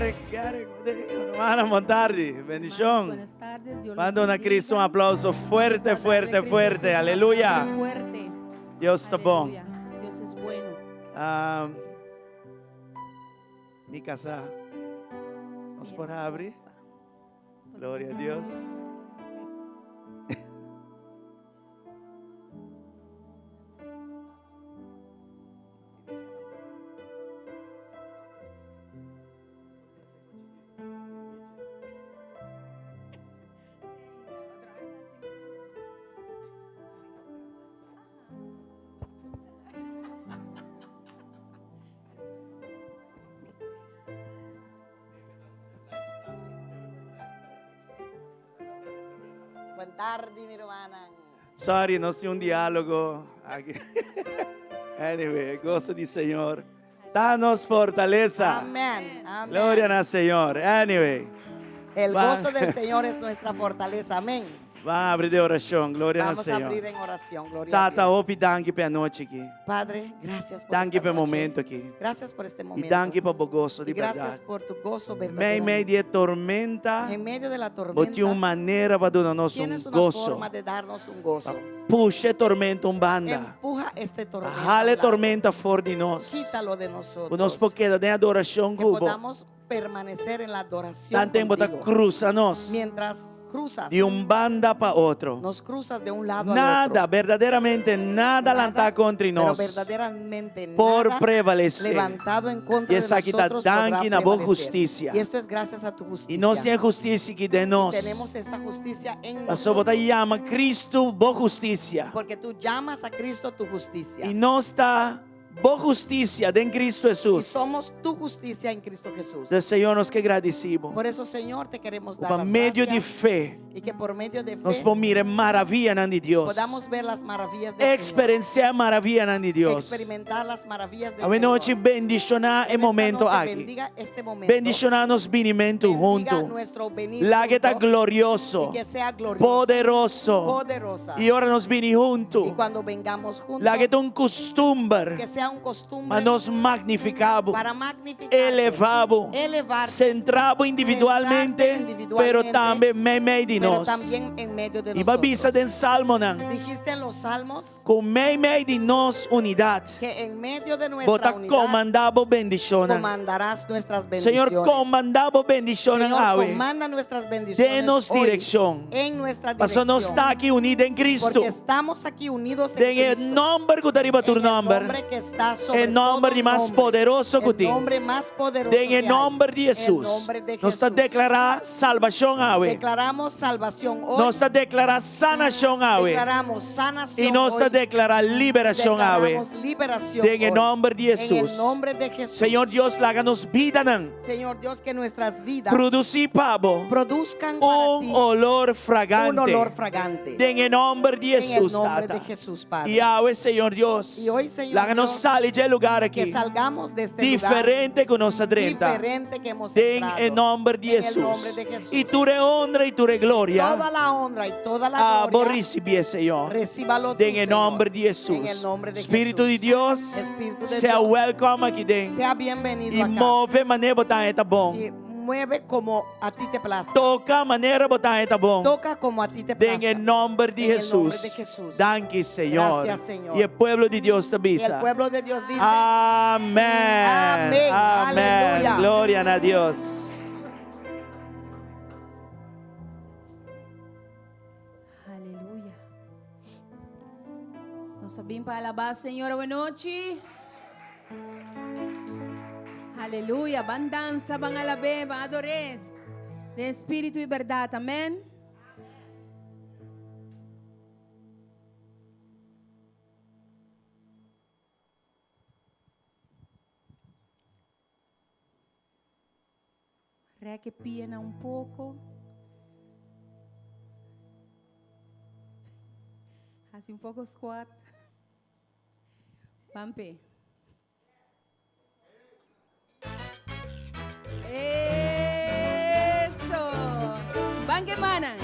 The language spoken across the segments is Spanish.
Hermana Montardi, bendición. Buenas tardes. Dios los Manda a Cristo un bendiga. aplauso fuerte, Vamos a fuerte, darle a Cristo fuerte. un Aleluya. aplauso fuerte. Dios está bom. Aleluya. Dios es bueno. Mi casa. Vamos por abrir. Gloria a Dios. Buenas tardes, mi hermana. Sorry, não tinha diálogo aqui. Anyway, gosto do Senhor. Dá-nos fortaleza. Amén. Amén. Gloria al Señor. Anyway, El Va. gozo del Señor es nuestra fortaleza. Amén. vamos abrir de oração. Glória ao Vamos a abrir Senhor. en oración. Gloria a Tata, Dios. opi danke pela noite aqui. Padre, gracias por Danke esta pelo noche. momento aqui. Gracias por este E momento. danke pelo gozo de Y gracias verdade. por tu gozo Meio verdadero. de tormenta, En medio de la bote uma tormenta, maneira para dar-nos tienes una gozo. forma de darnos un gozo. Puxa tormenta banda. Empuja este tormento. a Jale un lado. tormenta fora de nós. Quítalo de O nosotros. nosso poqueda de adoração Que cubo. podamos permanecer en la adoración Tanto tempo da contigo. cruza nós. Mientras cruzas, De banda para outro. nos cruzas de un lado al Nada, otro. verdadeiramente nada lantar contra Pero nós. verdaderamente Por nada prevalecer. levantado en contra Y de esa quita nosotros podrá danke na boa prevalecer. justicia. Y esto es gracias a tu justicia. E nós temos justiça que de Y nós. tenemos esta justicia en A sua nosotros. chama Cristo boa justiça. Porque tú llamas a Cristo tu justicia. E nós está boa justiça em Cristo Y Jesus. somos tu justicia en Cristo Jesús. Do Senhor nos que agradecemos. Por eso, Señor, te queremos dar Por las meio de gracias. fé, Y que por medio de nós fe podemos mirar maravilha de Deus. podamos ver las maravillas del Señor. Experienciar maravilha de Deus. Experimentar las maravillas del A noite Señor. bendicionar En o esta momento noche aqui. bendiga este momento. Bendicionar nos vinimento Bendiga junto. nuestro venir Lá que está junto. glorioso, Y que sea glorioso, poderoso. poderosa. E ora nos vini Y junto. cuando vengamos juntos, Lá que tem costumbre. que sea un costumbre Mas nos magnificamos, para magnificar, elevamos, elevar, centramos individualmente, centrarte individualmente, pero también meio de pero nós. también en medio de E babisa nosotros. den salmo nan, Dijiste en los salmos com meio de nós unidade. que en medio de nuestra Bota unidad comandabo bendición. comandarás nuestras bendiciones. Señor, comandabo bendición Señor, ave. comanda nuestras bendiciones Denos hoy dirección. en nuestra Paso dirección. no está aquí unido en Cristo. Porque estamos aquí unidos en Den el Cristo. nombre que deriva tu En el nombre. nombre que está sobre El nombre todo de más nombre. poderoso que El ti. nombre más poderoso Den que el hay. nombre de El Jesús. nombre de Nos está Jesús. declarar salvación ave. Declaramos salvación hoy. Nos está declarar sanación ave. Declaramos sanación Y nos está hoy. declarar liberación ave. Declaramos liberación En el hoy. nombre de En Jesús. el nombre de Jesús. Señor Dios, láganos vida nan. Señor Dios, que nuestras vidas Producir pavo. produzcan para Un ti olor fragante. un olor fragante. En el nombre de En el Jesús, nombre Tata. de Jesús, Padre. Y ahora, Señor Dios, Y hoy, Señor láganos Dios, salir del lugar que aquí. salgamos de este Diferente que nos lugar adrenta. diferente que hemos En entrado. el nombre de En el Jesús. nombre de Jesús. Y tu honra y tu gloria. Toda la honra y toda la Ah, vos gloria recibí, Señor. recíbalo tú, En el Señor. nombre de Jesús. En el nombre de Espíritu de Jesús. Dios, Espíritu de sea Dios, welcome aquí dentro. sea bienvenido Y acá. move maneira botar está bom. Y mueve como a ti te plazca. Toca maneira botar está bom. Toca como a ti te plazca. En el nombre de En el Jesús. nombre de Jesús. Danke, Señor. Gracias, Señor. Y el pueblo de Dios te Y el avisa. pueblo de Dios dice, Amén. Amén. Amén. Aleluya. Gloria a Dios. Aleluya. Nós subimos para alabar, Senhor, boa noite. Aleluia. Van dança, van alabar, van adorar. De espírito e verdade. Amém. Requepina um pouco. Assim um pouco squat. Pampe. Eso. Van que manan.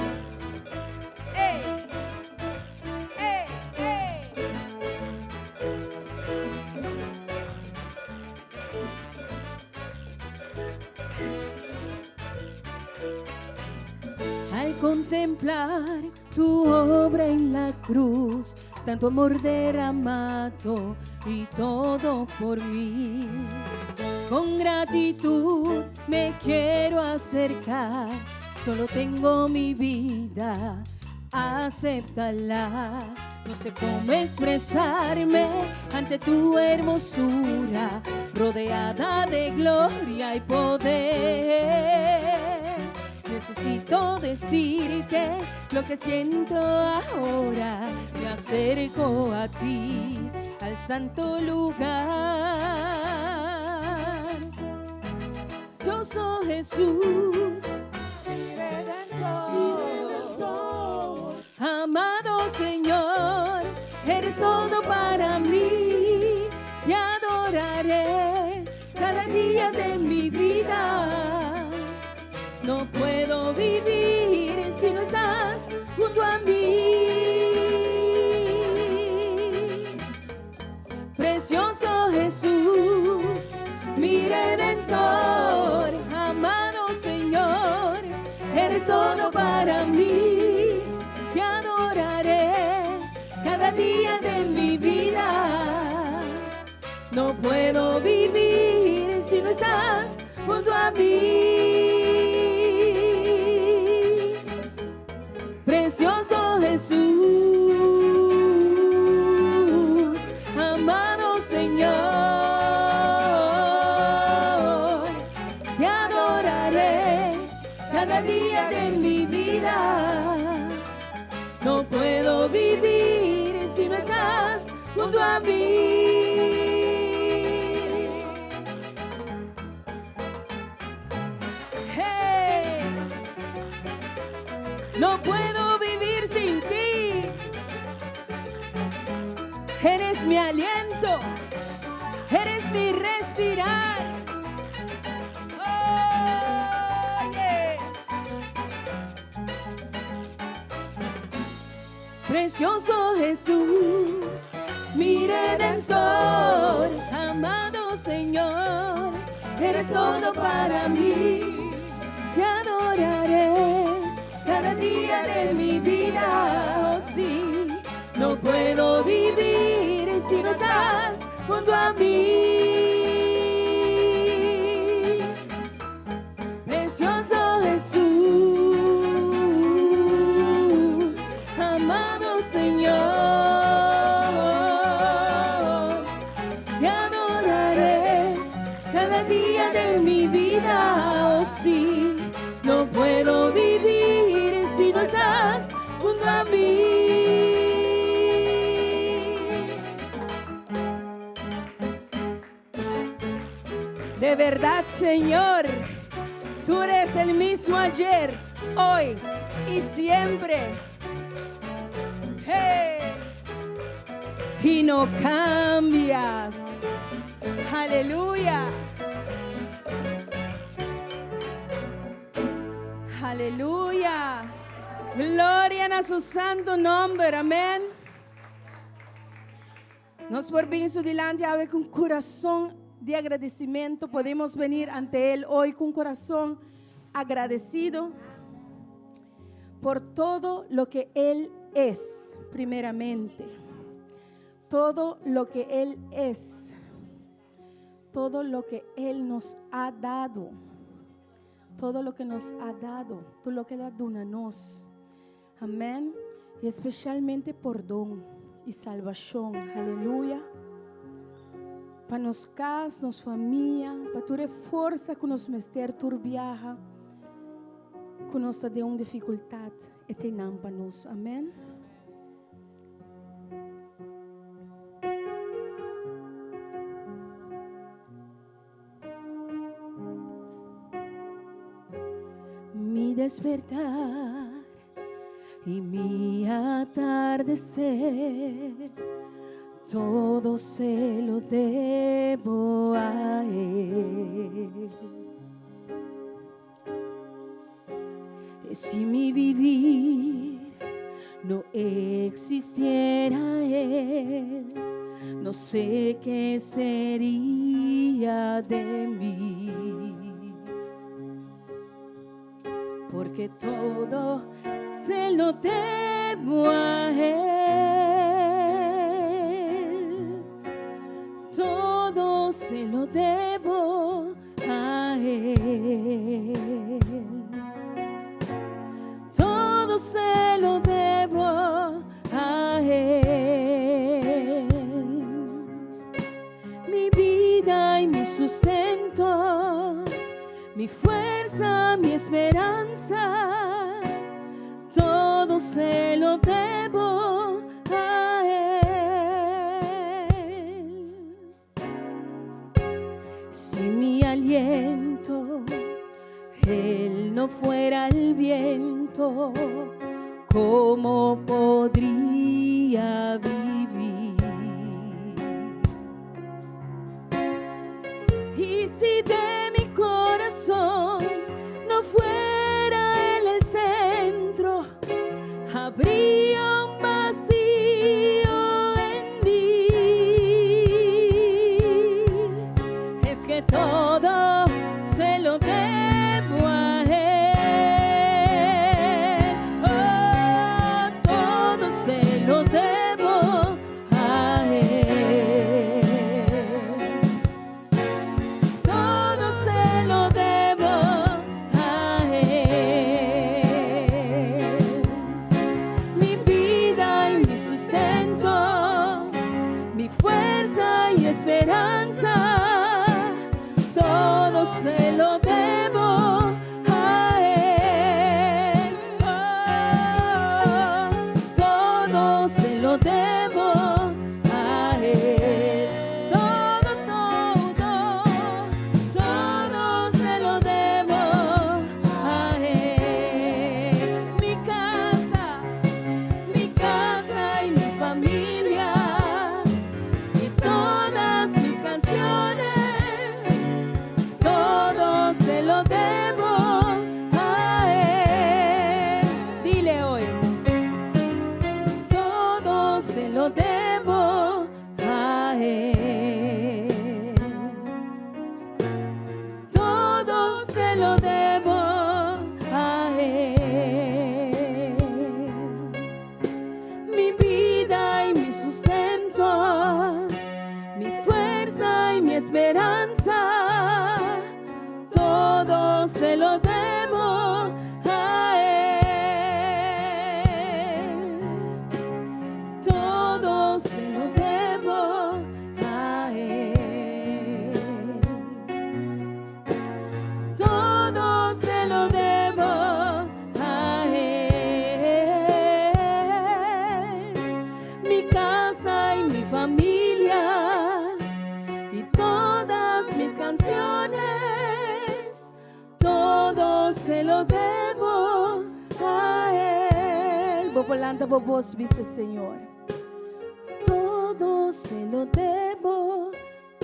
Ey. Ey. Ey. contemplar tu obra en la cruz, tanto amor derramado y todo por mí. Con gratitud me quiero acercar, solo tengo mi vida, acéptala. No sé cómo expresarme ante tu hermosura, rodeada de gloria y poder. Necesito decirte lo que siento ahora. Me acerco a ti, al santo lugar. Yo soy Jesús, mi Redentor. Amado Señor, eres todo para mí. Te adoraré cada día de mi vida. No puedo vivir si no estás junto a mí. Precioso Jesús, mi Redentor. Amado Señor, eres todo para mí. Te adoraré cada día de mi vida. No puedo vivir si no estás junto a mí. Precioso Jesús, amado Señor, te adoraré cada día de mi vida. No puedo vivir si no estás junto a mí. Hey, no puedo vivir sin ti. Eres mi aliento, eres mi respirar. Oh, yeah. Precioso Jesús, mi Redentor, amado Señor, eres todo para mí. Te adoraré cada día de mi vida, oh sí. No puedo vivir si no estás junto a mí. Precioso Jesús, amado Señor, te adoraré cada día de mi vida, oh sí. No puedo vivir si no estás junto a mí. De verdad, Señor, tú eres el mismo ayer, hoy y siempre. Hey. Y no cambias. Aleluya. Aleluya. Gloria a su santo nombre. Amén. Nos volvemos delante ahora con corazón de agradecimiento. Podemos venir ante Él hoy con corazón agradecido por todo lo que Él es, primeramente. Todo lo que Él es. Todo lo que Él nos ha dado. Todo lo que nos ha dado. Todo lo que Él ha dado a nos. Amén. Y especialmente perdón y salvación. Aleluya. Para nos casas, nos família, para tu força que nos mester turbiaja, que nos dê uma dificuldade, e tenham para nós. Amém? Mi despertar y mi atardecer, todo se lo debo a Él. Si mi vivir no existiera Él, no sé qué sería de mí. Porque todo se lo debo a Él. Todo se lo debo a Él. Todo se lo debo a Él. Mi vida y mi sustento, mi fuerza, mi esperanza, todo se lo debo a Él. Si mi aliento Él no fuera el viento, ¿cómo podría vivir? Y si de mi corazón no fuera Él el centro, habría un vacío en mí. Es que todo se lo debo a Él. Oh, todo se lo debo a Él. Todo se lo debo a Él. Mi vida y mi sustento, mi fuerza y esperanza, todo se lo debo a Él. Oh, todo se lo debo a Él. Todo, todo, todo se lo debo a Él. Mi casa y mi familia y todas mis canciones, todo se lo debo a Él. Dile hoy, todo se lo debo a Él. Todo se lo debo a Él. Mi vida y mi sustento, mi fuerza y mi esperanza, todo se lo debo a Él. Todo se lo debo a Él. Todo se lo debo a Él. Mi casa y mi familia y todas mis canciones, todo se lo debo a Él. Volante por vos, dice Señor. Todo se lo debo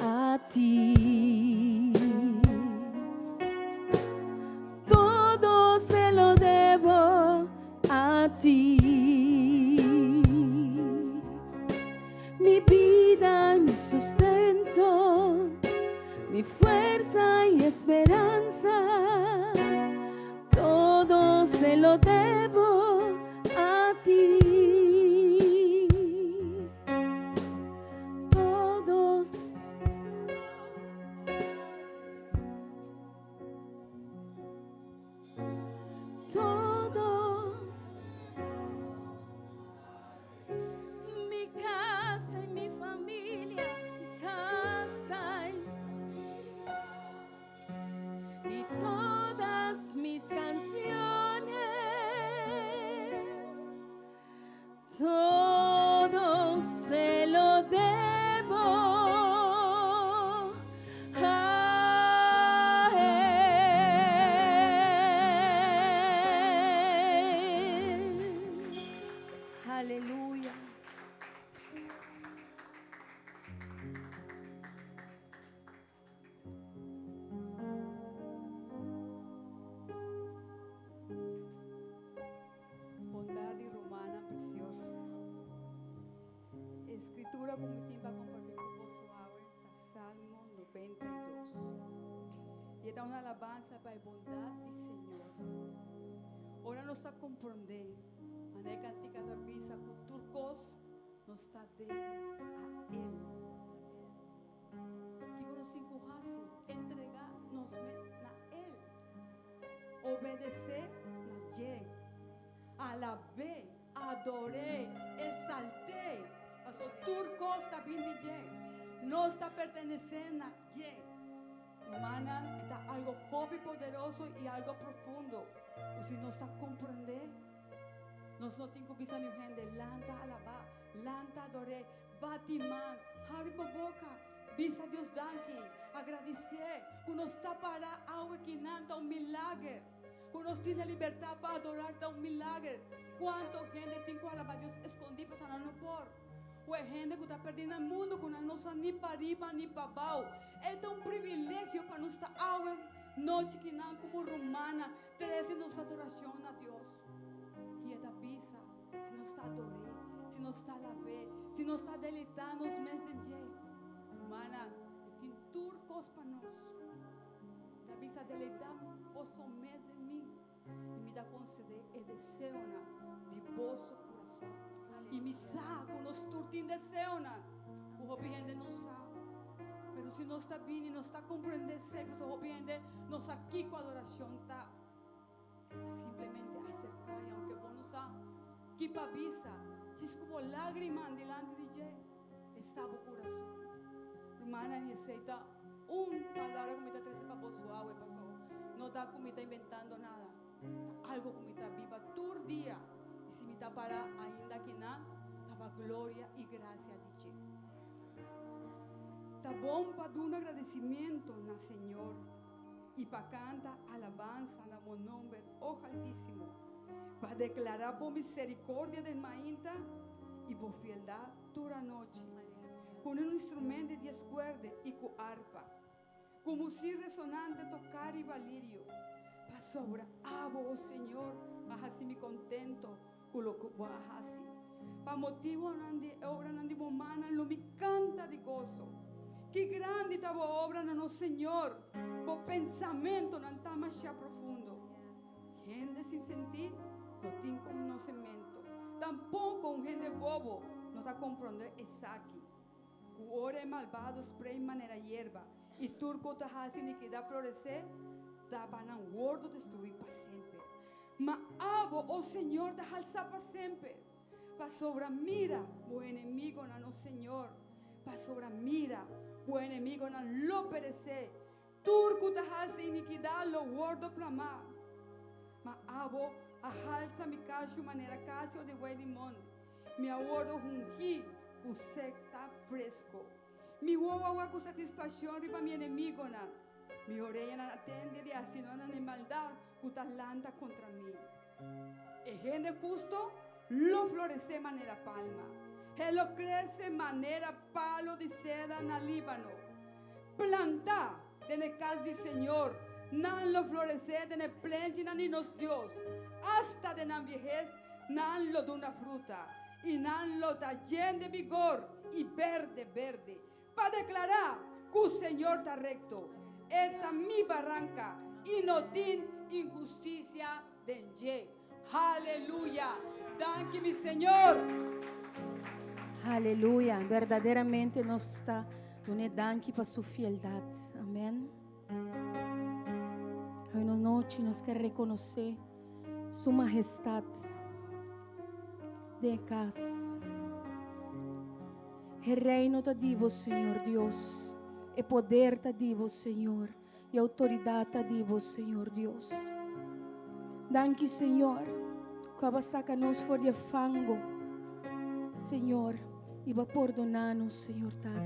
a ti. Todo se lo debo a ti. Mi vida, mi sustento, mi fuerza y esperanza, todo se lo debo a ti. Todos. Todo. Mi casa y mi familia, mi casa y todas mis canciones, todo se lo debo a Él. Aleluya. Bondad y romana preciosa. Escritura como timba compartir con vos suave, Salmo 92. Y esta es una alabanza para la bondad del Señor. Ora não está compreendendo. Maneira antiga da visa, com turcos, não está dele a ele. Que nos empurrasse, entregar nos na ele. Obedecer na ele. Alabei, adorei, exaltei. Pastor, turcos está vindo de ele. Não está pertenecendo a ele. Mana, está algo joven y poderoso y algo profundo. O si no está comprender, nós não temos que pensar em gente, lanta alabar, lanta adoré, batimán, abre a boca, visa Deus danke, agradecer, que nós está para algo que nada, milagre, que nós temos liberdade para adorar, um milagre. Quanto gente tem que alabar Deus escondido para não pôr. O gente que está perdendo o mundo, que não sabe nem para riba nem para baixo. É um privilégio para nós estar agora, noite que não, como romana, trazer nossa adoração a Deus. E é da visa, se não está adorando, se não está lavando, se não está deleitando os meses de dia. Mana, tem turcos para nós. Da visa deleitar os meses de mim. E me dá conceder e desejo de vosso coração. E me sabe, nós turtim desejo. O gente não sabe. Mas se nós está vindo e nós está compreendendo, o gente nós aqui com a adoração está. Simplesmente acercar, e aunque vos não sabe, que para visa, como lágrimas delante de Deus, estava o coração. Hermana, necessita palavra como está trazendo para vosso água, pastor. Não está como está inventando nada. Algo como está viva todo dia. E se me está para ainda que não, estava glória e graça de Deus. Está bom para dar agradecimento na Senhor e para cantar alabança na meu nome, oh Altíssimo, para declarar por misericórdia de Mainta e por fieldade toda a noite, com instrumento de cuerdas e com harpa, com música resonante tocar e valírio, para sobra abo, oh Senhor, para assim me contento com o que vou fazer, para motivo de obra de momana, lo me canta de gozo. Que grande está a obra no nosso Senhor, o pensamento não está mais profundo. Gente sem sentir, não tem conhecimento. Tampouco gente bobo não está compreendendo isso aqui. O oro é malvado, spray maneira hierba, e turco está fazendo iniquidade florescer, está para um gordo destruir para sempre. Mas abo, o Senhor está alçar para sempre. Para sobra mira o inimigo no nosso Senhor. Para sobra mira o inimigo não lo perecer. Turco ta hace iniquidade lo guardo plamar. Ma abo a halsa mi cacho maneira cacho de boi de monte. Mi aguardo jungi o secta fresco. Mi uova com satisfação riba mi inimigo na. Mi orelha não atende de assim não maldade o talanta contra mim. E gente justo lo florece maneira palma. Ele crece maneira palo de seda na Líbano. Planta de casa do Senhor, não lo florescer de plena ni nos Deus. Hasta de na vejez, não lo de una fruta. E não lo está lleno de vigor e verde, verde. Para declarar que o Senhor está recto. Esta mi barranca e não tem injustiça de Dios. Aleluia. Danke, mi Senhor. Aleluia, verdadeiramente nós está dando danke para sua fieldade, amém. Hoje na noite nós queremos reconhecer sua majestade de casa. O reino está divo, Senhor Deus, e poder está divo, Senhor, e autoridade está divo, Senhor Deus. Danke, Senhor, que vai sacar nós fora de fango, Senhor. E vai perdonar-nos, Senhor Tata.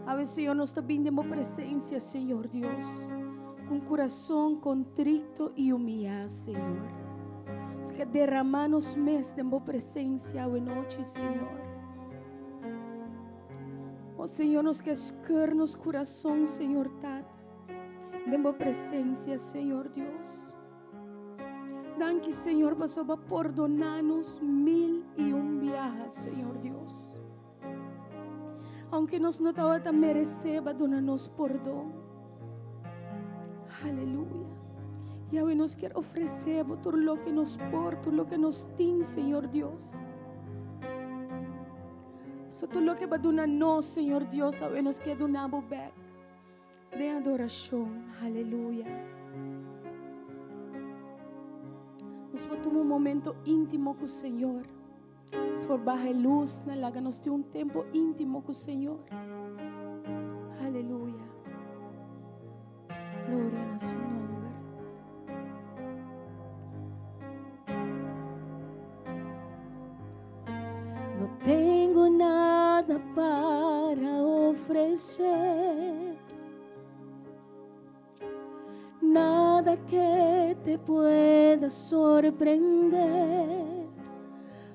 A ver, Senhor, nós está vindo em tua presença, Senhor Deus, com coração contrito e humilhado, Senhor. Nós queremos derramar nos meses em tua presença hoje noite, Senhor. Oh, Senhor, nós queremos escrever nos coração, Senhor Tata, em tua presença, Senhor Deus. Danke, Senhor, para perdonar-nos 1001 viajes, Senhor Deus. Aunque nós não estamos a merecer, dona-nos perdão. Aleluia. Yahweh, nós quer oferecer tudo o que nos por, tudo o que nos tem, Senhor Deus. So tudo o que vai donar nós, Senhor Deus, Yahweh, nós quer donar back de adoração. Aleluia. Nós vamos tomar momento íntimo com o Senhor. Se for baixa luz, nós temos tempo íntimo com o Senhor. Aleluia. Glória a seu nome. Não tenho nada para oferecer, nada que te pueda sorprender,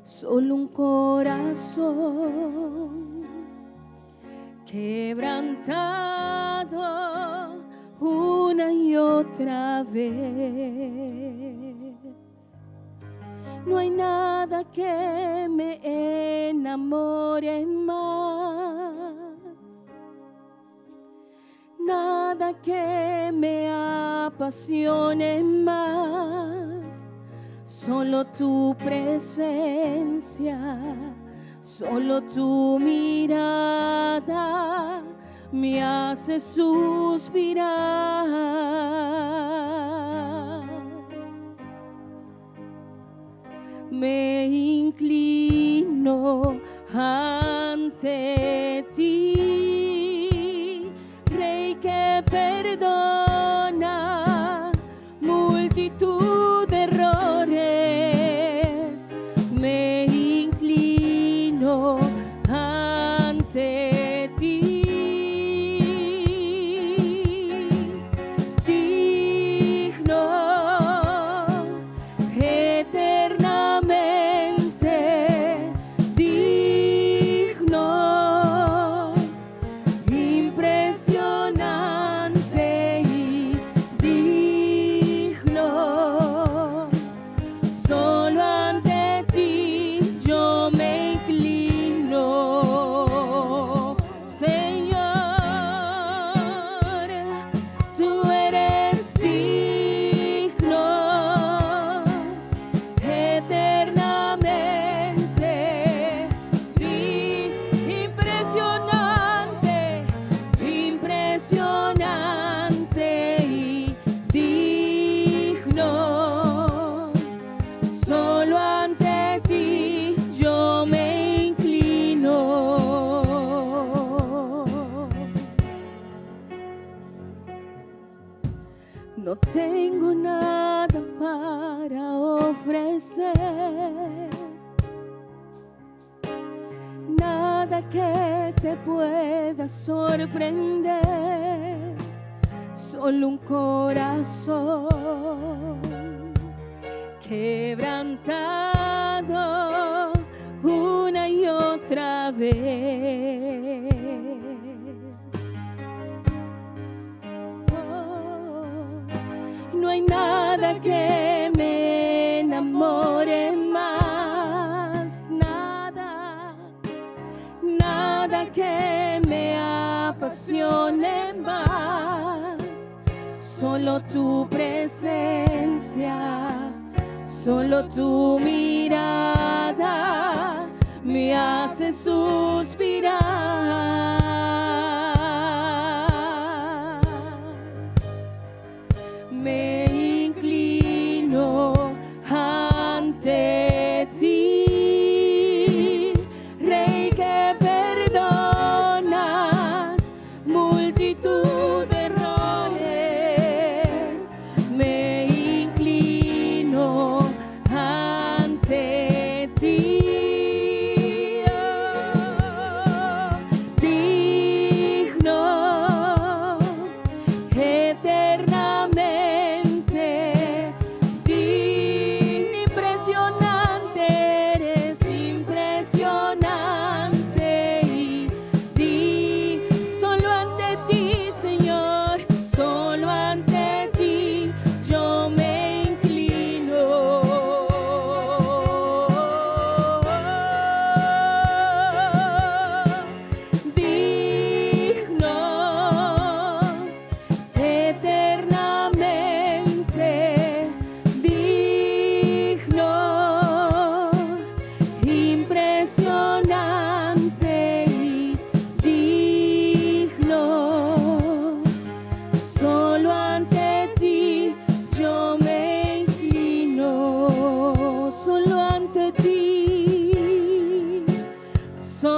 solo corazón quebrantado una y otra vez. No hay nada que me enamore más, nada que me apasione más, solo tu presencia, solo tu mirada me hace suspirar. Me inclino ante ti, Rey que perdona multitud de errores. Me inclino ante ti, digno eternamente, digno, impresionante y digno. Solo ante ti yo me inclino, Señor, tú eres digno eternamente, impresionante, impresionante y digno. Solo ante ti yo me inclino. No tengo nada para ofrecer, nada que te pueda sorprender, solo un corazón quebrantado una y otra vez. No hay nada que me enamore más, nada, nada que me apasione más, solo tu presencia, solo tu mirada me hace suspirar. Me inclino ante ti, Rey que perdonas multitud de errores. Me inclino ante ti, oh,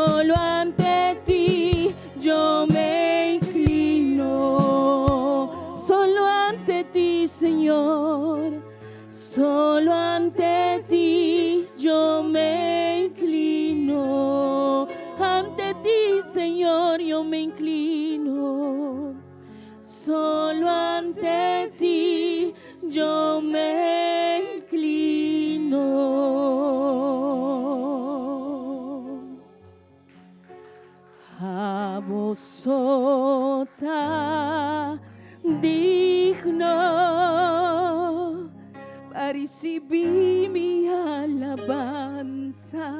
Solo ante ti yo me inclino. Solo ante ti, Señor. Solo ante ti yo me inclino. Ante ti, Señor, yo me inclino. Solo ante ti yo me inclino. A vosotras digno para recibir mi alabanza.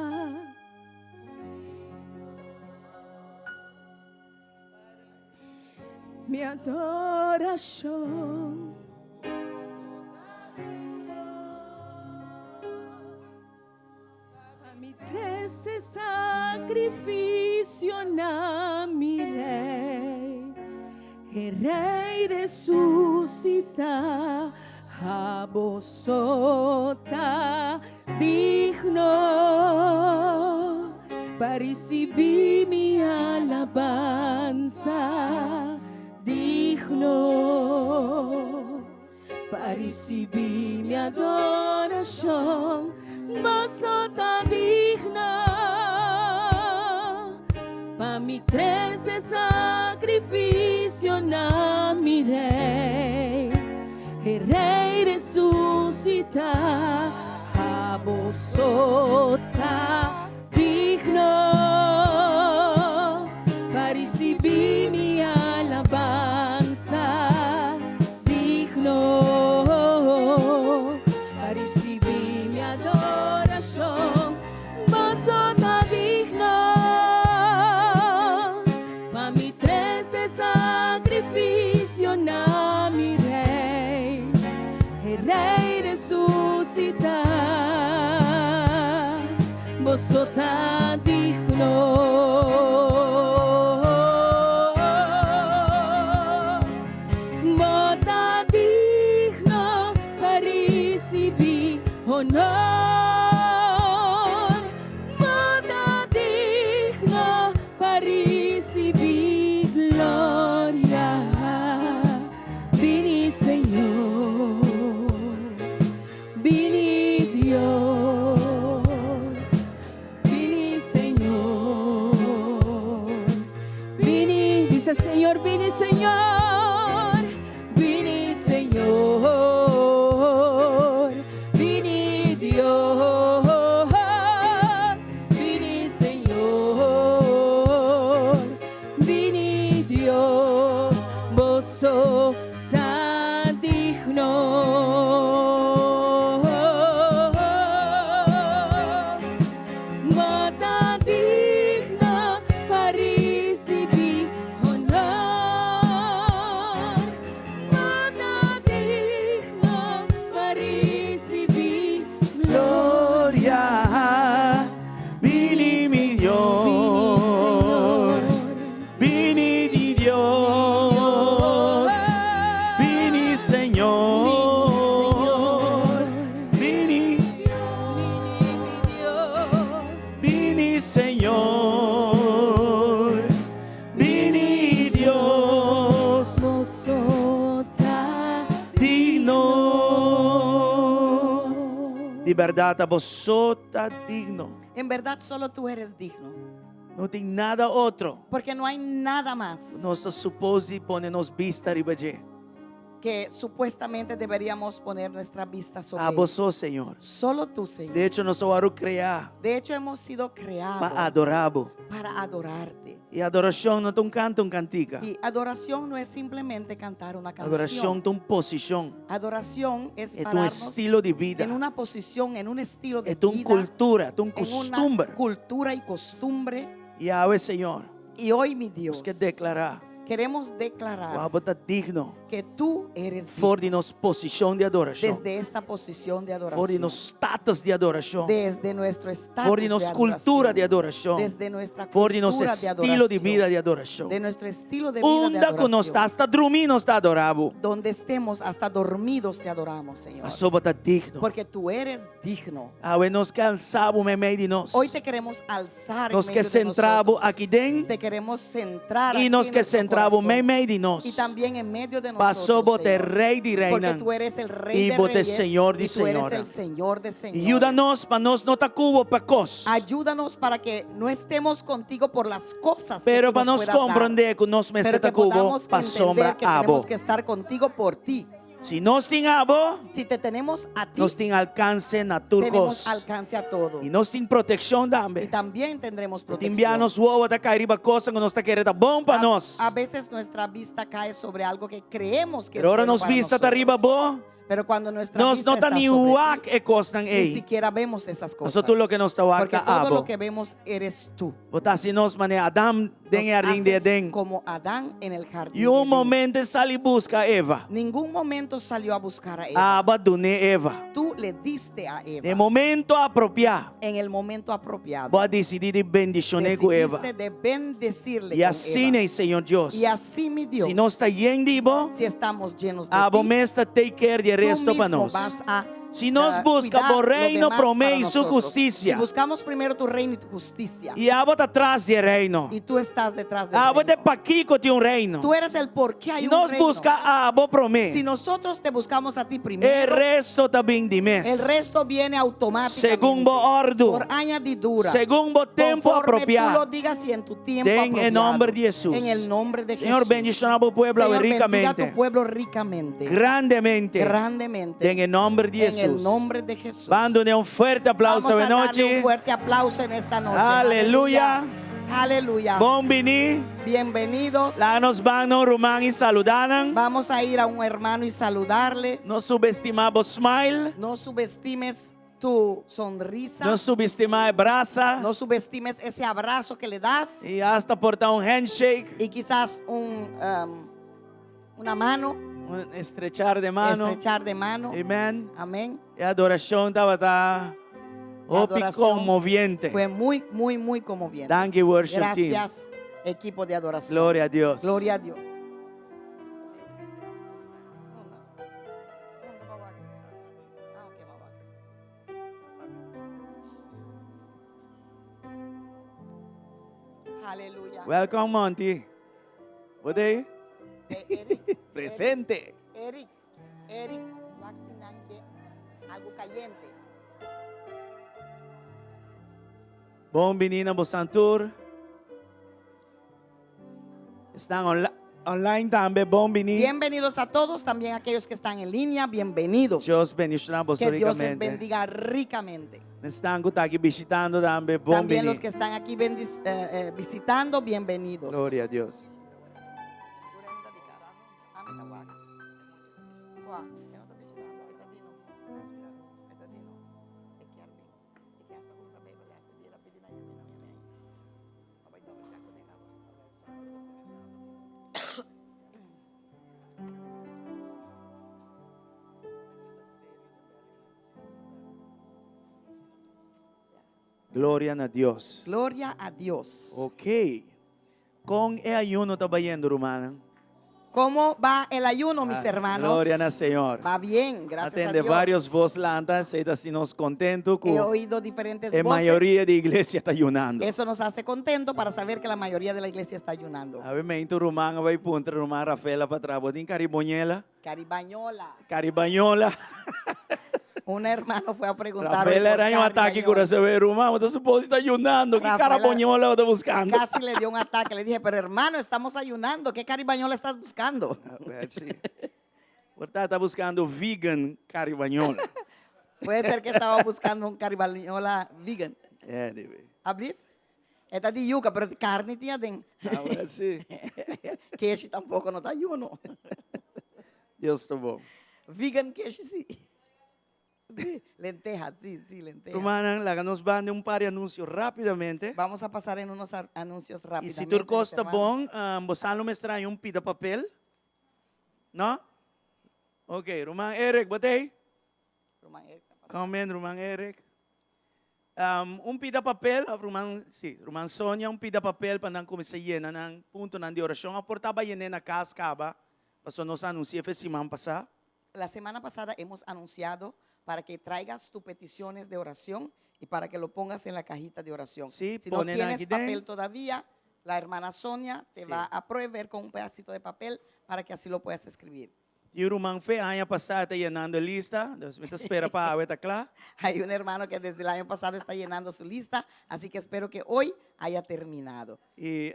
Mi adoración. A mi trece sacrificio a mi rey, el rey resucita. A vosotras digno para recibir mi alabanza, digno para recibir mi adoración. Vosotras digno para mi trece sacrificio a mi rey, el rey resucita. A vosotras digno para recibir mi alabanza, digno para recibir mi adoración. Vosotras digno para mi trece sacrificio a mi rey, el rey resucita. Vosotras digno, vosotras digno para recibir honor, vosotras digno para recibir gloria. Vini, Señor, vini, Dios, vini, Señor, vini, dice Señor, vini, Señor, vini, Señor, vini, Dios, vini, Señor, vini, Dios, vosotras digno, vosotras digno para recibir honor, vosotras digno para recibir Gloria. Vini mi Dios. Vini di Dios. Vini Señor. Vini. Vini Señor. Vini Dios. vosotras Digno. De verdad a vosotras digno. En verdad, solo tú eres digno. Não tem nada outro. Porque no hay nada más Nós supose poner nos vista riba de. que supuestamente deberíamos poner nuestra vista sobre A él. você, Senhor. Solo tú, Señor. De hecho, nós vamos criar De hecho, hemos sido creados para adorar. para adorarte. E adoração não é um canto, um cantica. Y adoración no es simplemente cantar una Adoração canción. é uma posição. Adoración es É um pararnos estilo de vida. en una posición, en un estilo de É uma vida, cultura, é um en una costumbre. cultura y costumbre. E hoje, Senhor, Y hoy, mi Dios, nós queremos declarar queremos declarar Wabot at digno. que tú eres Voor digno die nos position de adoración. desde esta posición de Voor die adoración, nos status de adoración. desde nuestro estatus Voor die de nos cultura de adoración, adoración. desde nuestra Voor die nos cultura de estilo de vida adoración, de adoración. de nuestro estilo de vida de Onda que nos está adoración. hasta dormir nos está adorado. Donde estemos hasta dormidos te adoramos, Señor, Asobot at digno. porque tú eres digno. Awe nos que alçabo me meio de nós. Hoy te queremos alzar en Nos medio que de centrabo nosotros. aqui dentro. Te queremos centrar E aquí nos en que nuestro centrabo corazón. me meio de nós. Y también en medio de Passou nosotros, bote Señor, rei de porque reina. tú eres el rey Y de bote reyes Señor de y tú eres señora. el Señor de E señores. ajuda-nos para nós não tá cubo para cos. Ayúdanos para que no estemos contigo por las cosas Pero que tú para nos nos puedas dar, compreender que nós me pero está que cubo podamos para sombra entender que abo. tenemos que estar contigo por ti. Se nós tem abo, Si te tenemos a ti, nós tem alcance na tenemos turcos. alcance a todo. E nós tem proteção Y também. también tendremos Tem protección. enviar-nos o ovo da cairiba coisa que nós está querendo bom para nós. A veces nuestra vista cae sobre algo que creemos que Pero ahora es bueno nos para vista tá nosotros. arriba bom. Pero cuando nuestra Nós vista não tá está nem sobre uac ti, e costan ni ei. siquiera vemos esas cosas. Nosotros lo que nos está Porque uac todo abo. lo que vemos eres tú. Botar se nós mané Adam den Nos jardim de haces Edén. como Adán en el jardín. E de um Edén. momento sali busca Eva. Ningún momento salió a buscar a Eva. Aba dune Eva. Tú le diste a Eva De momento apropriado. en el momento apropiado. Vou decidir de bendicionar com Eva. Decidiste de bendecirle E con assim, Eva. né, Senhor Deus. Y así, mi Dios, Se nós está yendo, si estamos llenos de abo ti, mesta take care de tú resto para mismo nós. vas a Se nós busca cuidar o lo reino, demás promete para e sua nosotros. justiça. Si buscamos primero tu reino y tu justicia, E abo está atrás do reino. y tú estás detrás del Abo de reino, paquico tem um reino. tú eres el por qué hay E un nós reino. busca abo Si promete. nosotros te buscamos a ti O primero, resto está bem de mês. el resto viene automáticamente. Segundo ordo. Por añadidura. Segundo tempo Conforme tú lo apropriado. digas y en tu tiempo Den apropiado. en nombre de Jesús. En el nombre de Senhor, Jesús. bendicionar o pueblo Señor, bendiga a ricamente. tu pueblo ricamente. Grandemente. Grandemente. En el nombre de En el Jesús. nombre de Jesús. Dándole un fuerte aplauso Vamos de a darle noche. un fuerte aplauso en esta noche. Aleluya. Aleluya. Bom vini. Bienvenidos. Lá nos vamos rumang e saludanan. Vamos a ir a un hermano y saludarle. No subestimamos smile. No subestimes tu sonrisa. No subestimamos braça. No subestimes ese abrazo que le das. E hasta portar um handshake. Y quizás una mano. Um estrechar de mano. Estrechar de mano. Amém. Amén. E a adoração estava tá adoración comoviente. Fue muy, muy, muy conmoviente. Thank you, worship team. Gracias, equipo de adoración. Glória a Deus. Gloria a Dios. Aleluya. Welcome, Monty. What day? Eric, Presente. Eric, vaccinante, algo caliente. Bom menina Bosantur. Están online também. Bom menino. Bienvenidos a todos, también aquellos que están en línea, bienvenidos. Deus bendicionamos Que Dios les ricamente. bendiga ricamente. Están aqui visitando também. Bom También los menino. que están aquí visitando, bienvenidos. Glória a Deus. Glória a Deus. Gloria a Dios. Ok. Com o ayuno está yendo, Romana? ¿Cómo va el ayuno, mis hermanos? Glória ao Senhor. Va bien, gracias Atende a Dios. vários vos lantas, e assim nos contento He que oído diferentes a voces. maioria da igreja está ayunando. Eso nos hace contento para saber que la mayoría de la iglesia está ayunando. Obviamente, Romana vai punta, Romana Rafaela para trás. Botin Caribonhela. Caribañola. Caribanhola. Un hermano fue a preguntar. hoy Rafaela por era um ataque Caribañola. coração ver, Romana, você supõe está ayunando. Que Rafaela carabonhola está buscando? Casi le dio un ataque. Le dije, pero hermano, estamos ayunando. ¿Qué caribañola estás buscando? Portanto, está buscando vegan caribanhola. Puede ser que estaba buscando un caribañola vegan. Anyway. ¿Abrir? Esta es de yuca, pero de carne tiene. Agora sim. Queijo tampoco no está ayuno. Deus está bom. Vegan queijo sí. Lentejas, sí, lentejas. Rumanan, laga nos van de un par de anuncios rápidamente. Vamos a pasar en unos anuncios Y rápidamente. si tú costa hermanos. bom, bosan lo me extrae un pida papel. ¿No? Ok, Roman Eric, batay. Román, Erika, papá. Come in, Roman Eric. Un pida papel, Roman Sonia, un pida papel para nang kumisa yena ng punto ng di orasyon. Aportaba yena na kaskaba. Paso nos anuncia fe simang pasa. La semana pasada hemos anunciado para que traigas tus peticiones de oración y para que lo pongas en la cajita de oración. Sí, si no ponen tienes aquí papel dentro. todavía, la hermana Sonia te Sí. va a proveer con un pedacito de papel para que así lo puedas escribir. Y Roman fe año pasado está llenando lista. Entonces me espera para ver claro. Hay un hermano que desde el año pasado está llenando su lista, así que espero que hoy haya terminado. Y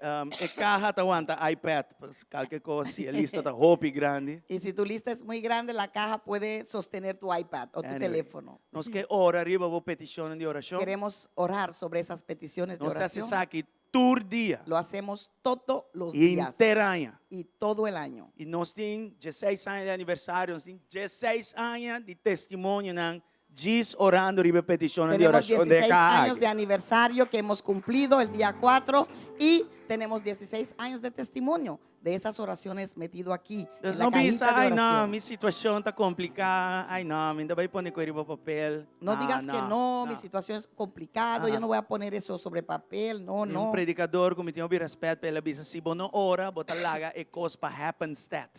caja te aguanta iPad, pues cualquier cosa, si lista está hopi grande. Y si tu lista es muy grande, la caja puede sostener tu iPad o tu Anyway, teléfono. Nos que ora arriba vos peticiones de oración. Queremos orar sobre esas peticiones de Nos está oración. aquí tur día. Lo hacemos todos los días Interaña. y todo el año. E nós temos 16 anos de aniversário, nós temos 16 anos de testemunho, não? Diz orando e petições de Tenemos oração de 16 cada años de aniversario que hemos cumplido el día 4 y tenemos 16 años de testimonio de esas oraciones metido aquí Deus en la não cajita pensa, de ai não, oración. minha situação está complicada, ai não, ainda vai pôr no papel. No digas que no, mi não. situación es complicado, Ajá. yo no voy a poner eso sobre papel, no, E no. predicador, como tem respeito pela bisa, se você não ora, bota laga e cos para happenstad.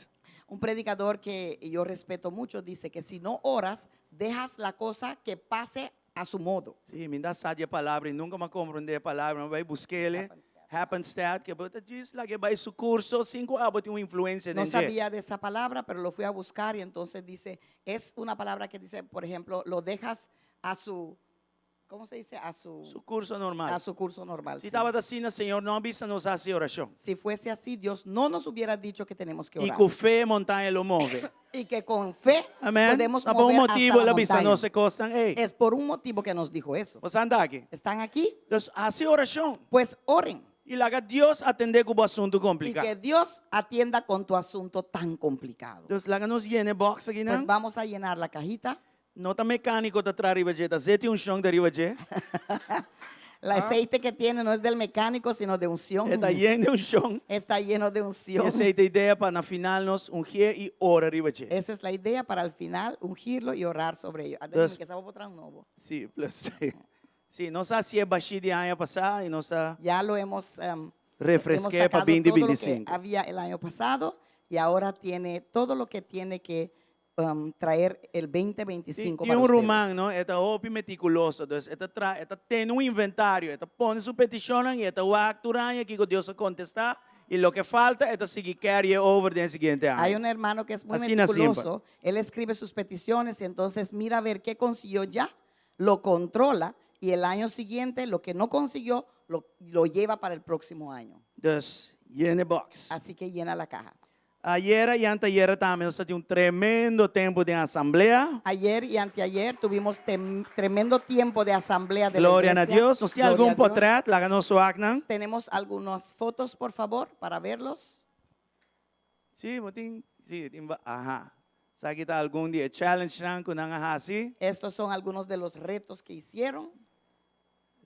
Un predicador que yo respeto mucho dice que si no oras, dejas la cosa que pase a su modo. Sim, me dá sabe a palavra e nunca me compreender a palavra, vai buscar ele. Happenstad, que bota diz lá que vai su curso, 5 anos tem uma influência No nele. sabía de esa palabra, pero lo fui a buscar y entonces dice, es una palabra que dice, por ejemplo, lo dejas a su, ¿cómo se dice? Su curso normal. A su curso normal. Se sí. estava assim, Senhor, não avisa nos hace oração. Si fuese así, Dios no nos hubiera dicho que tenemos que E orar. com fé, montanha lo move. Y que con fe Amém? podemos Tá bom mover motivo, hasta ela la avisa montaña. nos costas. Ei, Es por un motivo que nos dijo eso. você anda aqui. ¿Están aquí? Então, hace oração. Pues oren. E lá Deus atender com o assunto Y complicado. que Dios atienda con tu asunto tan complicado. Então, lá nos llene box aqui, Pues não? vamos a llenar la cajita. Não tá mecânico tá atrás riba, tá zete chão da riba, El aceite que tiene no es del mecánico, sino de unción. tá lleno chão. Está lleno de E unción. essa é a ideia para na final nos ungir e ora riba. Esa es la idea para al final ungirlo y orar sobre ello. Entonces- Que estaba por atrás nuevo. Sim, plus. Sim, nós hacía baixi de ano passado e nós Ya lo hemos refresqué para sacado todo lo que 2025. había el año pasado y ahora tiene todo lo que tiene que traer el 2025 E para um ustedes. romano, não? É hopi meticuloso. Então, é tem um inventário. É põe sua petição e é actuando que Deus vai contestar. E o que falta é seguir carry over no seguinte Hay ano. un hermano que es muy Así nací, meticuloso. Él escribe sus peticiones y entonces mira a ver qué consiguió ya, lo controla y el año siguiente lo que no consiguió lo lleva para el próximo año. Dus, llene box. Así que llena la caja. Ayer e anteayer também nós tivemos tremendo tempo de assembleia. Ayer y anteayer tuvimos tremendo tiempo de asamblea de Glória la a iglesia. Deus. Nós temos Gloria algum a Dios. portrait, lá no suacnan. Tenemos algunas fotos, por favor, para verlos. Sim, aha. Sa kita algum dia challenge lang kung nang ahasi. Estos son algunos de los retos que hicieron.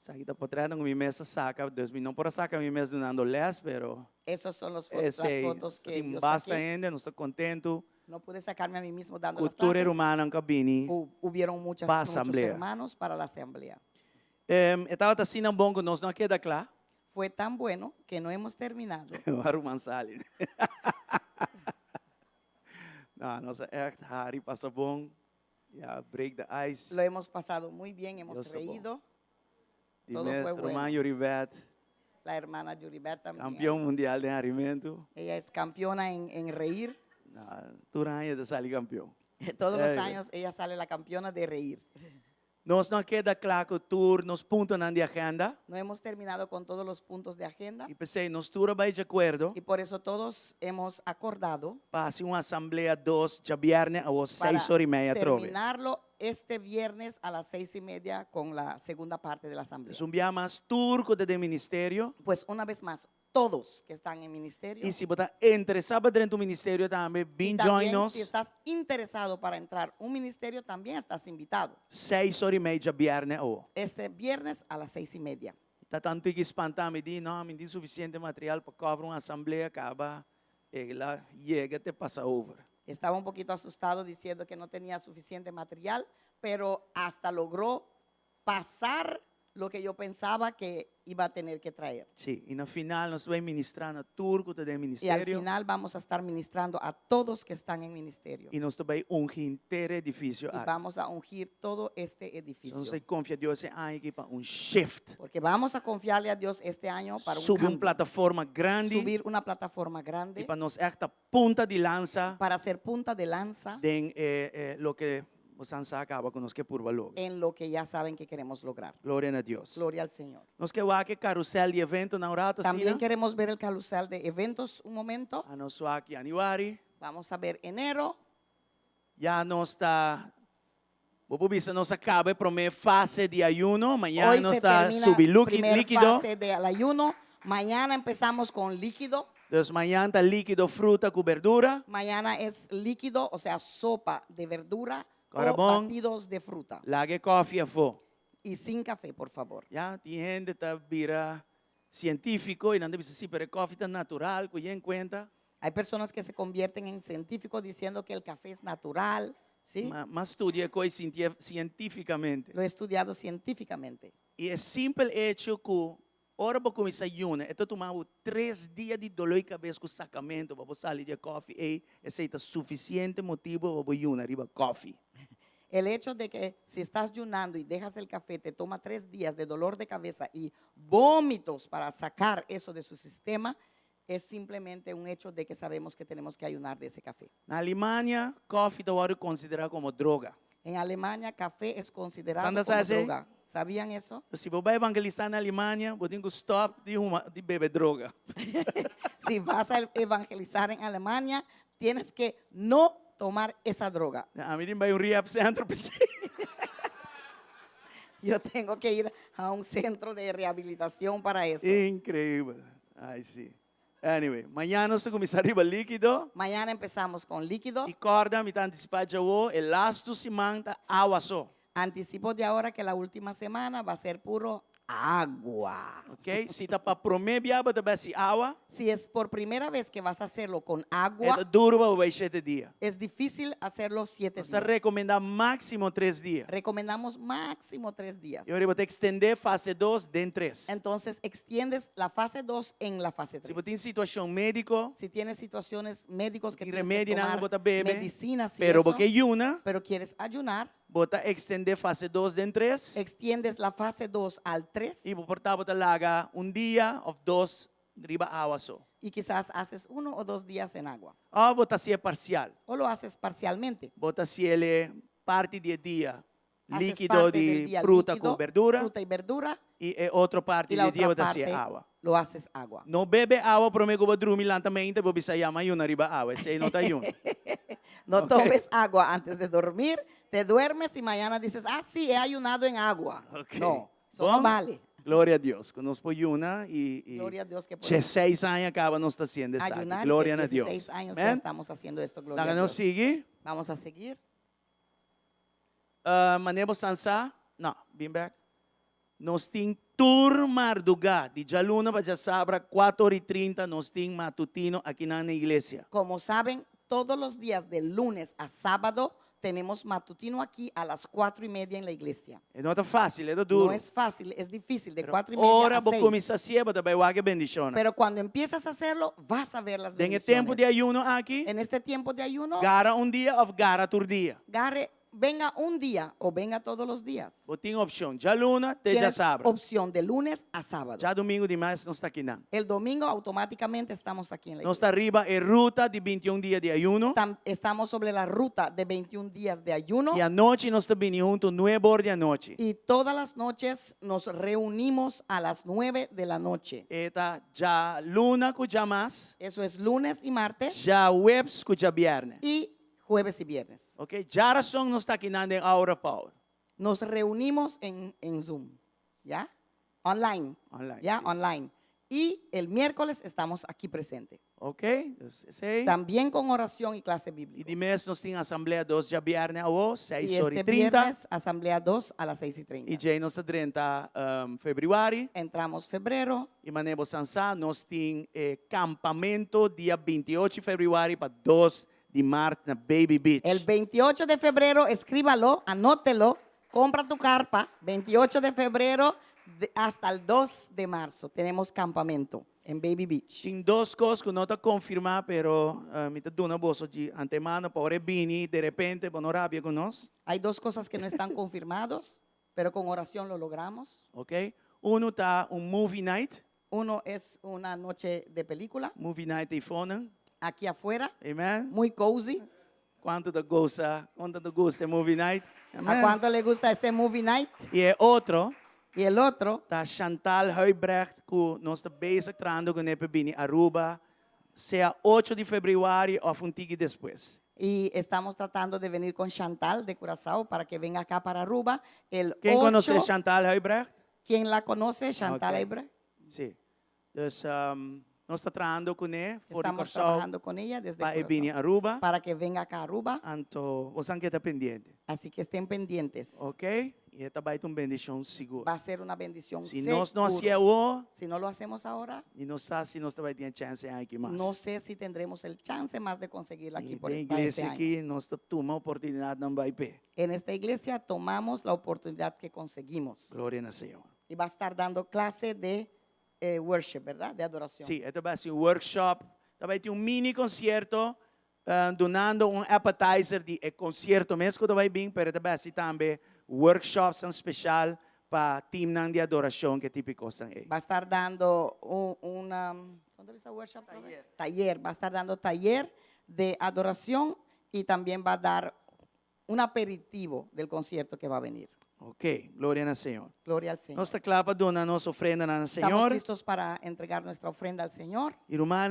Sa kita portrait ng mi mesa saca, Deus me não por saca mi mesa donando les, pero Esos son las esse fotos que yo basta saqué. ainda, nós estamos contentos. No pude sacarme a mí mismo dando las Cultura clases. humana ang kabini. Hubieron Pa muchos asamblea. hermanos para la asamblea. Estava assim ng bom que nós não queda claro. Fue tan bueno que no hemos terminado. Haruman salin. No, nossa echt hari passa bom. Ja, break the ice. Lo hemos pasado muy bien, hemos Dios sabó. reído. Die todo mes fue bueno. Roman Yurivet, La hermana Yuribet también. campeão mundial de alimento. Ella es campeona en reír. Turanha de sali campeão. Todos los Ey. años ella sale la campeona de reír. Nós não queda claro que o tour, nos puntos na de agenda. No hemos terminado con todos los puntos de agenda E pensei, nos tour vai de acordo. y por eso todos hemos acordado Passe uma assembleia 2 de viernes às para 6h30 trove. terminarlo este viernes a las 6:30 con la segunda parte de la asamblea. Então, mais tour que de ministério. Pues una vez más, todos que están en ministerio. Y si você está interessado dentro do ministério também, Y vem también, join nos. si estás interesado para entrar un ministerio, también estás invitado. 6h30 viernes. Este viernes a las 6:30. Tá tanto que espantar, me diz, não, me diz suficiente material para cobrar uma assembleia, acaba, ela chega até passa over. Estaba un poquito asustado diciendo que no tenía suficiente material, pero hasta logró pasar lo que yo pensaba que iba a tener que traer. Sim, e no final nós vamos ministrar no turco do Y al ministério final vamos a estar ministrando a todos que están en ministerio. e nós também ungir inteiro edifício. Y vamos a ungir todo este edificio. Nós confia Deus esse ano aqui para shift. Porque vamos a confiarle a Dios este año para un Subir cambio. plataforma grande Subir una plataforma e grande para nós esta punta de lança para ser punta de lanza em lo que você acaba com nós que por valor. en lo que ya saben que queremos lograr. Glória a Deus. Gloria al Señor. Nós queremos aqui carrossel de evento na hora También queremos ver el carrusel de eventos un momento. a nós aqui januário. Vamos a ver enero. Já nós está Vou bisa nós acaba a primeira fase de ayuno, amanhã Hoy nós se está termina subir la primera líquido. fase del ayuno. Mañana empezamos con líquido. Então amanhã está líquido, fruta com verdura. Mañana es líquido, o sea, sopa de verdura Carabón. o batidos de fruta. Lague coffee a fo. Y sin café, por favor. Já tem gente está vira científico e não deve ser pero coffee está natural, que em conta. Hay personas que se convierten en científicos diciendo que el café es natural. ¿Sí? Mas estudia coisa cientificamente. Lo he estudiado científicamente. E é simples hecho que ora para começar ayuno, eu tomava 3 dias de dolor de cabeça com sacamento para sair de coffee e esse é suficiente motivo para ayuno arriba coffee. El hecho de que si estás ayunando y dejas el café, te toma 3 días de dolor de cabeza y vómitos para sacar eso de su sistema, es simplemente un hecho de que sabemos que tenemos que ayunar de ese café. Na Alemanha, coffee está considerado como droga. En Alemania, café es considerado Sandra como sabe? droga. ¿Sabían eso? Se você vai evangelizar na Alemanha, você tem que stop de beber droga. Si vas a evangelizar en Alemania, tienes que no tomar esa droga. A mim vai rehab center para Yo tengo que ir a un centro de rehabilitación para eso. Incrível. Ai, sim. Anyway, amanhã nós começar arriba líquido. Mañana empezamos con líquido. E corda, me está antecipando já o last semana água só. Anticipo de ahora que la última semana va a ser puro agua. Ok? Se está para prometer, vai ser água. Si es por primera vez que vas a hacerlo con É agua, duro para 7 dias. es difícil hacerlo 7 Nós está días. recomendando máximo 3 dias. Recomendamos máximo 3 días. E agora vou ter que estender fase 2 dentro 3. Entonces extiendes la fase 2 en la fase Se 3. você tem situação médica, Si tienes situaciones médicos que e tienes que remédio não tomar bota bebe, medicinas y pero eso, porque ayuna, pero quieres ayunar, bota extender fase 2 dentro 3. extiendes la fase 2 al 3 E vou portar bota laga dia ou 2 riba água só. y quizás haces 1 o 2 días en agua. Ou bota se é parcial. O lo haces parcialmente. Bota se ele é parte de dia Haces líquido parte del de día fruta líquido, com verdura fruta y verdura, e é outra parte y la de dia otra bota se parte é água. lo haces agua. Não bebe água para mim que vou dormir lentamente, vou bisa yama yuna riba água. Esse não tá yuna. No Ok. tomes agua antes de dormir, te duermes y mañana dices, ah, sí, he ayunado en agua. Ok. No, eso Bom? no vale. Glória a Deus. Conosco yuna e Gloria a Dios que podemos 16 anos acaba nós está sendo essa. ayunar. Glória que a Deus. 16 años ya Amém? estamos haciendo esto. Gloria a Nós não Dios. sigue. Vamos a seguir. Manebo sansa? Não, bem back. Nós tem tour Marduga, de Jaluna para Sabra, 4h30, nós tem matutino aqui na igreja. Como saben, todos los días de lunes a sábado tenemos matutino aquí a las 4:30 en la iglesia. Não é fácil, é duro. No es fácil, es difícil, de Pero 4:30 ora a vou 6. começar cedo, também vai bendição. Pero cuando empiezas a hacerlo, vas a ver las Tem bendiciones. tempo de ayuno aqui, En este tiempo de ayuno, gara dia ou gara outro dia. venga un día o venga todos los días. Vou ter opção, Jaluna até Tienes Sabra. opción de lunes a sábado. Já domingo demais nós está aqui não. El domingo automáticamente estamos aquí en la Nós iglesia. está arriba em ruta de 21 dias de ayuno. Estamos sobre la ruta de 21 días de ayuno E à noite nós está vindo junto 9 horas da noite. y todas las noches nos reunimos a las 9 de la noche. Eta já luna com já mais, Eso es lunes y martes já webs com já viernes. y jueves y viernes. Ok? Já razão nós está aqui na Aura Power. Nos reunimos en Zoom, ¿ya? Online, Online, ¿ya? sí. Online. y el miércoles estamos aquí presentes. Ok? Dus say. También con oración y clase E bíblica. de mês nós temos Assembleia 2 de Biernes ao 6 Y horas este 30. viernes, asamblea 2 a las 6:30. E já nós 30 februário. Entramos febrero. E Manebo Sansá, nós temos campamento dia 28 de fevereiro para 2 de março na Baby Beach. El 28 de febrero, escríbalo, anótelo, compra tu carpa. 28 de febrero hasta el 2 de marzo tenemos campamento en Baby Beach. Tem duas coisas que não está confirmado, pero me está dando bolso de antemano para vir de repente para orar com nós. Hay dos cosas que no están confirmados, pero con oración lo logramos. Ok? Uno está movie night Uno es una noche de película de fone. aquí afuera, Amen. muy cozy. Quanto te gosta movie night? ¿A Amen. cuánto le gusta ese movie night? E outro Y el otro, tá Chantal Huibrecht, que nós está bezig trando com ele para Aruba, seja 8 de fevereiro ou um tigre depois. y estamos tratando de venir con Chantal de Curazao para que venga acá para Aruba. El Quem 8, conhece Chantal Huibrecht? ¿quién la conoce? Chantal Ok. Ebre. Sim. Dus nós está trando com ele Estamos trabajando con ella desde para Curazao vir Aruba. para que venga acá a Aruba. Então, você que está pendente, Así que estén pendientes. ok? E esta vai ter uma bendição segura. Va a ser una bendición Se nós não seguro. hacemos, Si no lo hacemos ahora, e não sabe se nós vai ter chance aqui mais. no sé si tendremos el chance más de conseguirla aquí E por tem para este igreja año. aqui, nós tomamos a oportunidade, não vai ver. En esta iglesia tomamos la oportunidad que conseguimos. Glória ao Senhor. Y va a estar dando clase de worship, ¿verdad? De adoración. Sim, esta vai ser um workshop, vai ter um mini concerto, donando um appetizer de concerto mesmo que vai vir, mas vai ser também workshops especial para team de adoração que típico são aí. Va a estar dando ¿cuándo dice workshop? Taller. Va a estar dando taller de adoración y también va a dar un aperitivo del concierto que va a venir. Ok, glória ao Senhor. Gloria al Señor. Nós está claro para donar nossa ofrenda ao Estamos Senhor. listos para entregar nuestra ofrenda al Señor. Irmã,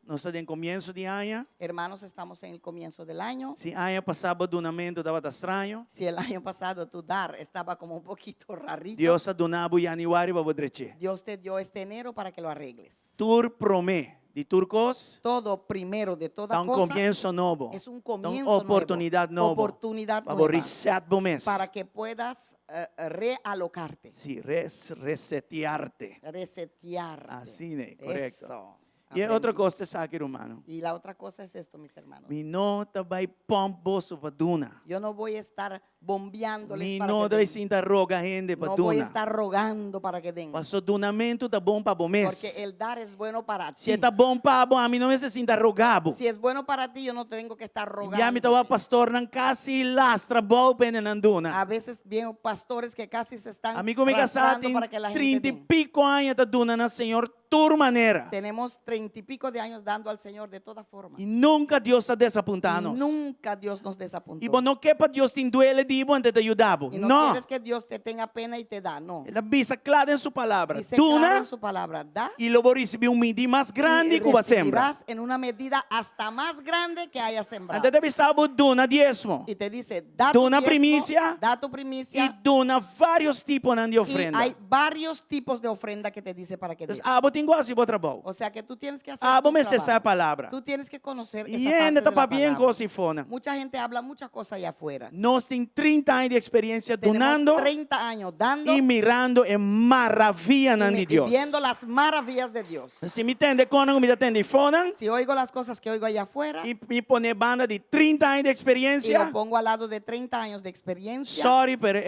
nós estamos em começo de ano. Hermanos, estamos en el comienzo del año. Se ano passado o donamento estava estranho, Si el año pasado tu dar estaba como un poquito rarito, Deus a donava em janeiro para poder ter. Dios te dio este enero para que lo arregles. Tur promê de turcos, Todo primero de toda está um cosa começo novo. es un Uma comienzo oportunidade nuevo. nova. Oportunidad Para nueva reset bom mês. para que puedas realocarte, Sim, resetearte. resetearte. Assim, né? Correto. Eso. E Aprendí. outra coisa, sabe, irmão? Y la otra cosa es esto, mis hermanos. Mi nota vai pomposo para duna. Yo no voy a estar bombeándoles Mi para nota que vai den. sinta roga gente para No voy a duna. estar rogando para que den. Passo donamento tá bom para bom mês. Porque el dar es bueno para ti. Se tá bom para bom, a mim não me se sinta rogado. Si es bueno para ti, yo no tengo que estar rogando. Ya me estava pastor nan casi lastra bom pena nan duna. A veces vienen pastores que casi se están Amigo me casado arrastrando tem para que la gente 30 e den. pico anos tá duna na Senhor tur maneira. Tenemos 30 y pico de años dando al Señor de toda forma. E nunca Deus a desapontar-nos. Nunca Dios nos desapuntó. E bom, não quer para Deus te duele de bom antes de ajudar. Y no Não. quieres que Dios te tenga pena y te da, no. Ele avisa claro em sua palavra. Dice claro Duna en su palabra, da e logo receber um midi mais grande y que vai sembrar. recibirás en una medida hasta más grande que haya sembrado. Antes de avisar, duna diezmo. Y te dice, da tu Dona diezmo, primicia. da tu E primicia. duna vários tipos de Y ofrenda. hay varios tipos de ofrenda que te dice para que des. Então, tem quase bom trabalho. O sea que tú tienes que hacer Vamos tu essa trabajo. palavra. Tú tienes que conocer E esa parte ainda de tá la para bem palabra. coisa e fona. Mucha gente habla muchas cosas allá afuera. Nós temos 30 anos de experiência Tenemos donando 30 años dando e mirando em maravilha y de Deus. viendo las maravillas de Dios. Se me entende quando me atende fona Si oigo las cosas que oigo allá afuera e me pone banda de 30 anos de y experiência. lo pongo al lado de 30 años de experiencia, Sorry, pero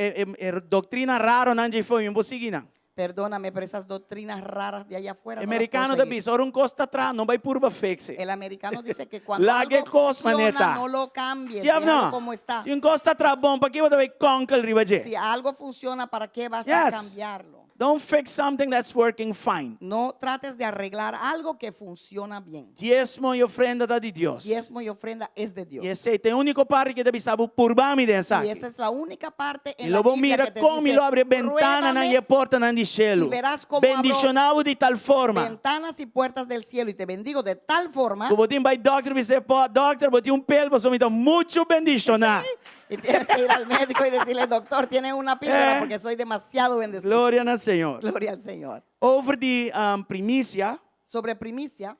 doutrina rara não foi, não vou seguir não. perdóname, pero esas doctrinas raras de allá afuera. no las Americano puedo da seguir. bis, ora costa atrás, não vai por fixe. El americano dice que cuando La algo que cosa, funciona, maneta. no lo cambies, Sim ou déjalo não? como está. Se encosta atrás bom, para que você vai conquer ribaje? Si algo funciona, ¿para qué vas a Yes. cambiarlo? Don't fix something that's working fine. No trates de arreglar algo que funciona bien. Diezmo e ofrenda da de Deus. Diezmo y ofrenda es de Dios. E esse é o único parte que deve saber por bami dessa. Y esa es la única parte E en la logo Biblia mira que te como dice, ele abre ventana na "Pruébame, porta na de cielo. y verás cómo Bendicionado de tal forma. ventanas y puertas del cielo y te bendigo de tal forma Que botin vai doctor, você pode, doctor, botin pelo, você me dá muito bendicionar. Y tienes que ir al médico y decirle, doctor, tiene una píldora porque soy demasiado bendecido. Gloria al Señor. Gloria al Señor. Over die primícia, Sobre primicia,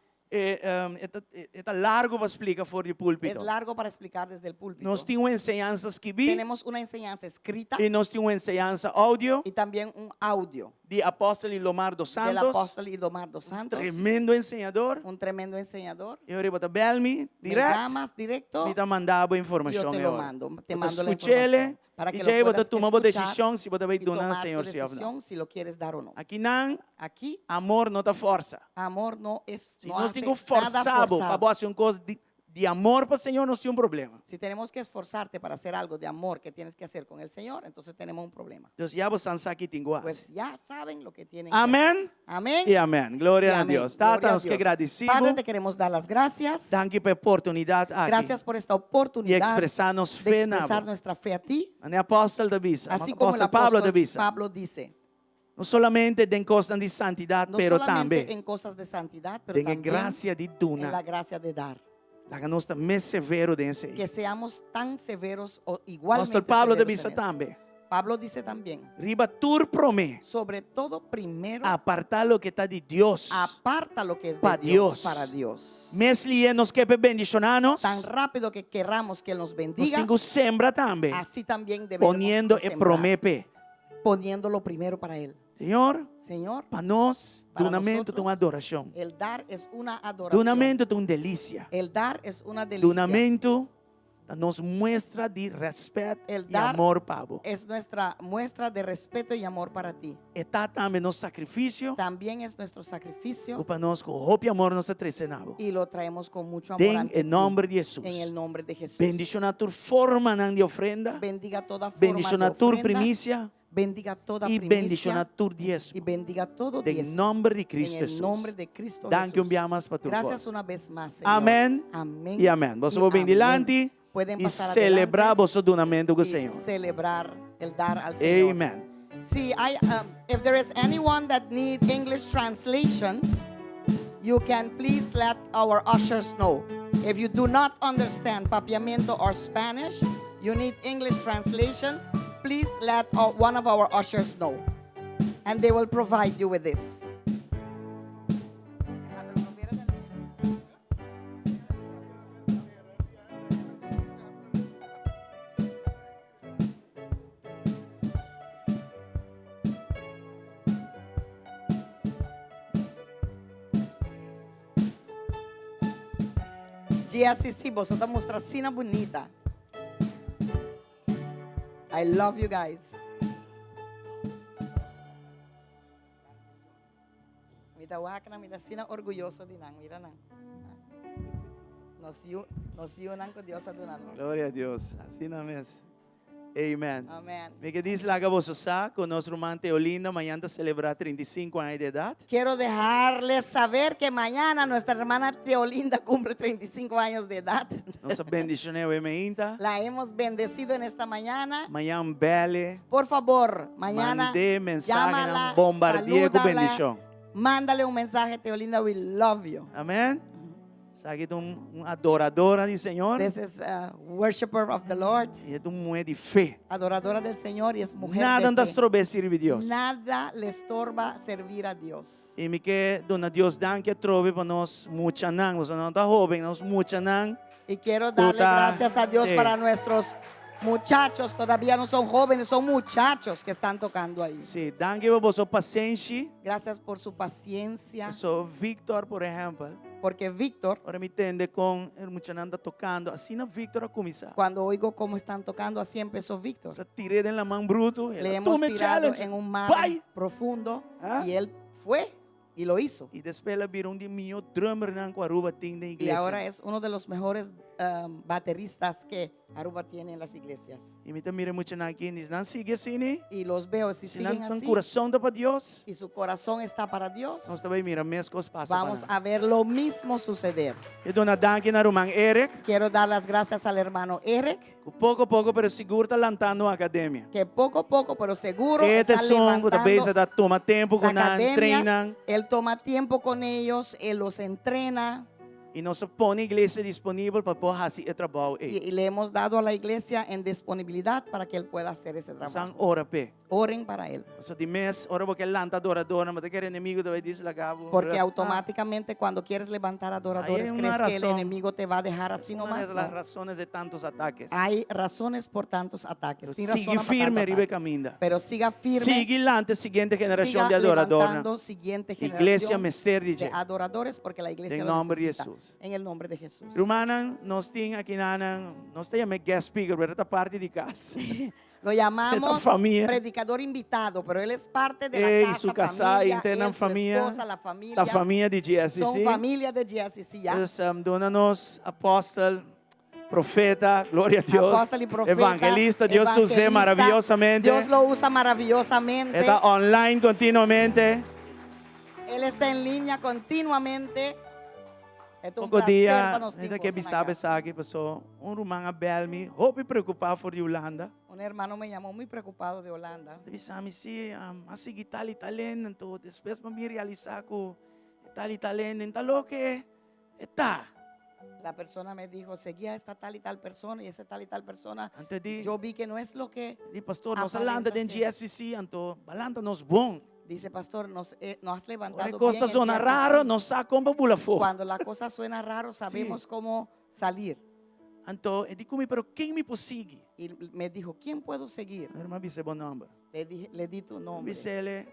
het largo para explicar voor die es púlpito. largo para explicar desde el púlpito. Nós temos enseñança escrita Tenemos una enseñanza escrita e nós temos enseñança áudio y también un audio de apóstolo Lomar dos del Santos, apóstol Idomar dos Santos, tremendo ensinador. un tremendo enseñador. Eu rebo bel-me Me direto, llamas directo, me mandava yo informação. te lo mando, te mando la Escutele información para que e lo já puedas você tomar uma escuchar decisão se você vai y donar tomar tu Senhor se ou não. decisión si lo quieres dar o no. Aqui não, Aquí, amor não está força. amor no es Se no nós hace temos nada forçado forzado. para fazer uma coisa de amor para o Senhor, nós temos um problema. Si tenemos que esforzarte para hacer algo de amor que tienes que hacer con el Señor, entonces tenemos un problema. Então, já você está aqui, tem Pues ya saben lo que tienen que hacer. Amém Amén. e amém. Glória Y a amén. Deus. Tá, Gloria a estamos que Dios. agradecidos. Padre, te queremos dar las gracias. Danke pela oportunidade aqui. Gracias por esta E oportunidad expressar-nos de fé na expresar nuestra fe a ti. O apóstolo da Bisa, Así como el apóstolo Pablo da apóstol Bisa. Pablo dice, Não somente em coisas de santidade, no pero solamente também en cosas de santidad, pero em también graça de en la duna. gracia de dar. Que nós estamos mais severos desse. Que seamos tan severos o O igualmente apóstolo Pablo da severos Bisa en eso. também. Pablo dice también, Riba tur promê. sobre todo primero, Apartar o que está de Deus. aparta lo que es Pa' de Dios Dios. para Dios. Mesmo nos que bendicionarnos. Tan rápido que queramos que Él nos Nós bendiga, temos sembra também. así también debemos Poniendo de e sembrar, promepe. poniéndolo primero para Él. Senhor, Señor, para nós, Para donamento nosotros, tem uma adoração. el dar es una adoración. Donamento tem uma delícia. El dar es una delicia. Donamento nos muestra de respeito El e dar amor, Pablo. Es nuestra muestra de respeto y amor para ti. Está também nosso sacrifício. También es nuestro sacrificio Para nós, com roupa e amor, nós trecenamos. y lo traemos con mucho amor Tem ante em ti, nome de Jesus. en el nombre de Jesús. Bendición a tu forma de ofrenda. Bendiga toda forma Bendición de a tu ofrenda. primícia. Bendiga toda E bendición a primicia tu y diezmo. bendiga todo Em diezmo. nome de Cristo En el Jesus. nombre de Cristo Danke Jesús. llamas para tu Gracias coisa. una vez más, Señor. Amém Amén. E amém. Você y vai bem amén. dilante Pueden e pasar celebrar adelante vosso donamento com o y Senhor. celebrar el dar al Señor. Amém. See, if there is anyone that need English translation, you can please let our ushers know. If you do not understand Papiamento or Spanish, you need English translation, please let one of our ushers know. And they will provide you with this. Gia, sí, vosotras vuestra cena bonita. I love you guys. Mira, Wakna, mira, cena orgulloso de nang, mira nang. Nos unan con Dios a donarnos. Glória a Deus. Assim não é. Amém. Amén. Me que diz lá que você sabe, com nosso irmão Teolinda, amanhã está celebrar 35 anos de idade. Quiero dejarles saber que mañana nuestra hermana Teolinda cumple 35 años de edad. Nossa bendição é o Emeinta. La hemos bendecido en esta mañana. Amanhã bele. Por favor, mañana Mandé mensaje, llámala, bombardeé con salúdala, bendición. mándale un mensaje, Teolinda, we love you. Amém? Sabe que é uma adoradora do Senhor. This is a worshiper of the Lord, E é uma mulher de fé. adoradora del Señor y es mujer Nada de andas fe. trobe servir Deus. Nada le estorba servir a Dios. E me que dona Deus dan que trobe para nós mucha nan, você não tá jovem, nós mucha nan. Y quiero darle Puta, gracias a Dios sí. para nuestros muchachos, todavía no son jóvenes, son muchachos que están tocando ahí. Sim, dan que você paciência. Gracias por su paciencia, So Victor, por exemplo, porque Víctor, ahora me entende com mucha nan anda tocando, assim na Victor a começar. cuando oigo cómo están tocando, así empezó Víctor. Você tirei de la mão bruto, Le ela hemos tome tirado challenge. en un mar Vai! profundo ¿Ah? y él fue y lo hizo. E depois ela virou de mim drummer nan com Aruba tem da Y igreja. ahora es uno de los mejores bateristas que Aruba tiene en las iglesias. E me mira muito nan aqui, diz, não siga assim, né? Y los veo, si Se não siguen tem así coração da para Deus, y su corazón está para Dios, nós também mira, mesmo coisas passam. vamos a ver lo mismo suceder. E dona Danke na Román Eric, Quiero dar las gracias al hermano Eric, pouco a pouco, pero seguro está lantando a academia. que poco a poco, pero seguro Este está som, talvez levantando da toma tempo com la nan, academia. treinam. Él toma tiempo con ellos, él los entrena. E nos põe a igreja disponível para poder fazer o trabalho. Y le hemos dado a la iglesia en disponibilidad para que él pueda hacer ese Nós trabajo. ora pe. Oren para él. So de mês, ora porque lanta adoradora, mas aquele inimigo vai dizer lá cabo. Porque automáticamente cuando quieres levantar adoradores, Hay una crees que el razón. enemigo te va a dejar así Uma nomás. das No. razões de tantos ataques. Hay razones por tantos ataques. Tiene razón Sigue para firme, tanto Ribe ataque. caminda. Pero siga firme. Sigue lante, siguiente geração Siga de adoradores. levantando siguiente Iglesia generación Misericórdia. de adoradores porque la iglesia En lo nombre de necesita. Jesús. En el nombre de Jesús. Rumanan, nós temos aqui nós temos guest speaker, pero esta parte de casa. Lo llamamos Esta familia. predicador invitado, pero él es parte de Ei, la casa, su casa, familia, interna él, su família, esposa, la familia. da família de Son GSC. familia de GSC ya. Deus dona-nos apóstolo, profeta, glória a Deus, Apóstol y profeta, evangelista, Deus usa evangelista. maravillosamente. Dios lo usa maravillosamente. Está online continuamente. Él está en línea continuamente. Es un Pouco placer dia, para nós ainda temos que na bisabe casa. sabe, pessoal, rumang abel-me, hope preocupado por Yolanda. Un hermano me llamó muy preocupado de Holanda. Bisami si, así tal y talento, então, depois para me realizar com tal y talento, então lo que está. La persona me dijo, seguía esta tal y tal persona y esa tal y tal persona. Antes de, Yo vi que no es lo que de pastor, nós aparenta alanda dentro de ser. GSC, então, balanda nos bom. dice, pastor, nos has Ora levantado bien costa el zona GSC. raro, não sabe como pula fogo. Cuando la cosa suena raro, sabemos cómo salir. Então, eu digo, pero quem me persegue? Y me dijo, ¿quién puedo seguir? Meu irmão disse bom nome. Le di tu nombre. Disse ele,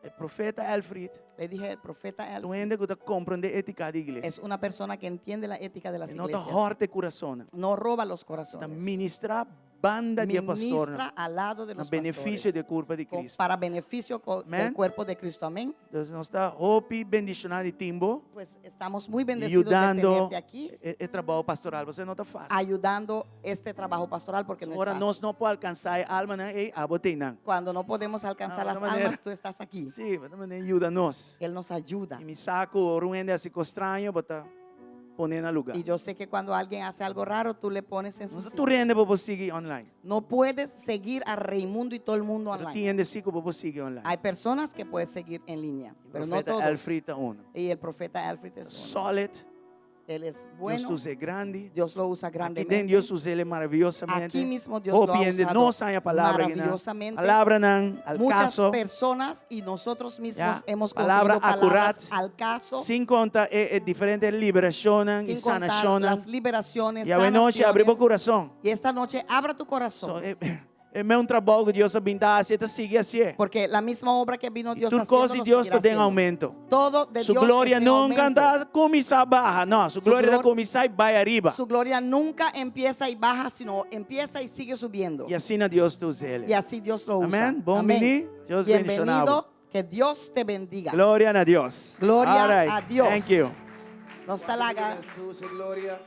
o profeta Alfred, Le dije, el profeta tu Alfred ende que compreende a ética da es igreja. una persona que entiende la ética de las E não te iglesias. horte coração. No roba los Te corazones. ministra banda de pastor. Ministra al lado de Na los benefício pastores. de culpa de Con- Cristo. para beneficio del Amén. cuerpo de Cristo. Amén. Então, nós está hope bendicionado de timbo, Pues estamos muy bendecidos de ajudando tenerte aquí, o trabalho pastoral. Você não está fácil. ayudando este trabajo pastoral porque no es Agora fácil. nós não podemos alcançar a alma, né? E abotinan. Cuando no podemos alcanzar Ah, las de otra manera. almas, tú estás aquí. Sim, mas também ajuda-nos. Él nos ayuda. E me saco, ruende assim, estranho, bota poner na lugar. Y yo sé que cuando alguien hace algo raro, tú le pones en su Nós sitio. tu rende para seguir online. No puedes seguir a Raimundo y todo el mundo Tu online. tiende sigo para seguir online. Hay personas que puedes seguir en línea, O pero no profeta todos. Alfred é um. Y el profeta Alfred es uno. Solid, Él es Deus bueno. tu é grande. Dios lo usa Aqui dentro grandemente. Deus usa ele maravillosamente. Aquí mismo Dios lo ha Opiende, usado não sai a palavra aqui, maravillosamente. palavra não, al Muchas caso, personas y nosotros mismos Ya, hemos palabra conseguido palabras acurat, al caso, sem conta diferente liberação e sin contar sanação. las liberaciones, E a noite abre o sanaciones. coração. Y esta noche abra tu So, corazón, é meu trabalho que Deus abençoe, você sigue assim. porque la misma obra que vino Dios Tudo haciendo, coisa nos Deus seguirá te dê haciendo. aumento. Todo de Sua Dios glória es en nunca aumento. anda começar baixa, não. Sua glória glória- está começar e vai arriba. Su gloria nunca empieza y baja, sino empieza y sigue subiendo. E assim Deus te usa ele. Y así Dios lo usa. Amén. Bom Amén. menino. Dios bendicionado. Bienvenido. Que Dios te bendiga. Glória a Deus. Gloria All right. a Dios. Thank you. Nos da la gana. Jesús en gloria.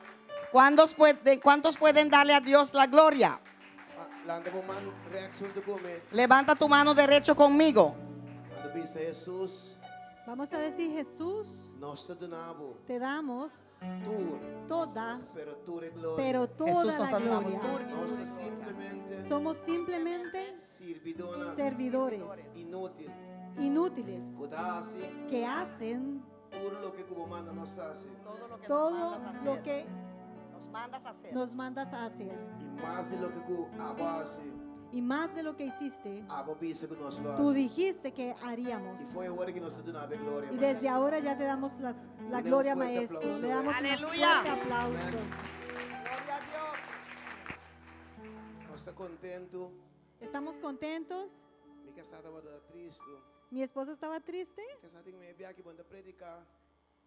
¿Cuántos pueden darle a Dios la gloria? Landa mo man reaksyon to come. Levanta tu mano derecho conmigo. Landa bisa Jesus. Vamos a decir, Jesús, Nosta donabo. te damos Tur. toda, Pero tur e gloria. pero Jesús toda nos la ha dado gloria. Nosta simplemente Somos simplemente sirvidona. servidores Inútil. inútiles Kutasi. que hacen Tur lo que kumamanda nos hace. todo lo que nos mandas a hacer. nos mandas a hacer. Y más de lo que ku abo hace. Y más de lo que hiciste, Abo bisa que nos lo tú hace. dijiste que haríamos. Y fue ahora que nos donabe gloria. Y desde ahora ya te damos la Un gloria, fuerte Maestro. aplauso. Le damos Aleluya. un fuerte aplauso. Gloria a Dios. Nós está contento. Estamos contentos. Mi casada va a triste. Mi esposa estaba triste Mi casada me había que mandar predicar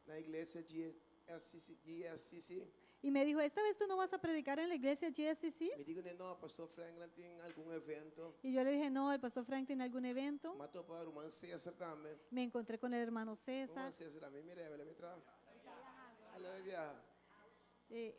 na igreja de GSCC. y me dijo, esta vez tú no vas a predicar en la iglesia GSCC. Me digo, no, pastor Franklin tiene algún evento. Y yo le dije, no, el pastor Frank tiene algún evento. Mato para Roman César también. Me encontré con el hermano Roman César. César a mí, mira, ela me trae. Ela me viaja. eh,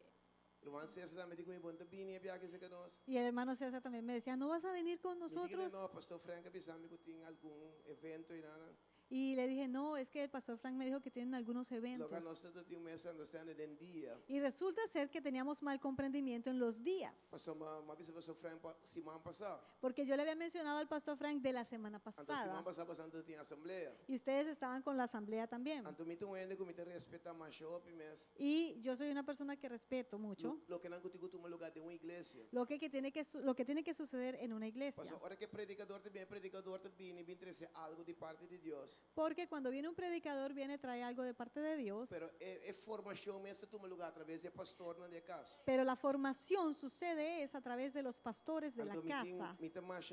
Roman César también digo, mi bonita vini, viaja que se conoce. y el hermano César también me decía, ¿no vas a venir con Me digo, nosotros? no, pastor Frank, avisame que tiene algún evento y nada. Y le dije, no, es que el pastor Frank me dijo que tienen algunos Logo eventos. nós temos um misunderstanding den dia. Y resulta ser que teníamos mal comprendimiento en los días. Passou uma vez pastor Frank semana passada. Porque yo le había mencionado al pastor Frank de la semana Então semana pasada. passada passando tinha assembleia. Y ustedes estaban con la asamblea también. Então me tem ainda como te respeitar mais shopping mes. Y yo soy una persona que respeto mucho Lo que não contigo tu lugar de uma igreja. lo que tiene que suceder en una iglesia. Pastor, hora que predicador te viene e trazer algo de parte de Deus. Porque cuando viene un predicador, viene trae algo de parte de Dios. Pero é formação mesmo tu lugar através de pastor na de casa. Pero la formación sucede es a través de los pastores de la Então casa. me tem mais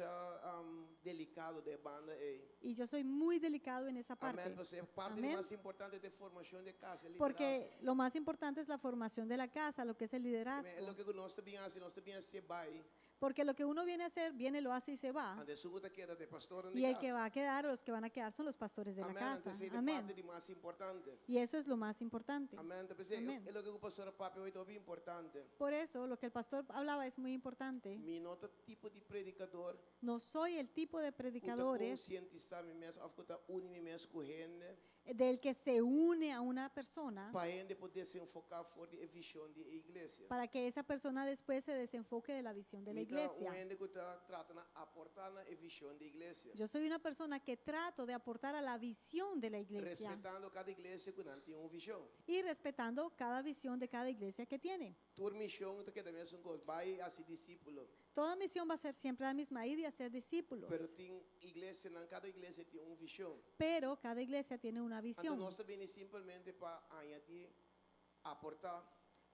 delicado de banda Y yo soy muy delicado en esa parte. Amém. Você parte Amén. mais importante de formação de casa, é liderazgo. Porque lo más importante es la formación de la casa, lo que es el É liderazgo. lo que nós também assim, nós também se vai. Porque lo que uno viene a hacer, viene, lo hace y se va. Ande suguta queda de pastor Y el que va a quedar o los que van a quedar son los pastores de la Amém. casa. Então, essa é a Amén. parte de mais importante. Y eso es lo más importante. Amém. Então, Amén. é lo que o pastor Papi hoje é bem importante. Por eso, lo que el pastor hablaba es muy importante. Me nota tipo de predicador. No soy el tipo de Kuta predicadores conscientizar me mesmo, of kuta uni me mesmo correndo, del que se une a una persona para ele poder se enfocar forte em visão de igreja. para que esa persona después se desenfoque de la visión de la iglesia. Onde que trata na aportar na visão de igreja. Yo soy una persona que trato de aportar a la visión de la iglesia Respeitando cada igreja que não tem uma visão. y respetando cada visión de cada iglesia que tiene. Tua missão é que também é um coisa, vai a ser discípulo. Toda misión va a ser siempre la misma, ir y hacer discípulos. Pero tem igreja, não cada igreja tem uma visão. Pero cada iglesia tiene una Então visión. nós também simplesmente para añadir, aportar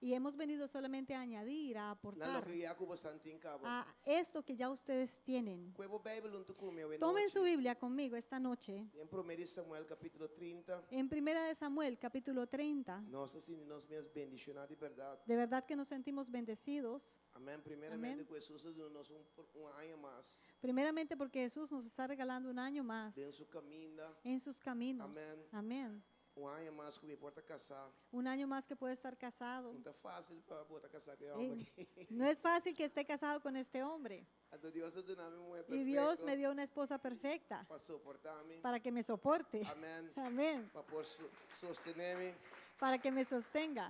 Y hemos venido solamente a añadir, a na aportar lo que Jacob bastante encaba. a esto que ya ustedes tienen. Cuevo Bíblia um tucume Tomen su Biblia conmigo esta noche Em 1 Samuel capítulo 30. en Primera de Samuel, capítulo 30. Nós assim nós mesmos bendicionados de verdade. De verdad que nos sentimos bendecidos. Amém. Primeiramente, Amém. com Jesus dando-nos ano mais Primeramente porque Jesús nos está regalando un año más dentro do caminho, en sus caminos. Amén. Amén. ano mais que me importa casar. Un año más que puede estar casado. Não está fácil para botar casar com Eh, homem aqui. No es fácil que esté casado con este hombre. Então Deus deu nome muito Y perfeito Dios me dio una esposa perfecta para suportar-me. para que me soporte. Amém. Amén. Para por sostener-me. Para que me sostenga.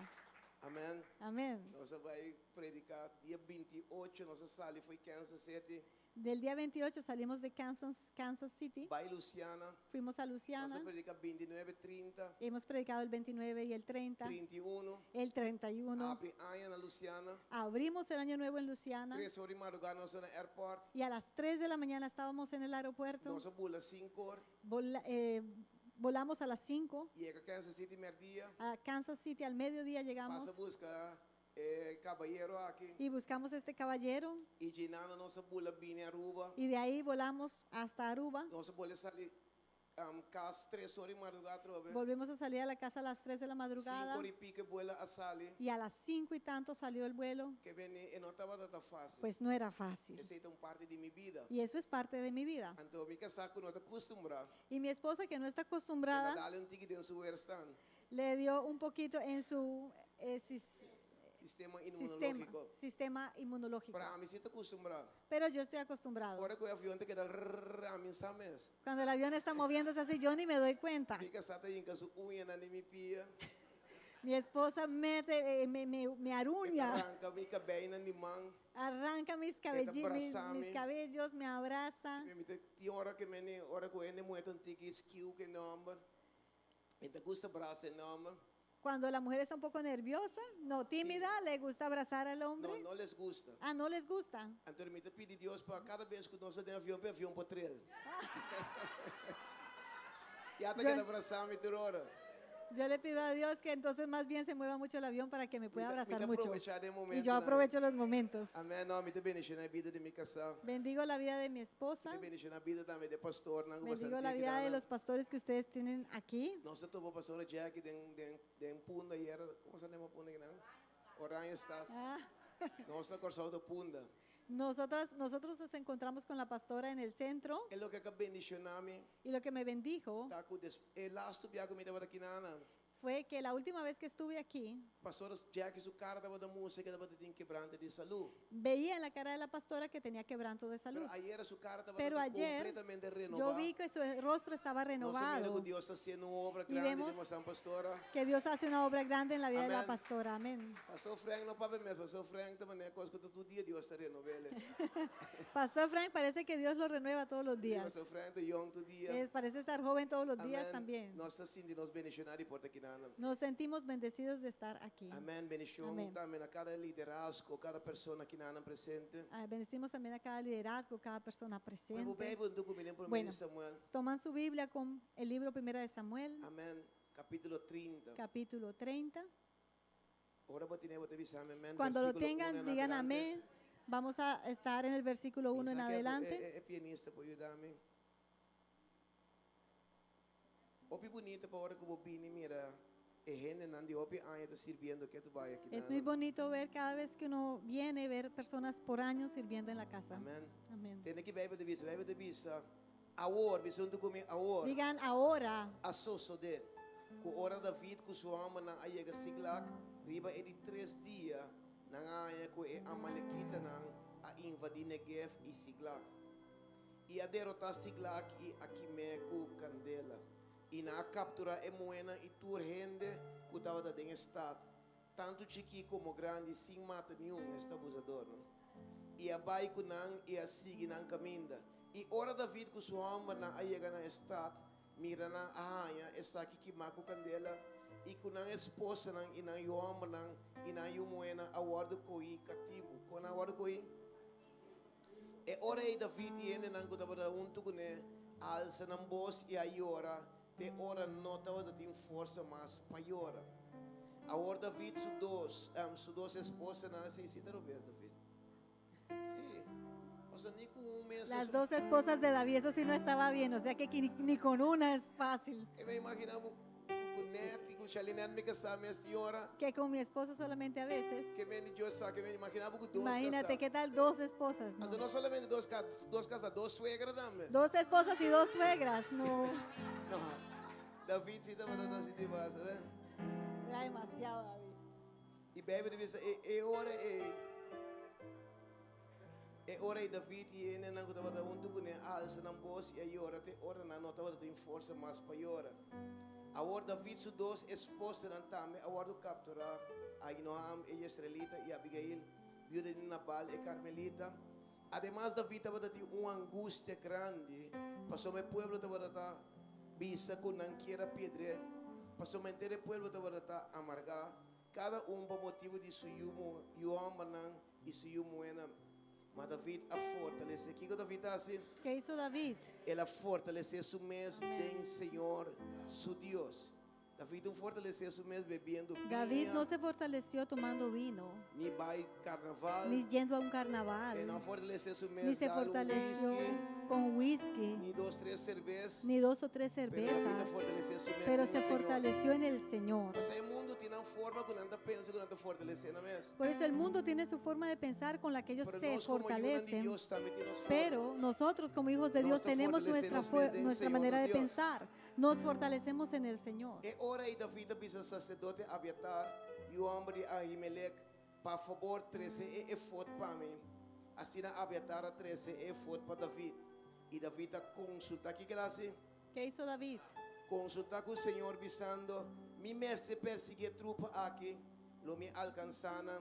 Amém. Amén. Nós vai predicar dia 28, nossa sala foi Kansas City. Del día 28 salimos de Kansas City. Vai Luciana. Fuimos a Nós Luciana. predicar 29, 30, Hemos predicado el 29 y el 30. 31. El 31. Abre ano na Luciana. Abrimos el año nuevo en Luciana. 3 horas de madrugada nós na airport. Y a las 3 de la mañana estábamos en el aeropuerto. Nós bula 5 horas. Volamos a las 5. Chega a Kansas City meio-dia. A Kansas City al mediodía Passa a llegamos buscar caballero aqui. y buscamos este caballero. E de nada nossa bula bem Aruba. Y de ahí volamos hasta Aruba. Nossa bula sair casa 3 horas de madrugada trove. Volvemos a salir a la casa a las 3 de la 5 madrugada. horas e pico bula a salir. Y a las 5 y tanto salió el vuelo. Que vem e não estava tão fácil. Pues no era fácil. Essa é parte de minha vida. Y eso es parte de mi vida. Então me casar com outra acostumbrada. Y mi esposa, que no está Ela acostumbrada, dá um tique dentro do stand. le dio un poquito en su Sistema imunológico. sistema inmunológico. Para mim, você está acostumbrado. Pero yo estoy acostumbrado. Agora que o avião te queda a mim sabes. Cuando el avión está moviéndose así, yo ni me doy cuenta. Fica sata em casa unha na minha pia. Mi esposa me aruña, Arranca minha cabelo na mão. arranca mis cabellos, me abraza. Tem hora que me hora que ele muito um tique skill que number. Então custa braço number. Cuando la mujer está un poco nerviosa, no tímida, le gusta abrazar al hombre. Não les gusta. Ah, no les gusta. Então me pede Deus para cada vez que nós temos avião para trail. E até que abraçar-me toda hora. Yo le pido a Dios que entonces más bien se mueva mucho el avión para que me pueda abrazar mucho. Aprovechar de momento. Y yo aprovecho los momentos. Amém. Não, me te bendice na vida de minha casa. Bendigo la vida de mi esposa. Te bendice na vida também de pastor. Bendigo la vida de los pastores que ustedes tienen aquí. Nós temos pastor Jack den Punda e era, como se chama Punda não? Oranha está. Ah, Nós na Corsal da Punda. nosotros nos encontramos con la pastora en el centro É o que bendicioname. y lo que me bendijo Tá com last biago me dava aqui na fue que la última vez que estuve aquí, pastor Jackie su cara estaba de música, estaba de quebrante de salud. veía en la cara de la pastora que tenía quebranto de salud. Pero ayer su cara estaba Pero ayer completamente Yo renovada. vi que su rostro estaba No se mira renovado, que Dios está haciendo una obra Y grande vemos de nuestra pastora. que Dios hace una obra grande en la vida de la Amén. pastora. Amén. Pastor Frank no pape me, pastor Frank también es cosa que todo día Dios está renovando. Pastor Frank parece que Dios lo renueva todos los días. Pastor Frank de young todo día. Parece estar joven todos los días Amén. también. Nós está sintiendo nos bendicionar por aqui nana. Nos sentimos bendecidos de estar aquí. Amén. Bendición Amén. también a cada liderazgo, cada persona que nana presente. Bendecimos también a cada liderazgo, cada persona Pues presente. Bíblia do documento por Bueno. Samuel. Toman su Biblia con el libro 1 de Samuel, Amén. Capítulo 30. capítulo 30. Ahora vou ter avisar, amén. Cuando lo Versículo tengan, 1 en digan adelante. amén. Vamos a estar en el versículo 1 en Isaac adelante. É pianista, pode ajudar-me. Opi bonita para hora que eu vim, mira, gente nandi opi años está sirviendo que tu vaya aquí. Es muy bonito ver cada vez que uno viene, ver personas por años sirviendo en la casa. Amén. Amén. Tem que Bíblia de vista. Agora, você não come agora. Digan ahora. A soso de. Ku ora David ku suama nang ayaga siglak, riba edi 3 dias nang aya ku e amalekita nang a invadi Negev e siglak. E a derrotar siglak e akimeku candela. E na captura e moena e tur rende ku tava da den estado. Tanto chiqui como grande sem mata nenhum esta abusador. E a bai ku nang e a sigi nang caminda. E ora David ku suama nang ayaga na estado. Mira na ahaya está aqui que maco candela e com a esposa nang inang yom nang inang yumuena awardo koi cativo com awardo koi e ora e David ene nang ko tava unto kune alça nang boss e ayora te ora nota da tem força mas paiora agora David su dos esposa na se cita vez David sim o sea ni com mês Las dos esposas de David, eso sí no estaba bien, o sea que ni con una es fácil. eu me imaginava com neto e com chalinete me casar minha senhora Que con mi esposo solamente a veces. que me yo que me imaginaba com duas Imagínate qué tal dos esposas, Ando no. no solamente dos casas, dos suegras também. Dos esposas y dos suegras, no. No. David sí estaba dando así de base, ¿ven? Era demasiado, David. E bebe de vista, ora e David e ele não estava dando com ele alça na voz e aí ora não estava dando força mais para ora. Agora David su dos esposas também agora capturar Ahinoam e Israelita e Abigail, viuda de Nabal e Carmelita. Además David estava dando uma angústia grande, passou meu povo estava dando bisa com não quiera pedre, passou meu inteiro povo estava dando amargar. Cada por motivo de seu yumo não e seu yumoena. Mas David a fortalece. O que David assim? ¿Qué hizo David? Ela fortalece su mês em Senhor, su Deus. David não fortaleceu su mês bebendo David vinho, no se fortaleció tomando vino, ni vai carnaval, ni yendo a un carnaval, não fortaleceu su mês ni se dando fortaleció whisky, con whisky, ni 2, 3 cervejas. ni 2 o 3 Pero cervezas, fortaleceu su mês pero em se Senhor. fortaleció en el Señor. O sea, el mundo tiene una forma que não pensa que não fortalecer na mês. Por eso el mundo tiene su forma de pensar con la que ellos Pero se nós como hijos de fortalecen. Dios también tenemos forma. Pero nosotros como hijos de Nos Dios está tenemos fortalecendo nuestra nos Señor, manera de Dios. pensar. Nos fortalecemos en el Señor. E ora e David avisa sacerdote Abiatar e o homem de Ahimelech, para favor 13 e foto para mim. Assim na Abiatar 13 e foto para David. E David a consulta, o que ele assim? ¿Qué hizo David? Consulta com o Senhor, visando, mi merce perseguir trupa aqui, lo me alcanzana,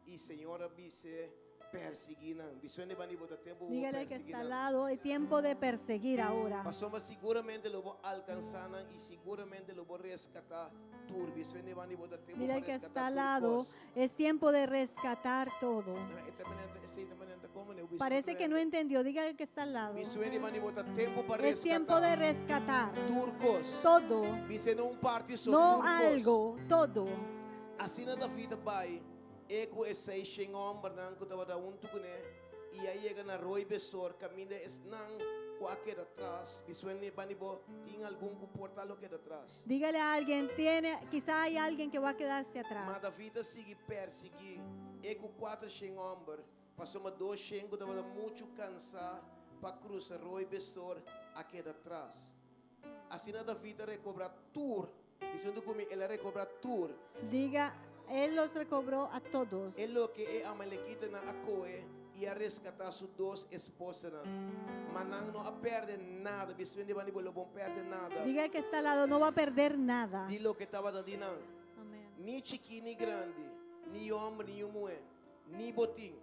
e Senhor avise, perseguinan. Visões de bani bota tempo, Dígale que está al lado, es tiempo de perseguir ahora. Pastor, mas seguramente lo vou alcançar e seguramente lo vou rescatar. Visões de bani bota tempo Dile para que está rescatar al lado, es tiempo de rescatar todo. Parece que no entendió, dígale que está al lado. Visões de bani bota tempo para Es tiempo de rescatar turcos. todo, Dice não parte só no turcos. algo, todo. Assim na David vai, ego esse xengom bardan ko tawada unto kune, e aí chega na roi besor, caminha esnang qualquer atrás, visões de bani bo tinha algum comportalo que atrás. Dígale a alguien, quizá hay alguien que va a quedarse Mas atrás. David sigue perseguir, ego 4 xengom passou uma 2 xengo tawada muito cansar para cruzar roi besor aqui atrás. Assim na David recobra tur Diciendo que él recobra tur. Diga, Él los recobró a todos. Él lo que es amalekita na akoe y a rescatar sus dos esposas. Manang no a perder nada. Biswende bani bolo bon perder nada. Diga que está al lado, no va a perder nada. Di lo que estaba da dinang. Amén. Ni chiqui ni grande, ni hombre ni mujer, ni botín,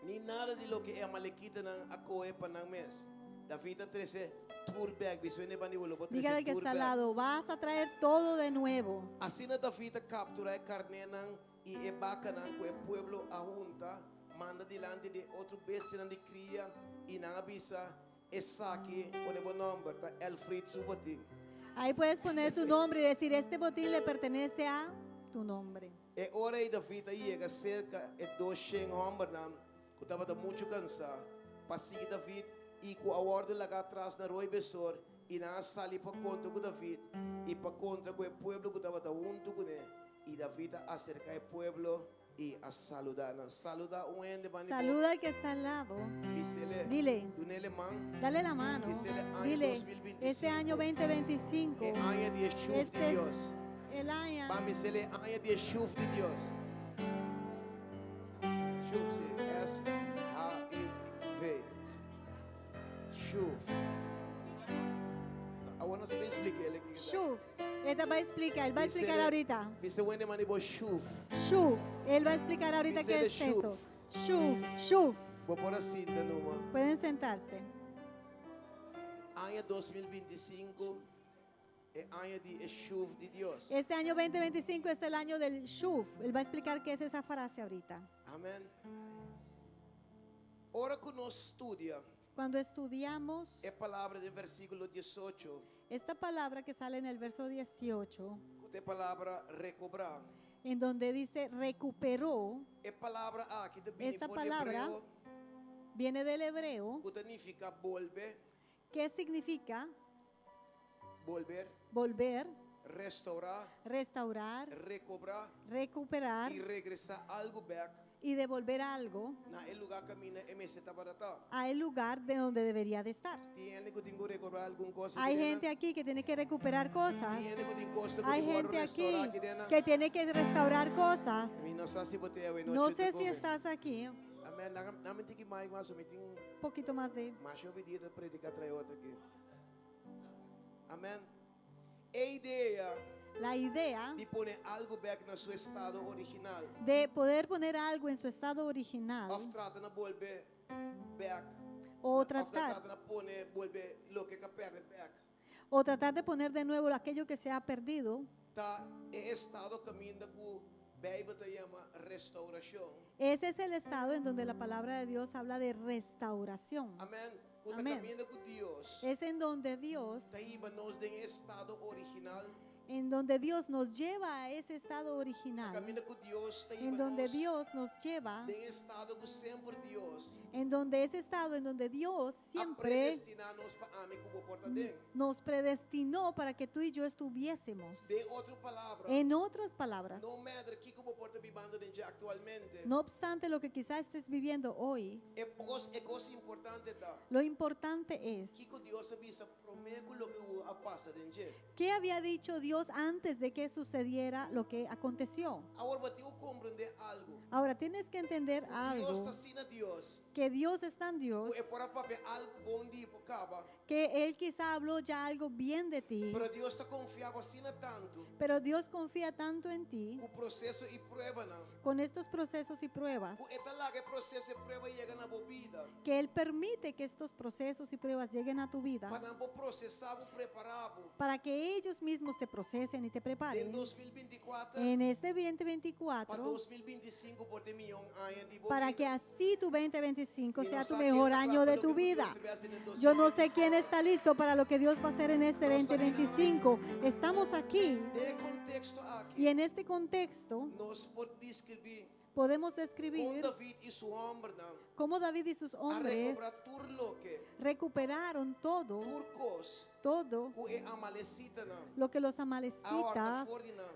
ni nada de lo que es amalekita na akoe panang mes. David 13 tour bag. Biswende bani bolo bon 13 Diga que tour está al bag. lado, vas a traer todo de nuevo. Así na David captura carne nang y e vaca nang ko e pueblo a junta. Manda delante de otro bestia de cría y na avisa saque pone buen nombre ta Elfrid su botín. Ahí puedes poner tu nombre y decir, este botín le pertenece a tu nombre. E ora e David llega cerca e 200 hombres nam que estaba da mucho cansado. Passi David e com a ordem lá atrás na roi besor e na sali para contra com David e para contra com o pueblo que estava junto com ele. E David acerca o pueblo y a saludar. Saluda un ende bani bo. Saluda al que está al lado. Bisele. Dile, Dunele man. dale la mano. Dice el año Dile, 2025. este año 2025, E año de chuf de este es Dios. el año. Bam bisele año de chuf de Dios. Chuf se S-H-U-V. Chuf. I want to explicar. Shuf. Él te va a explicar, él va a explicar ahorita. Dice wende mani bo chuf. Shuf. Él va a explicar ahorita Dice qué de es eso. shuf. Shuf. Shuf. Vou por assim de novo. Pueden sentarse. Año 2025 é año de chuf de Dios. Este año 2025 es el año del Shuf. Él va a explicar qué es esa frase ahorita. Amém. Ora que nós estudia Cuando estudiamos é palavra do versículo 18, esta palabra que sale en el verso 18, que é palavra recobrar. en donde dice recuperó, É palavra que também Esta for palabra hebreu, viene del hebreo, que significa volver, que significa volver, volver, restaurar, restaurar, recobrar recuperar e regressar algo back y devolver algo na el lugar que mina MS estava tá. a el lugar de donde debería de estar. Tiene que tengo recobrar alguma coisa. Hay gente aquí que tiene que recuperar cosas. Tiene que tengo coisa Hay que gente aquí restaurar aqui dentro. que tiene que restaurar cosas. Não sei se você é No sé si estás aquí. Amém. Não me que mais mas me tem Un poquito más de... mais eu pedi de predicar trai outro aqui. Amém. A ideia La idea de poner algo back no seu estado original. de poder poner algo en su estado original Of trata na volver back. o Of tratar, trata na poner volver lo que perde back. o tratar de poner de nuevo aquello que se ha perdido. Tá estado caminho que Bíblia te chama restauração. Ese es el estado en donde la palabra de Dios habla de restauración. Amém. O Amém. caminho com Deus. Es en donde Dios, Tá iba nos em estado original. nos lleva a ese estado original, Caminho com Deus tá en iba donde nos Dios nos lleva, em estado com sempre Deus. en donde ese estado en donde Dios A siempre predestinar-nos para amém como porta dentro. nos predestinó para que tú y yo estuviésemos. De outra palavra, En otras palabras, no matter que como porta vivendo dentro actualmente. no obstante lo que quizás estés viviendo hoy, É coisa importante tá. lo importante es, Que Deus avisa prometo lo que passa dentro. ¿qué había dicho Dios antes de que sucediera lo que aconteció? Agora você compreender algo. Ahora tienes que entender Deus algo, está assim a Deus. que Dios es tan Dios, É para papel algo bom dia por caba. que Él quizá habló ya algo bien de ti, Pero Deus está confiado assim tanto. pero Dios confía tanto en ti O processo e prova não. con estos procesos y pruebas, O eta lá que processo e prova chega na vida. que Él permite que estos procesos y pruebas lleguen a tu vida Para não processar o preparado. para que ellos mismos te procesen y te Em preparen. 2024 En este para 2024, 2025 por ter milhão anos de para vida. que así tu 2025 Y sea no tu saque mejor la año plata de lo tu que Dios vida. se ve hacer en Yo no sé 2025. quién está listo para lo que Dios va a hacer en este No sabe 2025. Estamos aquí De contexto aqui, y en este contexto nós por descrever podemos com describir David e seu homem não, cómo David y sus a hombres recobrar tudo lo que recuperaron todo, turcos todo que é amalecita não, lo que los a amalecitas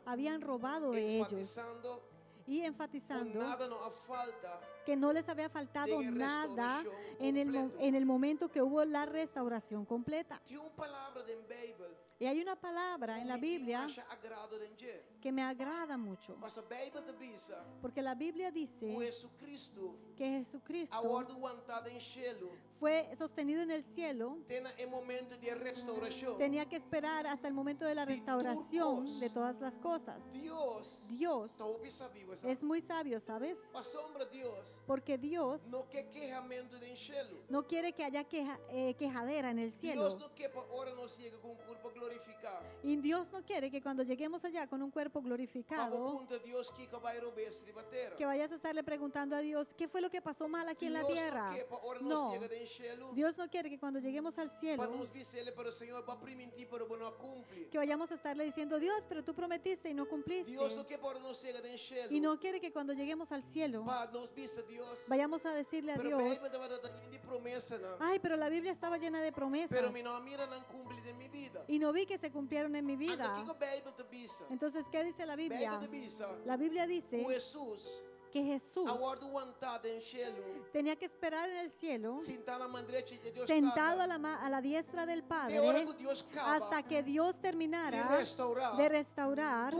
habían robado de ellos enfatizando y com enfatizando nada não a falta que no les había faltado de nada restauración en completo. en el momento que hubo la restauración completa. Tinha uma palavra em Bíblia Y hay una palabra en la Biblia Mas siya agrado din Diyan. que me agrada mucho, Maar sa Bijbel te bisa, porque la Biblia o dice Jesucristo, que Jesucristo award wantado em cielo, fue sostenido en el cielo, tena em momento de restauração. tenía que esperar hasta el momento de la restauración de todas las cosas. Dios, Dios talvez sabia, es muy sabio, ¿sabes? a sombra Deus, Porque Dios não quer quejamento de cielo. no quiere que haya quejadera en el Deus cielo. não quer para hora nós chega com corpo glorificado. Y Dios no quiere que cuando lleguemos allá con un cuerpo Para glorificado, punta Deus que vai roubar esse batera. que vayas a estarle preguntando a Dios, ¿qué fue lo que pasó mal aquí en la Deus tierra? não quer para hora No, nós chega de cielo. Dios no quiere que cuando lleguemos al Para cielo, nos dizer para o Senhor, vai permitir para não cumprir. que vayamos a estarle diciendo, Dios, pero tú prometiste y no cumpliste. Deus não quer para nós chega de cielo. Y no quiere que cuando lleguemos al cielo, Para nos visa Deus. vayamos a decirle a Pero Dios, Bíblia estava dando de promessa, não. ay, pero la Biblia estaba llena de promesas Pero mi não mira não cumpre de minha vida. y no vi que se cumplieron en mi Anda vida. aqui com a Bíblia te bisa. Entonces, ¿qué dice la Biblia? Bíblia te bisa. La Biblia dice O Jesus, que Jesús aguardo wantado em cielo, tenía que esperar en el cielo, sentado na mandrecha de Deus. sentado a la diestra del De hora Padre, que Deus acaba hasta que Dios terminara de restaurar restaurar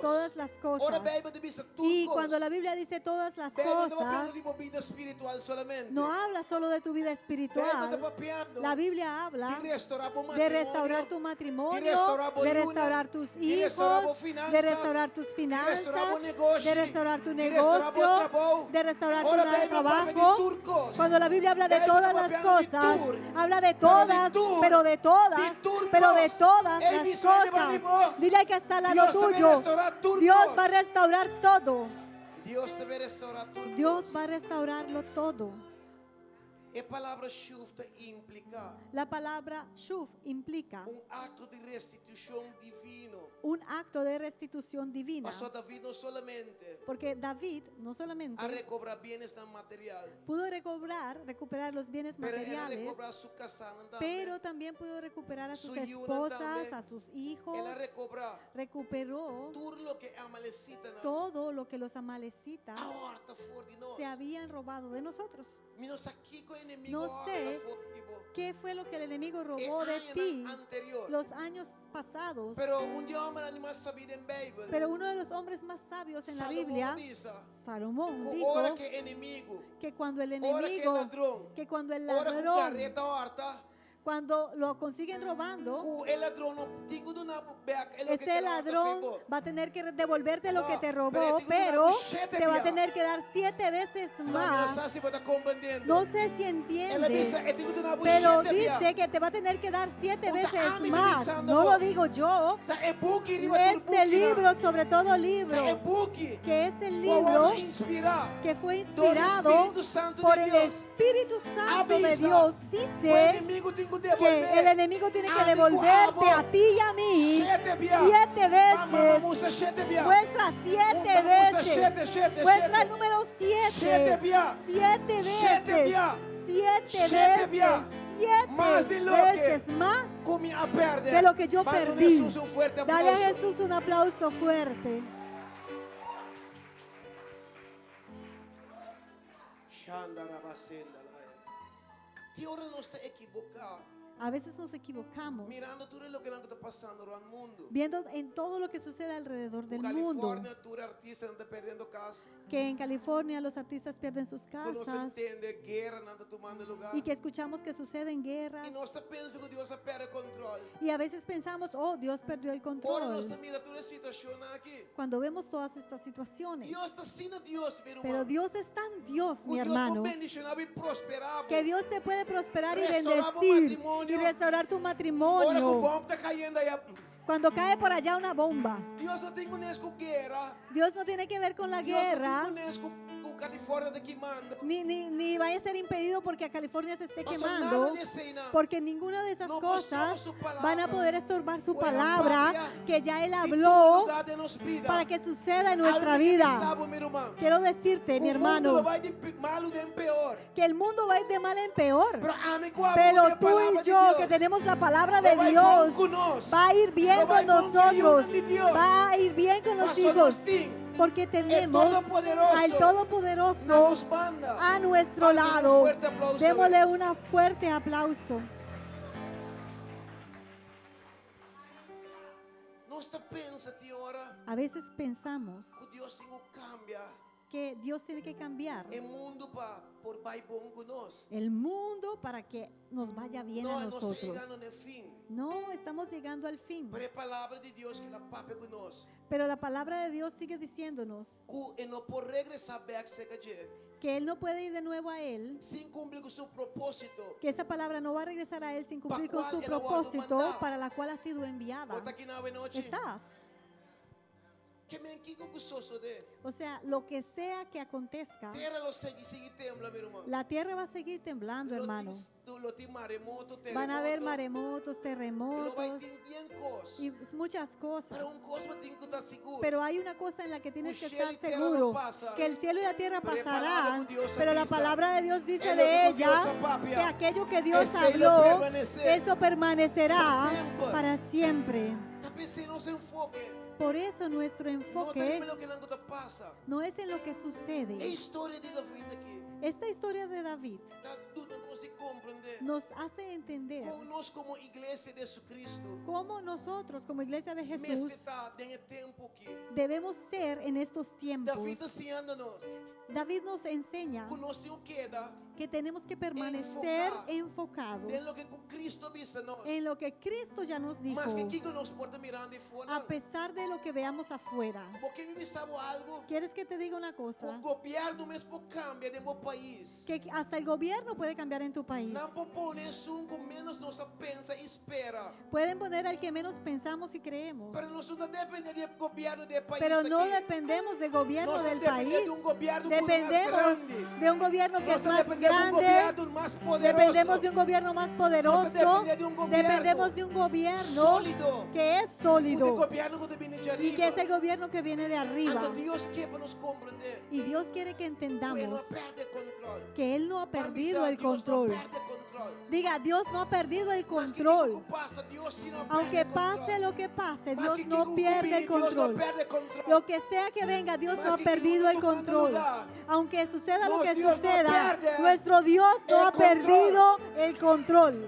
todas las cosas. Ora Bíblia te bisa Y cuando la Biblia dice todas las Bíblia não está cosas, falando de uma vida espiritual solamente. no habla solo de tu vida Bíblia espiritual. está falando La Biblia habla de restaurar o de restaurar tu matrimonio, de restaurar tus hijos, de restaurar tus finanzas, de restaurar tu negocio, de restaurar tu trabajo. Cuando la Biblia habla de todas las cosas, habla de todas, pero de todas, pero de todas las cosas. Dile al que está al lado tuyo, Dios va a restaurar todo. Deus te vai restaurar tudo. Dios va a restaurarlo todo. A palavra shufta implica La palabra shuf implica acto de restituição divino. un acto de restitución divina. Pastor David não solamente Porque David no solamente a recobrar bienes no material, pudo recuperar los bienes pero ele materiales, recobrar su casa pero también pudo recuperar a sus Su yuna esposas, también. a sus hijos. Ela recobrar Recuperó tudo lo que amalecita na todo lo que los amalecitas a horta for de nós. se habían robado de nosotros. Minos aqui com o inimigo No a sé horta for de vo. ¿Qué fue lo que el enemigo E robó de anos ti anterior. los años pasados? Pero de homem animal sabido em Bíblia. Pero uno de los hombres más sabios en la Salomão Biblia, diz, Salomón, "O dijo hora que inimigo, que cuando el hora que enemigo, ladrão, que cuando el hora que ladrón, carreta horta, cuando lo consiguen robando, o ladrão não tinha do nabo back, é lo que ese te ladrón va a tener que devolverte lo que te robó, pero te va a tener que dar 7 veces Não más. sabe se vai estar compreendendo. No sé si Ela entiendes, diz, "Eu tenho do nabo pero 7 dice que te va a tener que dar 7 Puta, veces ami, más. divisando. No lo digo yo. Tá, é book, riba tudo Este book, libro, sobre todo Tá, é libro, book. que es el O libro homem inspirar. que fue do inspirado Espírito Santo por de el Deus. Espíritu Santo de Avisa. Dios, O dice inimigo tem que que devolver. el enemigo tiene que Amigo, devolverte amo. a ti y a mí 7 bia. 7 Mamma, veces. musa, 7 bia. Muestra 7 Musa, veces. siete, siete, Muestra siete. el número 7. 7 bia. 7 Siete veces. bia. 7 Siete veces. bia. 7 Más de lo veces que- más Come a perder. de lo que yo Dale a perdí. Jesús un fuerte Dale a aplauso. Jesús un aplauso fuerte. Xandarabacenda, laia. Que hora não está equivocado. A veces nos equivocamos Mirando tudo o que não está passando no mundo. viendo en todo lo que sucede alrededor del En mundo. Califórnia, tu artista não está perdendo casa. Que en California los artistas pierden sus Tu não se casas entende, guerra não está tomando lugar. y que escuchamos que suceden guerras. E nós pensamos que Deus perde controle. Y a veces pensamos, oh, Dios perdió el Ora, control. nós mira toda a situação aqui. Cuando vemos todas estas situaciones. Deus está sendo Deus, meu Pero irmão. Dios es tan Dios, mi Deus hermano, bendicionava e prosperava. que Dios te puede prosperar y Restaurar tu bendecir matrimonio. y restaurar tu Ora, que o matrimonio. bomba está caindo aí. Cuando cae por allá una bomba, Deus não tem com guerra. Dios no tiene que ver con la Deus guerra, não tem com Califórnia de queimando. ni vaya a ser impedido porque a California se esté Nós quemando, nada de cena. porque ninguna de esas No cosas mostramos su palabra. van a poder estorbar su Pues la palabra Biblia que ya Él E habló tudo dá nos vida. para que suceda en nuestra Algo que vida. sabe, meu irmão. Quiero decirte, mi O mundo hermano, vai de malo de pior. que el mundo va a ir de mal en peor. Pero ame com a Pero boa tú palavra y de yo, Deus. que tenemos la palabra Lo de vai Dios, bom com nós. va a ir bien Lo con vai bom que nosotros, ayuda de Dios. va a ir bien con los Mas só hijos, nós tem. porque tenemos Todopoderoso al Não Todopoderoso nos manda. a nuestro Dale un lado. fuerte aplauso, Démosle ven. un fuerte aplauso. Nós tá pensa ti ora A veces pensamos que Deus tem que cambiar que Dios tiene que cambiar o mundo para por vai bom conosco. el mundo para que nos vaya bien a Nós nosotros. chegando no fim. No, estamos llegando al fin. Pero a palavra de Deus que ela pape conosco. Pero la palabra de Dios sigue diciéndonos Que não por regressar back seca je. que Él no puede ir de nuevo a Él, Sem cumprir com seu propósito. que esa palabra no va a regresar a Él sin cumplir Pa' con su cual Él ha propósito mandado. para la cual ha sido enviada. Bota aqui na noite. ¿Estás? Que men que gostoso de. O sea, lo que sea que acontezca, Terra lo sigue tembla, meu irmão. la tierra va a seguir temblando, hermano. Lo tem maremoto, terremoto. Van a haber maremotos, Lo vai terremotos ter coisas. y muchas cosas. Pero cosa tem que estar seguro. Pero hay una cosa en la que tienes que cielo estar y tierra seguro, no pasan, que el cielo y la tierra pero la palabra pasarán, de Dios pero la avisa. palabra de Dios dice Es lo de que ella Dios apapia. que aquello que Dios Ese habló, lo permanecer. eso permanecerá Para siempre. para siempre. Talvez se não se enfoque. Por eso nuestro Não enfoque tem lo que não passa. no es en lo que É a sucede. história de David aqui. Esta historia de David Tá tudo nós de compreender. nos hace entender Conosco como igreja de Jesucristo. cómo nosotros como iglesia de Jesús Está em tempo que debemos ser en estos tiempos. David ensinando-nos David nos enseña que nós temos que dar que tenemos que permanecer Enfocado. enfocados em lo que Cristo avisa nós. en lo que Cristo ya nos dijo, Mas que aqui que nós porta mirando de fora. a pesar de lo que veamos afuera. Porque me sabe algo. ¿Quieres que te diga una O cosa? governo mesmo cambia de meu país. Que hasta el gobierno puede cambiar en tu país. Não propõe um com menos nossa pensa e espera. Pueden poner al que menos pensamos y creemos. Pero nós não dependemos do governo do país. Pero no aqui. dependemos del gobierno Nós del dependemos país. de gobierno mais Dependemos grande. de un gobierno que Nós es más dependemos de grande. gobierno mais poderoso. Dependemos de un gobierno más poderoso. dependemos de un gobierno Dependemos de un gobierno sólido. que es O sólido governo que vem de y arriba. que es el gobierno que viene de arriba. Quando Deus quer para nos compreender. Y Dios quiere que Ele entendamos não perde control. que Él no ha perdido el Deus não control. perde control. Diga, Dios no ha perdido el Mas que control. tudo passa, Deus sim não Aunque perde pase control. lo que pase, Mas Dios que no tudo pierde el Deus não control. perde control. Lo que sea que venga, Dios Mas no ha que perdido el tudo tomando control. lugar. Aunque suceda lo que Dios no suceda, pierde nuestro Dios no el ha perdido el control.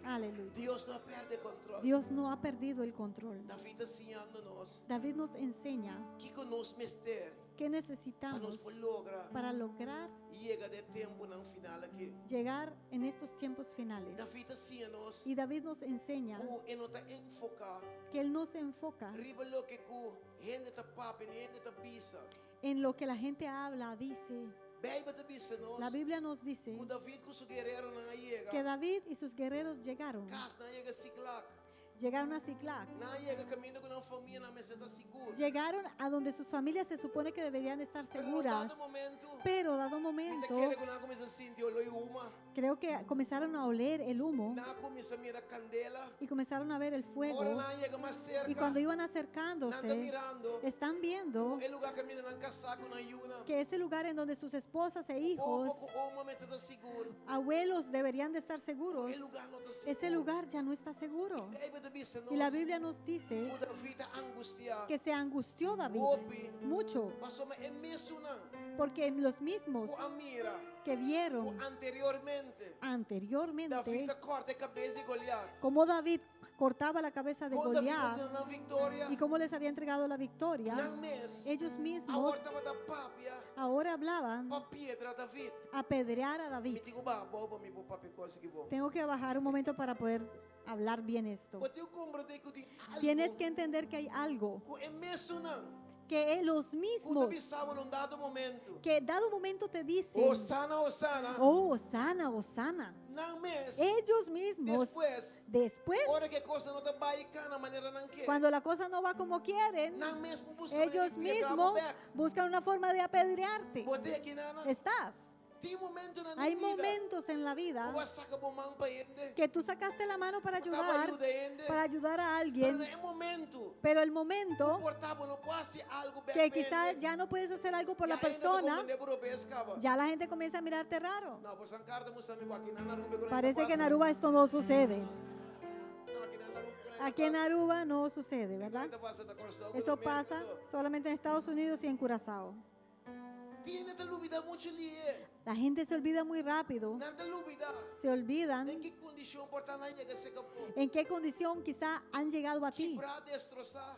Aleluya. Deus não perde control. Dios no ha perdido el control. David ensinando-nos David nos enseña que conosco mestre qué para necesitamos nos lograr para lograr chega de tempo no final aqui. llegar en estos tiempos finales. David ensina-nos Y David nos enseña que ele está enfocar que Él no se enfoca riba lo que gente está papo, gente está bisa. en lo que la gente habla, dice. Bíblia está bisa nos. La Biblia nos dice O David com seu guerreiro não chega. que David y sus guerreros llegaron. Cas não chega Siglac. Llegaron a Ziklag. Não chega caminhando com uma família na mesa está seguro. Llegaron a donde sus familias se supone que deberían estar Pero no seguras. dado momento. Pero dado Te momento, quer que não começa a sentir olho uma. creo que comenzaron a oler el humo Não começa a mirar candela. y comenzaron a ver el Ora fuego. não chega mais cerca. Y cuando iban Não anda acercándose, mirando. están viendo O lugar caminha na casaco na yuna. que ese lugar en donde sus esposas e hijos, O uma meta está seguro. abuelos deberían de estar seguros, O lugar não está seguro. ese lugar ya no está seguro. Y la Biblia nos dice O David angustiado. que se angustió David mucho, Passou mas é mesmo não. porque los mismos O Amira. que O vieron anteriormente. anteriormente David corta a cabeça de Goliat. cómo David cortaba la cabeza de Quando David Goliat deu na vitória. y cómo les había entregado la victoria, Não mês. ellos mismos Agora estava da papia. ahora hablaban Pa piedra David. apedrear a Me David. digo ba bobo me papi coisa que bom. Tengo que bajar un momento para poder hablar bien esto. Mas eu compreender que tem algo. Tienes que entender que hay algo Que é mesmo não. que los O mismos David sabe num dado momento. que dado momento te dicen, Osana. oh, Osana, Osana. Não mês. Ellos mismos, después, Hora que coisa não está baicana maneira não quer. cuando la cosa no va como quieren, Não mesmo busca ellos mismos buscan una forma de apedrearte. Botei aqui nana. Estás. Tem momento na Hay vida. momentos en la vida O saca bom mão para ende. que tú sacaste la mano para ayudar a Pero alguien, é momento. pero el momento Portava não pode algo bem. que quizás ya no puedes hacer algo por la persona, Já ya la gente comienza a mirarte raro. não, por Sancarta Moçambique aqui na Naruba. Parece que en Aruba esto no sucede. Aqui na Naruba. Aquí en Aruba no sucede, ¿verdad? Esto pasa solamente en Estados Unidos y en Curazao. Tiene te olvida mucho lie. La gente se olvida muy rápido. Nanda olvida. Se olvidan ¿En qué condición por tan allá que se capó? en qué condición quizá han llegado a ti. Quebrar, destrozar.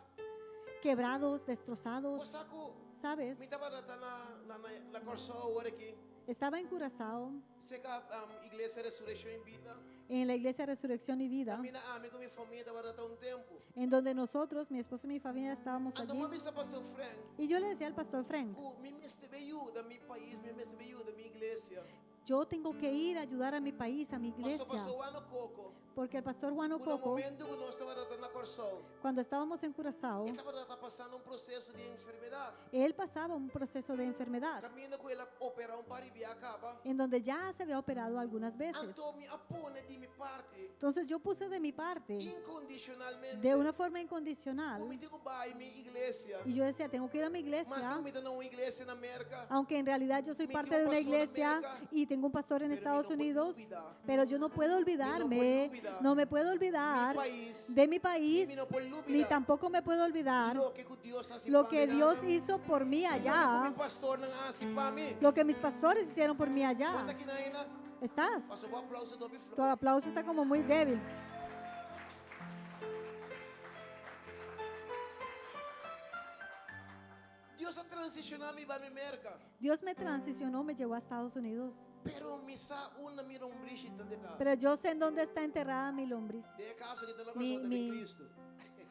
Quebrados, destrozados. Osaku. ¿Sabes? Mita para na corso ahora aquí. Estaba en Curazao, Seca iglesia resurrección en vida. en la iglesia Resurrección y Vida, Camina amigo mi familia para un tiempo. en donde nosotros, mi esposo y mi familia, estábamos Ando allí. mami sa pastor Frank. Y yo le decía al pastor Frank, Mi mestre veio da mi país, mi mestre veio da mi iglesia. yo tengo que ir a ayudar a mi país, a mi iglesia, Pastor Wano Coco. porque el pastor Juan Por un Ococo, momento que nós estava na Corsol, cuando estábamos en Curazao, estava passando processo de enfermidade. él pasaba un proceso de enfermedad, Caminhando com ele operar paribia acaba. en donde ya se había operado algunas veces. Então me apone de mi parte, Entonces yo puse de mi parte, incondicionalmente. de una forma incondicional, Como digo, vai mi iglesia. y yo decía, tengo que ir a mi Mas iglesia, como não uma igreja na América. aunque en realidad yo soy parte de una iglesia y tengo un pastor en Estados Unidos, pero yo no puedo olvidarme, no me puedo olvidar de mi país, ni tampoco me puedo olvidar lo que Dios hizo por mí allá, Pastor não hace para mim. lo que mis pastores hicieron por mí allá. Bota aqui na Ina. ¿Estás? Pastor, um aplauso do Tu Biflo. aplauso está como muy débil. Deus a transicionar mi va mi merca. Dios me transicionó, me llevó a Estados Unidos, Pero me sa una mira un brillito de nada. pero yo sé en dónde está enterrada mi lombriz, De caso de la Mi- cosa de mi- Cristo.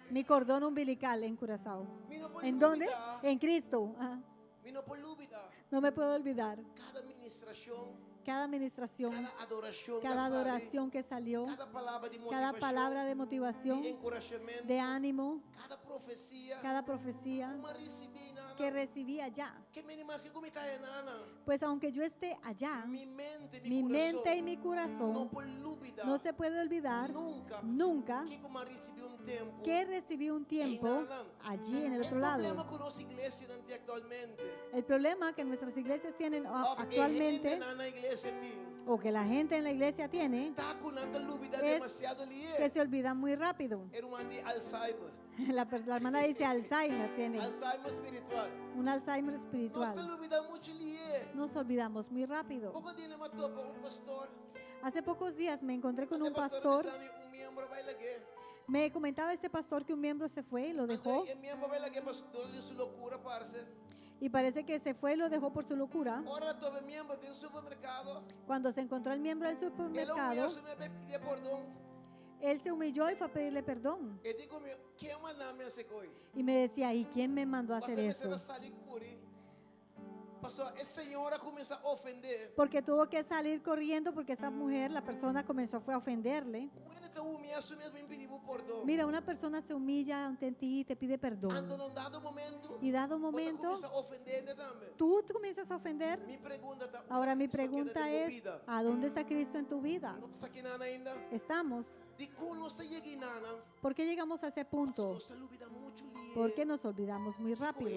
mi cordón umbilical en Curazao. Mi no por ¿En dónde? lúbida. En Cristo. Ajá. Mi no por lúbida. No me puedo olvidar. Cada administración, Cada administración, cada adoración, cada adoración que salió, cada palabra de cada motivación, palabra de motivación, de encorajamiento, de ánimo, cada profecía, cada profecía como recibí nana, que recibí allá. que me más que como está en nana, Pues aunque yo esté allá, mi mente, mi corazón, mente y mi no corazón por lúbida, no se puede olvidar nunca, nunca que como recibí un tiempo, que recibí un tiempo allí en el otro problema lado. con las iglesias actualmente, El problema que nuestras iglesias tienen of actualmente, na iglesia tiene, o que la gente en la iglesia tiene, está con tanta lúbida es demasiado que lié, se olvidan muy rápido. era un de Alzheimer, La hermana dice Alzheimer, tiene Alzheimer espiritual, un Alzheimer no está espiritual. lúbida mucho lié, Nos olvidamos muy rápido. poco tiene más topa un pastor, Hace pocos días me encontré con un Ante pastor. me sabe, un miembro baila que, Me comentaba este pastor que un miembro se fue y lo dejó. el miembro baila que pastor de su locura parce, Y parece que se fue y lo dejó por su locura. ahora todo miembro de un supermercado, Cuando se encontró el miembro del él supermercado, se me pedía perdón, él se humilló y fue a pedirle perdón. y digo, ¿qué manda me hace hoy? Y me decía, ¿y quién me mandó a hacer eso? Pasó, esa señora comienza a ofender. Porque tuvo que salir corriendo porque esta mujer, la persona fue a ofenderle. Bueno, te humilla, su mesmo impedido perdón. Mira, una persona se humilla ante ti y te pide Ando perdón. num dado momento, Y dado você momento, começa a ofender também. tú comienzas a ofender. Mi pregunta tá, Ahora mi Cristo queda pregunta de es, vida. ¿a dónde está Cristo en tu vida? Não está aqui nada ainda. Estamos. De como você chega em nada, ¿Por qué llegamos a ese punto? você olvida muito ali. Porque nos olvidamos muy rápido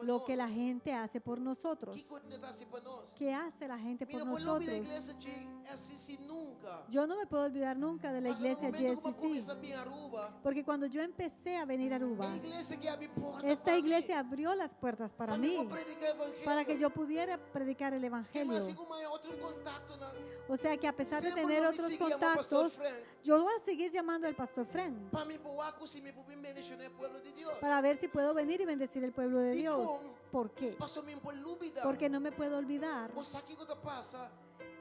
lo que la gente hace por nosotros. Que corrente tá assim para nós? ¿Qué hace la gente por Mira, por não vir a nosotros? igreja de SCC nunca. Yo no me puedo olvidar nunca de la Mas no iglesia momento que eu começo a GSC, vir a Aruba, porque cuando yo empecé a venir a Aruba, a igreja que abre portas esta para iglesia abrió las puertas para mim, mí, predicar evangelho. para que yo pudiera predicar el Que evangelio. mais como é outro contato na O sea que a pesar de Siempre tener me otros sigue llamando contactos, Pastor Frank. yo voy a seguir llamando al pastor Frank para me boaco se me puder bendicionar el pueblo de Dios. para ver si puedo venir y bendecir el pueblo de ¿Y Dios. cómo? ¿Por qué? Pastor, me por lúbida. Porque no me puedo olvidar. O sea, ¿qué cosa pasa?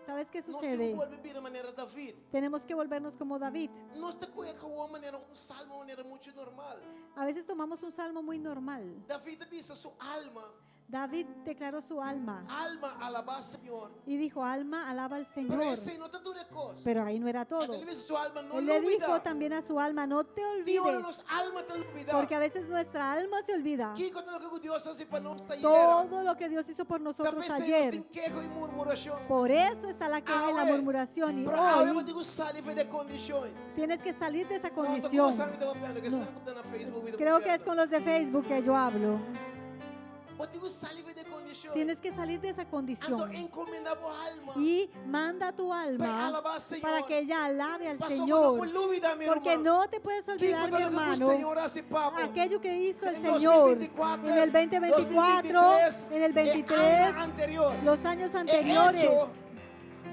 ¿Sabes qué No se sucede? vuelve bien de manera David. Tenemos que volvernos como David. No está con una manera, un salmo de manera mucho normal. A veces tomamos un salmo muy normal. David dice su alma, David declaró su alma alaba al Señor. y dijo, alma, alaba al Pero Señor. ese no te dure cosas. Pero ahí no era todo. Él dice su alma, no Él le olvida. dijo también a su alma, no te Dios olvides, nos alma te olvida. porque a veces nuestra alma se olvida. ¿Qué cosa lo que Dios hace para nosotros ayer? Todo lo que Dios hizo por nosotros También se nos ayer. sin quejo y murmuración. Por eso está la queja y la Ahora, murmuración. Y Pero ahora yo hoy digo salive de condición. tienes que salir de esa No, condición. que No. están en Facebook. Creo que es con los de Facebook que yo hablo. Matigo salive de condición. Tienes que salir de esa Ando condición encomenda bo alma. y manda a tu Para alma alabar, Señor. para que ella alabe al Pastor, Señor. no olvida, mi Porque hermano. no te puedes olvidar, mi Que hermano, Señor hace, papo. aquello que hizo el En Señor 2024, en el 2024, en el 23, año anterior. los años anteriores.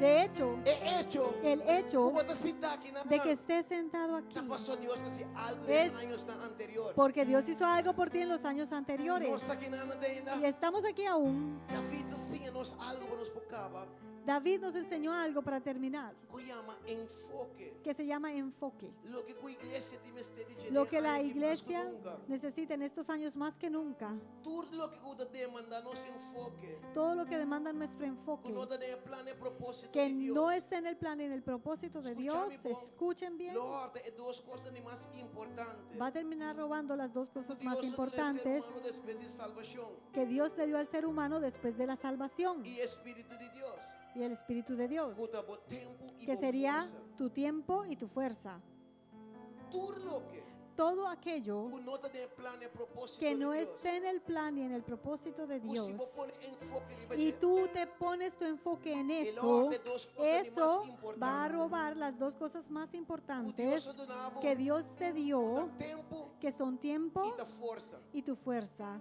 De hecho, He hecho. el hecho Como te cita aquí, de que estés sentado aquí ¿qué pasó Dios hace algo es en años tan anterior? porque Dios hizo algo por ti en los años No anteriores. está aquí nada de Y nada. estamos aquí aún. David enseña-nos algo nos pocaba. David nos enseñó algo para terminar, Que llama enfoque. que se llama enfoque. Lo que la iglesia tiene este diciendo. Lo que la iglesia necesita en estos años más que nunca, Todo lo que uno demanda nos enfoque. todo lo que demanda nuestro enfoque, Que no tiene plan y propósito que de Dios. no esté en el plan y en el propósito de Dios, escuchen bien, Lord, es dos cosas ni más importantes. va a terminar robando las dos cosas más Dios importantes humano después de salvación que Dios le dio al ser humano después de la salvación y espíritu de Dios. y el Espíritu de Dios, Puta, bo tiempo y que bo sería fuerza. tu tiempo y tu fuerza. Todo lo que Todo aquello no tiene plan y propósito que no de Dios. esté en el plan y en el propósito de Dios, Si vos pones enfoque en y el tú te pones tu enfoque en el eso, orden, dos cosas ni eso más importantes. va a robar las dos cosas más Dios importantes ordenaba que Dios te dio, puta, tiempo que son tiempo y la fuerza. y tu fuerza.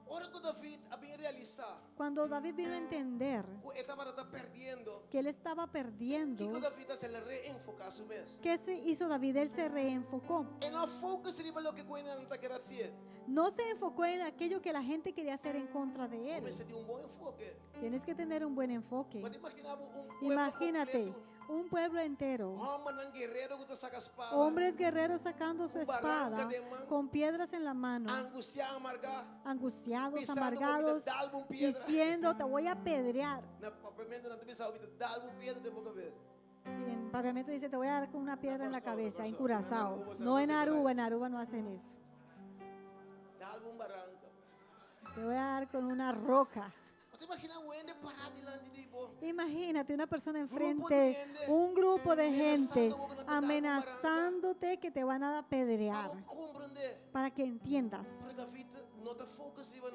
Ahora que David había realizado Cuando David vino a entender que estaba perdiendo, que él estaba perdiendo, que David se le reenfoca a su vez. ¿qué se hizo David? Él se reenfocó. En el foco sería lo que cuenta en quiere hacer. No se enfocó en aquello que la gente quería hacer en contra de él. Como se dio un buen enfoque. Tienes que tener un buen enfoque. Puede imaginar un pueblo Imagínate completo. un pueblo entero, Hombre, un guerrero que te saca espada. hombres guerreros sacando su Un barranca espada de man. con piedras en la mano, Angustiado, amargado. angustiados, Pisando amargados, porque te da algún piedra. diciendo, te voy a apedrear. Na papiamento não te sabe, te dá algo piedra de boca verde. Y en paviamento dice, te voy a dar con una piedra en la pastor, cabeza, en pastor. Curazao. No, No en Aruba no hacen eso. Dá algún barranca. Te voy a dar con una roca. Você imagina o ende parar delante de vos. Imagínate una persona de enfrente, gente un grupo de amenazando gente con que no te dan amenazándote que te van a apedrear, Vamos a comprender. para que entiendas. Pero David no te focus iban.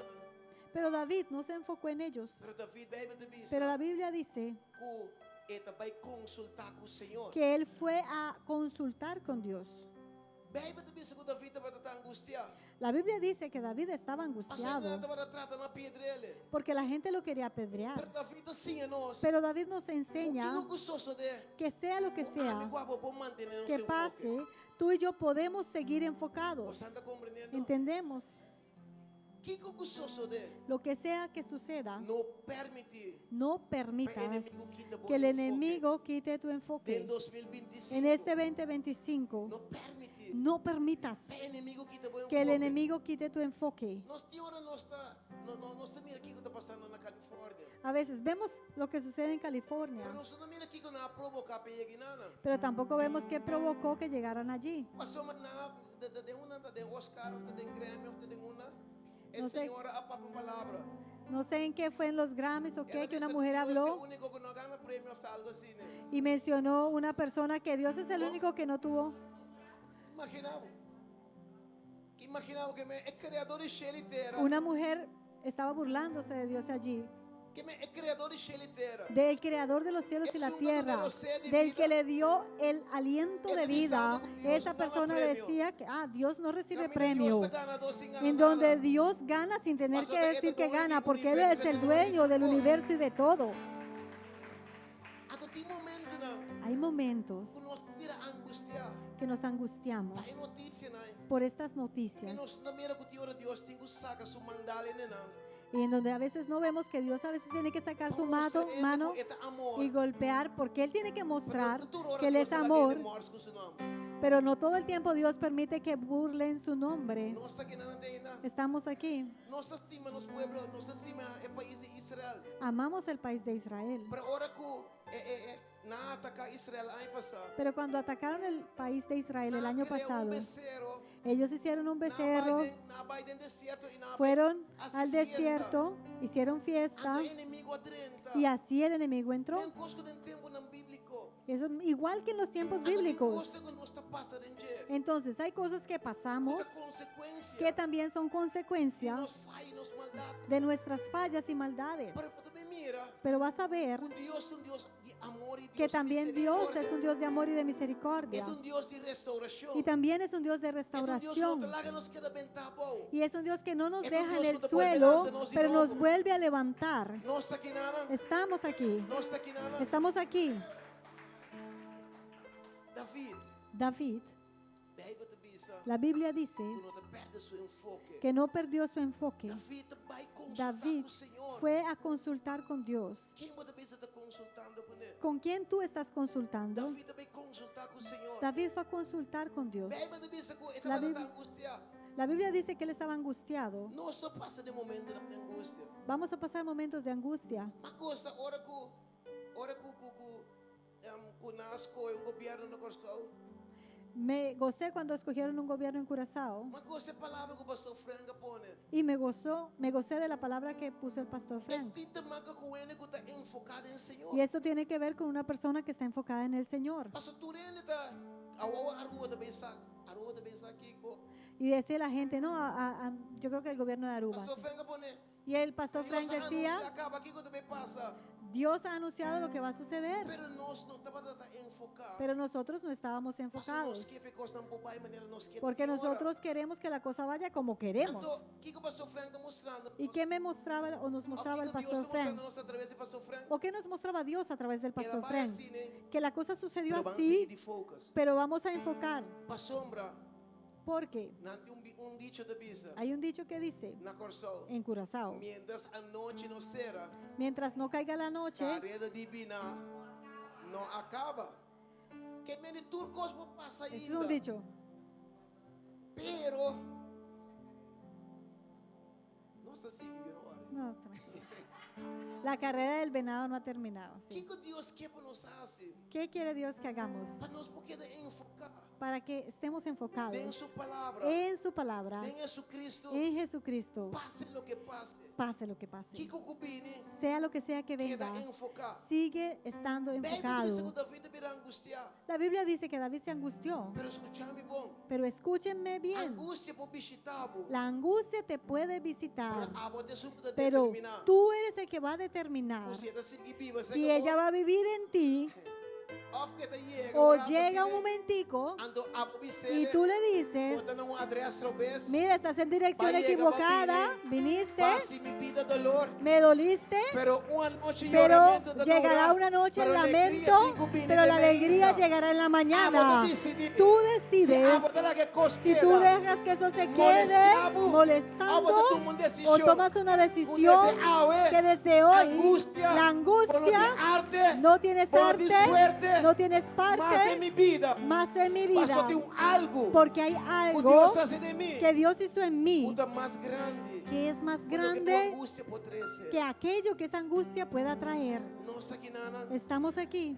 Pero David no se enfocó en ellos. Pero David Bíblia te dice Pero la Biblia dice que ele vai consultar com o Senhor. que él fue a consultar con Dios. Bíblia te dice que David vai estar angustiado. La Biblia dice que David estaba A angustiado Senhora vai tratar na pedrele. porque la gente lo quería apedrear. Pero David assim é nós. Pero David nos O que enseña não gostoso de que sea lo que sea vou manter que pase, tú y yo podemos seguir enfocados. Você está compreendendo? Entendemos. Que gostoso de Lo que sea que suceda, não permitir no permitas que el enemigo enemigo quite tu em enfoque. 2025. En este 2025, Não permitir no permitas que o enemigo quite o que el enfoque. enemigo quite tu enfoque. Nós agora não está, não está mira aqui que está passando na Califórnia. A veces vemos lo que sucede en California, Pero nós não mira aqui que não provocar para llegar nada. pero tampoco vemos qué provocó que llegaran allí. Passou na de uma de Oscar, de Grammy, de uma é Não sei. senhora a papo palavra. No sé en qué fue en los Grammys o qué, Ela que una disse, mujer Deus é o habló único que não ganha prêmio hasta algo assim, né? y mencionó una persona que Dios es el único que no tuvo. Imaginava que é criador de Shelitera. Una mujer estaba burlándose de Dios allí, Que é criador de Shelitera. del creador de los cielos y la tierra, del que le dio el aliento de vida. Esa persona decía que Dios no recibe premio, en donde Dios gana sin tener que decir que gana, porque Él es el dueño del universo y de todo. Tem momento não. Hay momentos Nós mira angustiar. que nos angustiamos Hay notícia não. por estas E noticias, nós não mira que o Deus tem que sacar sua mandala né não. y en donde a veces no vemos que Dios a veces tiene que sacar su mano y golpear, porque Él tiene que mostrar que Él es amor, pero no todo el tiempo Dios permite que burlen su nombre. Nós está aqui na antena. Estamos aquí, Nós estima nos pueblos, nós estima o país de Israel. amamos el país de Israel, Para hora que na atacar Israel ano passado. pero cuando atacaron el país de Israel el año pasado, becerro, ellos hicieron un becerro, na Biden desierto e na fueron hace al fiesta. desierto, hicieron fiesta Ando inimigo adrenta. y así el enemigo entró. Tem coisa que tem tempo não bíblico. Eso es igual que en los tiempos Ano din bíblicos. costa kung nosta pasa din dyan. Entonces hay cosas que pasamos Muita consequência. que también son E consecuencia nos falha e nos maldade. de nuestras fallas y maldades. Pero também mira, Pero vas a ver um Deus de amor e Deus que de también Dios misericórdia. es un Dios de amor y de É misericordia. Deus de restauração. Y también es un Dios de É Deus que restauración. não talaga nos queda bem tá bom. Y es un Dios que no nos Es un deja en Dios el que te pone suelo, delante, nos pero nos nuevo. vuelve a levantar. Não está aqui nada. Estamos aquí. Não está aqui nada. Estamos aquí. David, David, Bijbel te bisa, la Biblia dice quando te perde su enfoque. que no perdió su enfoque. David vai consultar David com o Senhor. fue a consultar con Dios. Quem você bisa está consultando com ele? ¿Con quién tú estás consultando? David vai consultar com o Senhor. David fue a consultar con Dios. Bijbel te bisa que La estava Biblia- angustiado. La Biblia dice que él estava angustiado. Não só passa de momento de angústia. Vamos a pasar momentos de angustia. Mas coisa, hora que nasco um governo no Corsal. Me gocé cuando escogieron un gobierno en Curazao Mas coisa palavra que o pastor Franca pone. y me gocé de la palabra que puso el pastor É Frank. tinta marca com ele que está enfocado em Senhor. Y esto tiene que ver con una persona que está enfocada en el Señor. Pastor Turene está a rua da Bensa Kiko. Y decía la gente, no, yo creo que el gobierno de Aruba. Pastor sí. Franca pone. Y el pastor Deus Frank decía, anuncia, acaba aqui que também passa. Dios ha anunciado lo que va a suceder, Pero nós não estamos enfocados. pero nosotros no estábamos Nós enfocados. queremos costa poupar maneira nós queremos. Porque nosotros queremos que la cosa vaya como queremos. Então, o que o pastor Frank está mostrando? ¿Y qué me mostraba o nos mostraba el O que Deus pastor está mostrando Frank? nós através do pastor Frank? ¿O qué nos mostraba Dios a través del Ela pastor vai Frank? assim, né? Que la cosa sucedió Pero vamos seguir así, de focus. pero vamos a enfocar. Pa sombra, Porque nante dicho da bisa. hay un dicho que dice Na Corsal. en Curazao, Mientras a noite não será, mientras no caiga la noche, carreira divina não acaba. Que mene turcos vão passar eso es ainda. un dicho. Pero não está assim, No, tranquilo. La carrera del venado no ha terminado. O que sí. que Deus quer para nós fazer? ¿Qué quiere Dios que hagamos? Para nós poder enfocar Para que estemos em enfocados sua palavra, en su palabra, em Jesucristo. en Jesucristo, Passe o que passe. pase lo que pase. Que combine, Sea lo que sea que queda venga, enfocar. sigue estando Bem, porque enfocado. David virá angustiar. La Biblia dice que David se angustió, Pero escúchame bom. pero escúchenme bien, Angústia por visitá-lo. la angustia te puede visitar, A voz de su de pero determinar. tú eres el que va a determinar Você está assim viva, si ella va a vivir en ti Of que te llega, o ora llega un assim, momentico ando a y observar, tú le dices, botando uma adressa ao vez. mira, estás en dirección Va a llegar, equivocada, va a venir. viniste, Passe mi vida dolor. me doliste, Pero uma noite pero lloramento da llegará dura, una noche el pero alegría lamento, digo, pero la viene de alegría venida. llegará en la mañana. Ah, vos decidís. Tú Se decides abo de la que cos si queda. tú dejas que eso se quede Molestando. molestando Ah, vos tomas una o decisión. tomas una decisión Desde ahora, que desde hoy angustia, la angustia arte, no tienes por arte, suerte, no tienes más de parte mi vida. más en mi Pasó vida, de algo porque hay que algo Dios hace de mí. que Dios hizo en mí Puta más grande. que es más de lo que tu grande angustia podría ser. que aquello que esa angustia pueda traer. No está aquí nada. Estamos aquí.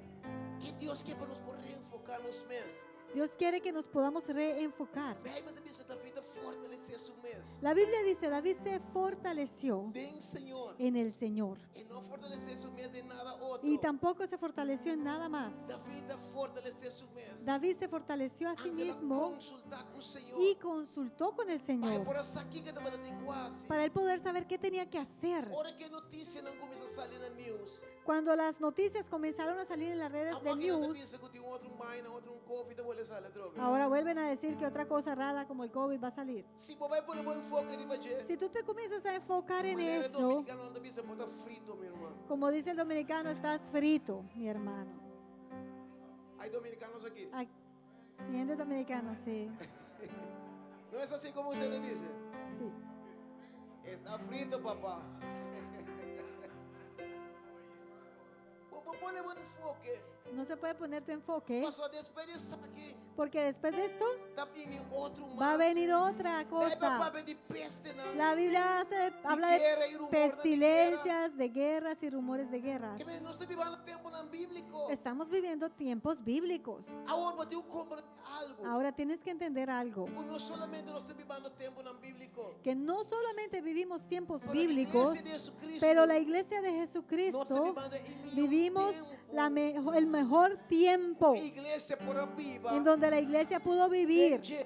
Que Dios quiere nos por reenfocar los meses. Dios quiere que nos podamos reenfocar. Bem, mas também da vida fortalecer su mes. La Biblia dice, David se fortaleció Bem, Senhor. en el Señor E não fortalecer su mes de nada outro. y tampoco se fortaleció en nada más. David fortalecer su mes. David se fortaleció a sí Ante la mismo consultar com o Senhor. y consultó con el Pai, Señor por essa aqui que estava na linguagem. para él poder saber qué tenía que hacer. Hora que notícia não começa a sair na news. Cuando las noticias comenzaron a salir en las redes de A máquina news, pensa que tem outro mãe, outro COVID, vou sair droga. ahora vuelven a decir que otra cosa rara como el COVID va a salir. Se vai pôr um foco em baje. Si tú te comienzas a enfocar en Maneira eso, dominicana anda bisa bota frito, meu irmão. como dice el dominicano, estás frito, mi hermano. Hay dominicanos aqui. Ay, ¿entiendes dominicano? Sí, Não é assim como você diz? sí. Está frito, papá. Põe um enfoque. No se puede poner tu enfoque Passou a desperdiçar aqui. porque después de esto Tá vindo outro mais. va a venir otra Vai para cosa. de peste, não. La Biblia habla guerra y de rumor de pestilencias, de guerras y rumores de guerras. Que nós estamos vivendo tempo não bíblico. Estamos viviendo tiempos bíblicos. Agora, eu compro algo. Ahora tienes que entender algo, Que não solamente nós estamos vivendo tempo não bíblico. que no solamente vivimos tiempos Pero a bíblicos, igreja de Jesucristo, pero la iglesia de nós Jesucristo estamos vivendo em vivimos el mejor tiempo A igreja por viva. en donde la iglesia pudo vivir Gente,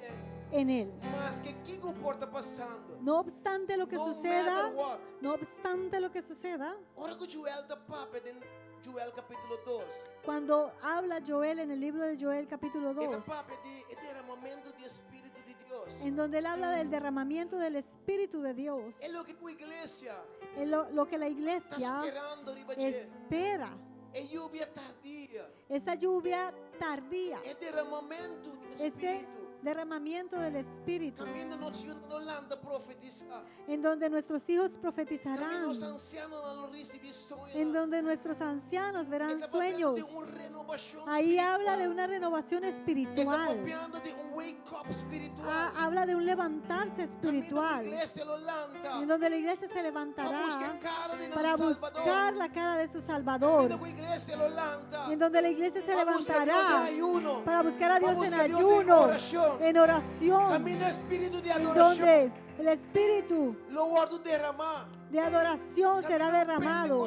en él. mas que o porta passando. No obstante lo que No suceda, matter what. no obstante lo que suceda, Ora que Joel da papa en Joel capítulo 2. cuando habla Joel en el libro de Joel capítulo Ele 2, papa de derramamento de Espírito de Deus. en donde él habla del derramamiento del Espíritu de Dios, É o que a igreja es lo que la está iglesia esperando, riba de. espera, É lluvia tardia. esa lluvia tardía, É derramamento do ese Espírito. derramamiento del Espíritu, Também nós não landa profetizar. en donde nuestros hijos Também profetizarán, os ancianos não recebem sonhos. en donde nuestros ancianos verán Está sueños. de uma renovação Ahí habla de espiritual. una renovación Está espiritual, papeando de wake up espiritual. habla de un levantarse Também na espiritual, igreja lo lanta. en donde la iglesia se Para levantará buscar cara de para nosso buscar Salvador. la cara de su Também Salvador, na igreja lo lanta. y en donde la iglesia se Para buscar a Deus levantará em ayuno. para buscar a Dios Para en buscar a Dios ayuno, oración. en oración, Também no espírito de en adoração. donde el espíritu Lo guardo derramar. de adoración será derramado,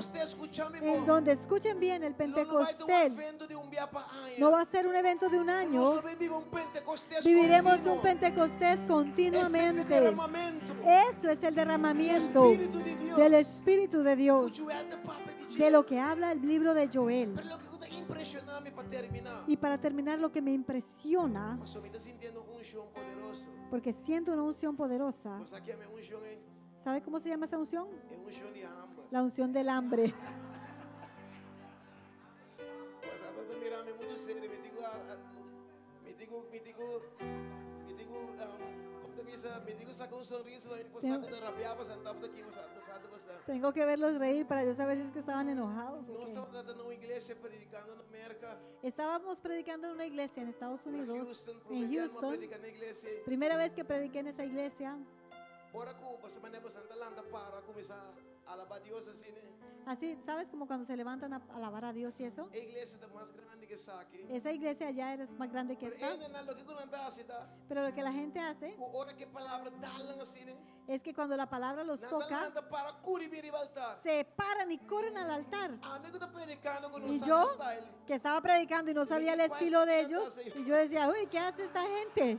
en donde, escuchen bien, el Pentecostés no va a ser un evento de un año, viviremos un Pentecostés continuamente. Eso es el derramamiento del Espíritu de Dios, de lo que habla el libro de Joel. Pero lo que impresionarme para terminar. Y para terminar, lo que me impresiona, Pastor, me está sintiendo un unción poderoso. porque siento una unción poderosa. Pues aquí me unción ¿Sabe cómo se llama esa unción? en unción de hambre. La unción del hambre. Pues a tanto mirarme muy serio, me digo, ¿cómo te dice? Me digo, saca un sonriso, pues saco de rabiaba, sentado aquí, pues tocando bastante. Tengo que verlos reír para yo saber si es que estaban enojados o No qué. estamos tratando una iglesia predicando en América, Estábamos predicando en una iglesia en Estados en Unidos, Houston, en prometemos Houston. predicar en la iglesia. Primera vez que prediqué en esa iglesia. Ahora que pues mañana Santa Landa para comenzar a alabar a Dios así, ¿no? Así, ¿sabes? Como cuando se levantan a alabar a Dios y eso. La iglesia está más grande que esa aquí. Esa iglesia allá es más grande que Pero esta. lo que tú andas así, Pero lo que la gente hace ahora que palabra darle así, ¿no? es que cuando la palabra los toca, Para curibir y altar. se paran y corren al altar. Amigo está predicando con Y un yo, style. que estaba predicando y no sabía el estilo de ellos, y yo decía, uy, ¿qué hace esta gente?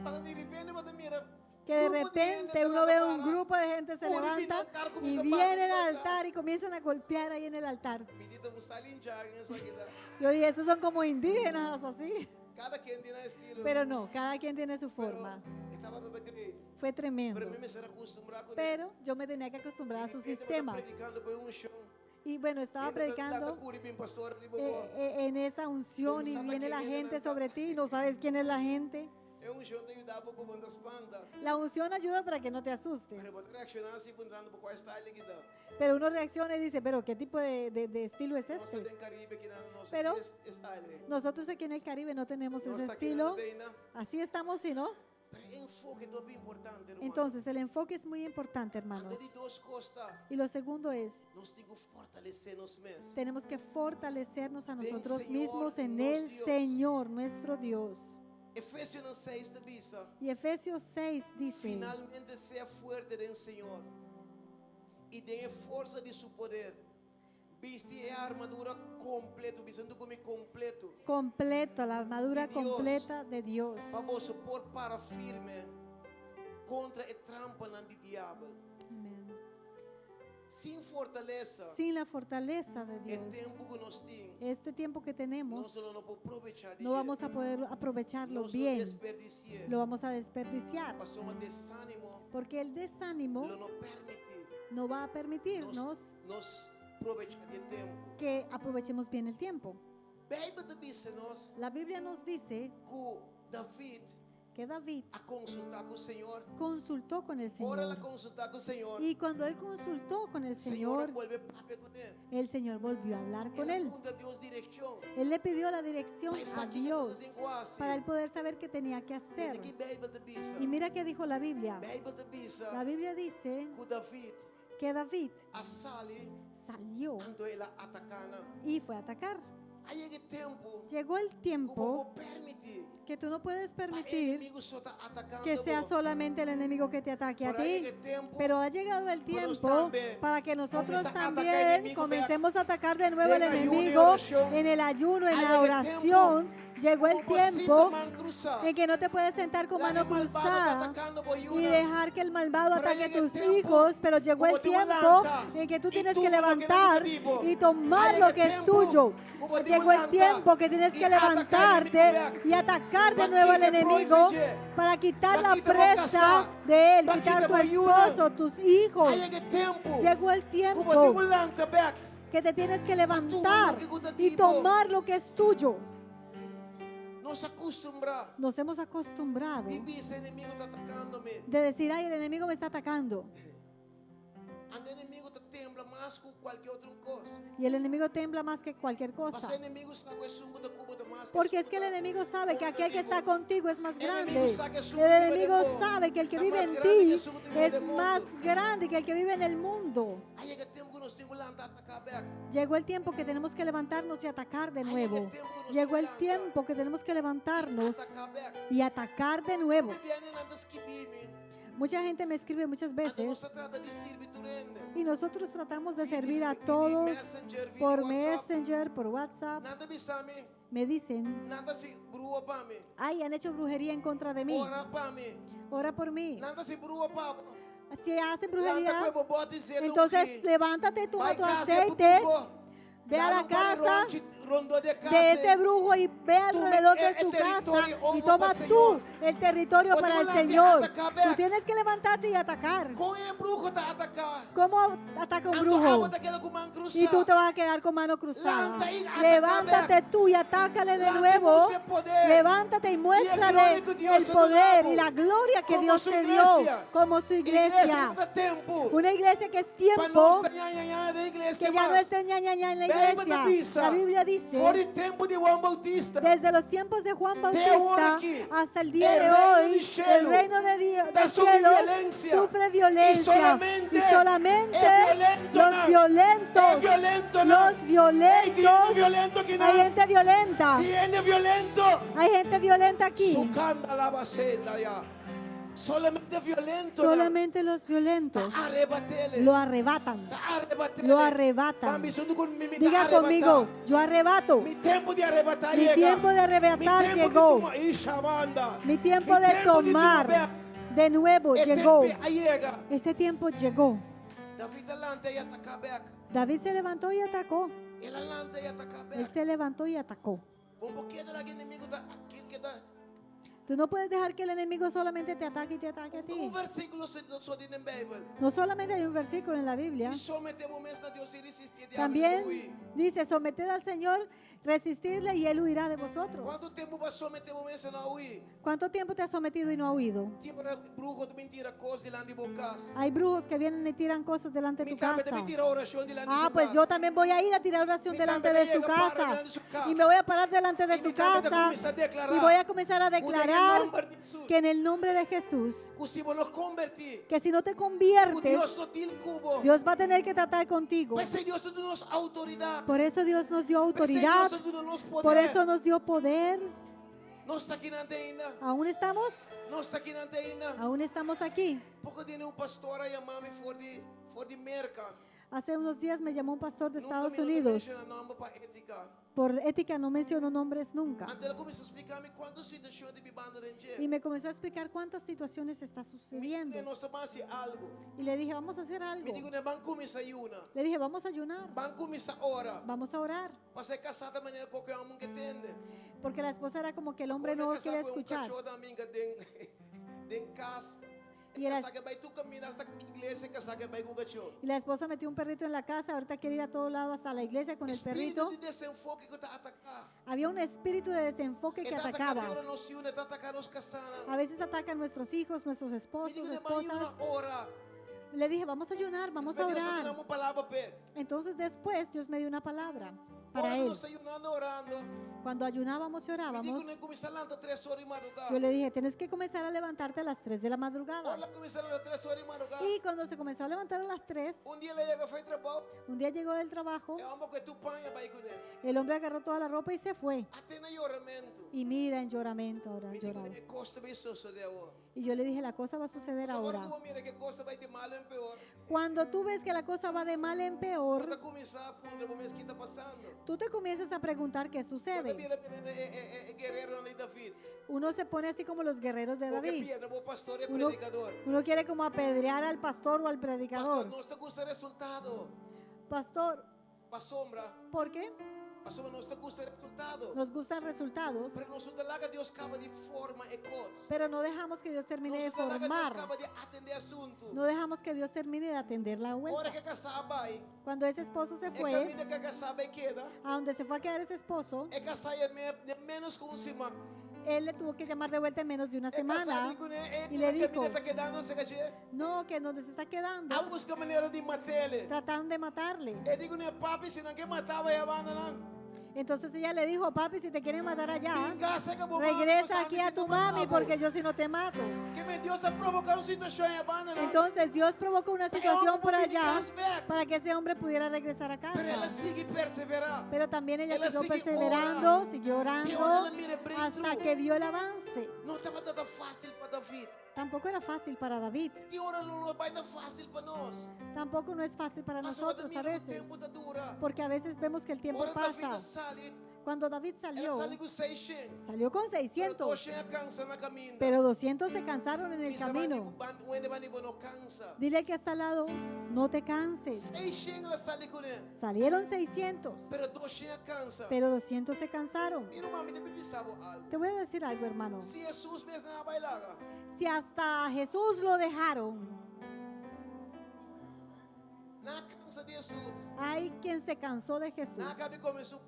Para de repente, para mira, Que de grupo de gente repente uno ve un para- grupo de gente se Uri, vino levanta al altar, y comienza a vienen batir, al altar y comienzan a golpear ahí en el altar. Medita un style ya en esa guita. Yo dije, estos son como indígenas así. Cada quien tiene estilo. Pero no, cada quien tiene su Pero forma. estaba todo creído. Fue tremendo. Pero a mí me será acostumbrado con Pero yo me tenía que acostumbrar a su sistema. Predicando por un show. Y bueno, estaba predicando en esa unción y viene la gente sobre ti y no sabes quién es la gente. Es un show de ayudar por como andas banda. La unción ayuda para que no te asustes. Pero vos reaccionar así entrando por cuál style que da. Pero uno reacciona y dice, pero ¿qué tipo de estilo es No sé este? en Caribe que no sé Pero- es style. Nosotros aquí en el Caribe no tenemos No ese está aquí estilo. en la Así estamos, ¿sí no? Pero enfoque todo es importante, hermano. Entonces, el enfoque es muy importante, hermanos. Antes de dos cosas, Y lo segundo es, nos digo fortalecernos más. tenemos que fortalecernos a Del nosotros Señor, mismos en nos el Dios. Señor, nuestro Dios. Efesios 6 te dice, Y Efesios 6 dice, finalmente sea fuerte del Señor y de fuerza de su poder. Viste a armadura completa, visando como completo. completo, la armadura De Dios. completa de Dios. Para vos por para firme contra el trampa del diablo. Amén. Sin fortaleza, Sin la fortaleza de el Dios, tiempo que nos tiene, este tiempo que no tenemos, solo no podemos aprovechar de no vamos a poder aprovecharlo no solo bien, desperdiciar. lo vamos a desperdiciar. Pasó un desánimo, Porque el desánimo lo no permite no va a permitirnos nos aprovechar del tiempo. que aprovechemos bien el tiempo. Bíblia te dice nos La Biblia nos dice que David que David a consultar con el Señor. consultó con el Ahora la Señor. consultar con el Señor. Y cuando él consultó con el Señor, vuelve papi con él. el Señor volvió a hablar con él. pregunta a Dios dirección. Él le pidió la dirección Mas a aquí Dios que tengo así, para él poder saber qué tenía que desde hacer. que Bíblia te dice, Y mira qué dijo la Biblia. Bíblia te dice La Biblia dice que David que David a sali salió cuando él atacana. y fue a atacar. Aí el tiempo Llegó el que tiempo vamos permitir que Que tú no puedes Pa permitir inimigo só tá atacando que sea mo. solamente el enemigo que te ataque a Por ahí ti. el tiempo, Pero ha llegado el tiempo también para que nosotros comienza a atacar el también enemigo, comencemos a atacar de nuevo el en ayuno y enemigo oración. en el ayuno, en Hay la el oración. Llegó el como vosito tiempo man cruzado. en que no te puedes sentar con La mano que malvado está cruzada atacando por y ayuno. dejar que el malvado Pero ataque a llega el tus tiempo, hijos, pero llegó el como te tiempo levanta, en que tú y tienes tú que como que levantar negativo. y tomar Hay lo el que es tiempo, tuyo. como te Llegó el levanta, tiempo que tienes y que atacar al levantarte enemigo, y atacar de para nuevo al quitar enemigo provecho, para quitar para la quitar presa casa, de él, para quitar quitar tu ayuda. esposo, tus hijos. Hay el tiempo, Llegó el como te tiempo levanta back. que te tienes que levantar y tomar lo que es tuyo. Nos acostumbra. Nos hemos acostumbrado Vivi, ese enemigo está atacándome. de decir, ay, el enemigo me está atacando. El enemigo te tembla más que cualquier otra cosa. Y el enemigo tembla más que cualquier cosa. Mas el enemigo sabe sungo de cubo de más. Porque es que el enemigo sabe que aquel que está contigo es más El enemigo grande. sabe que su El nivel enemigo de mundo sabe que el que está vive más en grande ti que su nivel es de mundo. más grande que el que vive en el mundo. Hay el tiempo que nos tengo la atacar back. Llegó el tiempo que tenemos que levantarnos y atacar de Hay nuevo. el tiempo que nos Llegó el levanta tiempo que tenemos que levantarnos atacar back. y atacar de nuevo. Me vienen antes que vive. Mucha gente me escribe muchas Antes no veces se trata de servir tu rende. y nosotros tratamos de Via servir a via todos Messenger, via por WhatsApp. Messenger, por WhatsApp. Nada bisame, Me dicen, nada se brua para mí. ay, han hecho brujería en contra de mí. Ora para mí. Ora por mí. Nada se brua para. Si hacen Landa brujería, cuevo bota y se entonces levántate, toma vai tu casa aceite, putuco. ve a la Dá no para casa rondo de casa. de ese brujo y ve alrededor de su casa territorio, y honra toma para el tú Señor. el territorio Ponte para el volante, Señor. atacar, Tú tienes que levantarte y atacar. Com el brujo te atacar. ¿Cómo ataca un Ando brujo? agua te queda con man Y cruzada. tú te vas a quedar con mano cruzada. Levanta y ataca, Levántate tú y atácale de Levanta y nuevo. muestra el poder. Levántate y muéstrale gloria que Dios el te poder dio. y la gloria que Como Dios su te iglesia. dio como su Iglesia iglesia. no tempo. Una iglesia que es Para tiempo no estar ña, de iglesia que ya no más. esté ña, ña, ña en la Bem, manda iglesia. pizza. La Biblia Fora dice, o tempo de Juan Bautista. desde los tiempos de Juan ahora Bautista aquí, hasta el día el de reino hoy, del cielo el reino de Dios, está del sobre cielo violencia. sufre violencia. Y solamente Y es violento, los ¿no? violentos, Es violento, ¿no? los violentos, Tiene violento aquí, ¿no? hay gente violenta, Tiene violento. hay gente violenta aquí. Su canda la bacenda ya. Solamente violento. Solamente los violentos Arrebatele. lo arrebatan. Arrebatele. Lo arrebatan. Mami, son con mi Diga conmigo, yo arrebato. Mi tiempo de arrebatar Mi llega. tiempo de arrebatar Mi tiempo llegó. de tomar- Isha, manda. Mi tiempo Mi de tiempo de tomar tomar. de nuevo El llegó. tiempo llega. Ese tiempo llegó. David adelante y ataca back. David se levantó y atacó. Él adelante y ataca Él back. se levantó y atacó. Un poquito de la que enemigo está aquí que está. Tú no puedes dejar que el enemigo solamente te ataque y te ataque a ti. Un versículo se dice en Bible. No solamente hay un versículo en la Biblia. Y sometemos a Dios y resistir de También dice, someted al Señor, resistirle y Él huirá de vosotros. ¿Cuánto tiempo va a someter a no huir? ¿Cuánto tiempo te has sometido y no ha huido? Tiempo de brujo de mentira, cosas delante de bocas. Hay brujos que vienen y tiran cosas delante de Mi tu cama casa. de mentira oración delante de Ah, su pues casa. yo también voy a ir a tirar oración Mi delante cama de llega su para casa. delante de su casa. Y me voy a parar delante de Y mi su cama te casa. comienza a declarar. Y voy a comenzar a En el declarar nombre de Jesús. que en el nombre de Jesús, Que si vos nos convertir, que si no te que conviertes, Dios no tiene cubo. Dios va a tener que tratar contigo. Pues si Dios no nos autoridad. Por eso Dios nos dio Pues si autoridad. Dios no nos poder. Por eso nos dio poder. No está aquí nante ainda. ¿Aún estamos? No está aquí nante ainda. Aún estamos aquí. Porque tiene un pastor a llamarme for de merca. Hace unos días me llamó un pastor de Nunca Estados me lo Unidos. menciona nombre para ética. Por ética no menciono nombres nunca. Antes ele começou a explicar-me quantas situações de bibanda Y ranger. me comenzó a explicar cuántas situaciones está sucediendo. Nós estamos algo. Y le dije, vamos a hacer Me algo. digo, né, vamos começar uma. Le dije, vamos a ayunar. Vamos começar hora. Vamos a orar. Para ser casada amanhã qualquer homem que entende. Porque la esposa era como que el hombre no quiere escuchar. cachorro da amiga de casa. Y era- Casar que vai tu caminhar essa igreja, casar que vai com o cachorro. Y la esposa metió un perrito en la casa. Ahorita quiere ir a todo lado hasta la iglesia con el Espírito perrito. de desenfoque que está atacando. Había un espíritu de desenfoque que Está atacando atacaba. agora nos une, está atacando os casados. A veces atacan nuestros hijos, nuestros Me esposos, digo, né, esposas. uma hora. Le dije, vamos a ayunar, vamos a Mas Deus orar. não uma palavra, pé. Entonces después Dios me dio una palabra. para Ora él. nós ayunando, orando. Cuando ayunábamos y Me digo, orábamos, nem começar a levantar 3 horas de madrugada. yo le dije, tienes que comenzar a levantarte a las 3 de la madrugada. Ora começar a levantar 3 horas de madrugada. Y cuando se comenzó a levantar a las 3, Dia ele chega, foi trabalho. un día llegó del trabajo, É uma coisa tu panha vai com ele. el hombre agarró toda la ropa y se fue. Até no lloramento. Y mira, en lloramento ahora, Me digo, lloraba. costa bem suceder agora. Y yo le dije, la cosa va a suceder Agora ahora. tu mira que costa vai de mal em pior. Cuando tú ves que la cosa va de mal en peor, Quando começar a punta, vamos ver o que está passando. tú te comienzas a preguntar qué Quando sucede. mira guerreiro ali David. Uno se pone así como los guerreros de Porque David. piedra, o pastor é Uno, predicador. uno quiere como apedrear al pastor o al Pastor, predicador. nós está gostando resultado. Pastor, Pa sombra, ¿por qué? pa sombra nós está gostando resultado. Nos gustan resultados, Pero nós não laga Deus acaba de forma e coisa. pero no dejamos que Dios termine de Nós não laga Deus formar. acaba de atender assunto. No dejamos que Dios termine de atender la Hora vuelta. que casar vai, Cuando ese esposo se é fue, caminho que casar vai queda. a donde se fue a quedar ese esposo, É casar menos com cima. él le tuvo que llamar de vuelta en menos de una É casar semana com y le dijo, caminho está quedando se caché. no, que en donde se está quedando, A busca maneira de matá-lo. tratan de matarle. Eu digo, né, papi, se não quer matar, vai abandonar. Entonces ella le dijo, papi, si te quieren matar allá, Em casa, que vou regresa aquí a tu mami porque yo si no te mato. Que me Deus a provocar uma situação e abandonar. Entonces Dios provocó una situación por allá para que esse hombre pudiera regresar a Pero ela casa. sigue perseverar. Pero también ella Ella siguió sigue perseverando, siguió orando Ela mira hasta breakthrough. que vio el avance. Não estava tão fácil para David. Tampoco era fácil para David, Que hora não vai estar fácil para nós. tampoco no es fácil para Mas nosotros a o veces, tempo está dura. porque a veces vemos que el tiempo Ora David pasa. sale, Cuando David ela salió, sale com 600. salió con Pero 600, 200 cansa na caminho. pero 200 se cansaron en el Isa camino. Wende Banibo não cansa. Dile que está al lado, no te canses. 600 ela sale com ele. Salieron 600, Pero 200 cansa. pero 200 se cansaron. Mira, mami, te pensava algo. Te voy a decir algo, hermano. Se Jesus mesmo não vai lá. Si hasta a Jesús lo dejaron, Na cansa de Jesus. hay quien se cansó de Jesús. Na cabe comer su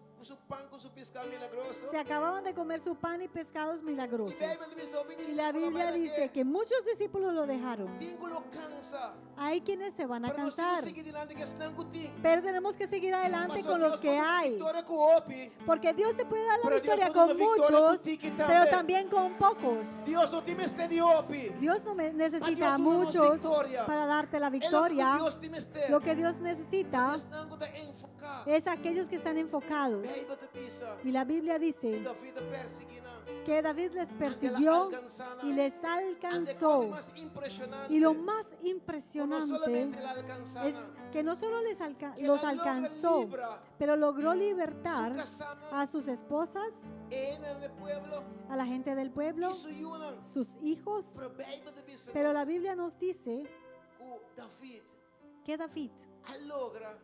pão com su pescado milagroso. Se acababan de comer su pan y pescados milagrosos. Y Y la Biblia dice que muchos discípulos lo dejaron. lo cansa. Hay quienes se van a Pero nós cansar, temos que seguir adelante, que senão cutim. pero tenemos que seguir adelante Mas con Deus los que pode dar hay. vitória com o OP. Porque Dios te puede dar la Pero Dios victoria puede dar con victoria muchos, contigo pero también. también con pocos. Deus não te mestre de OP. Dios no necesita Dios a tú no nos muchos victoria. para darte la É victoria. Deus te mestre. Lo que Dios necesita Deus não está enfocado. es aquellos que están enfocados. Bem, te pisa. Y la Biblia dice Da vida perseguindo. que David les persiguió y les alcanzó. Y lo más impresionante es que no solo los alcanzó, pero logró libertar a sus esposas, a la gente del pueblo, sus hijos. Pero la Biblia nos dice que David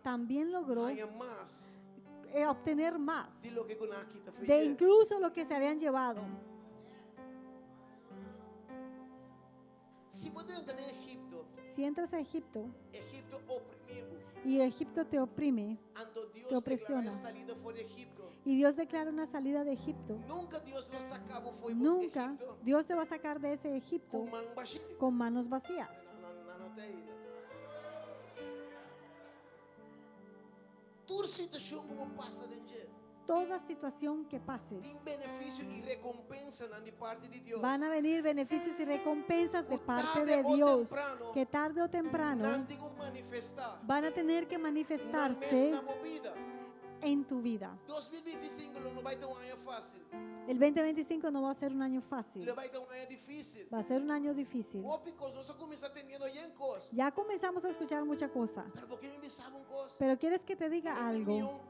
también logró obtener más de incluso lo que se habían llevado. Si pueden entender Egipto, Si entras a Egipto Egipto oprimido, y Egipto te oprime ando Dios Te opresiona. declara salida por Egipto. y Dios declara una salida de Egipto, Nunca Dios lo sacaba foi nunca Egipto Dios te va a sacar de ese Egipto com mão baixinha. con manos vacías. Não tem ainda. Toda situação como passa de dia, Toda situación que pases, tem benefício e recompensa de parte de Deus. van a venir beneficios y recompensas de O parte tarde de o Dios, temprano, que tarde o temprano Não tem como manifestar. van a tener que manifestarse Na vida. en tu vida. 2025 não vai ter um ano fácil. El 2025 no va a ser un año fácil, Ele vai ter um ano difícil. va a ser un año difícil. Ou porque nós começamos tendo em coisa. Ya comenzamos a escuchar mucha cosa, Pero porque me pensava coisa. pero ¿quieres que te diga algo?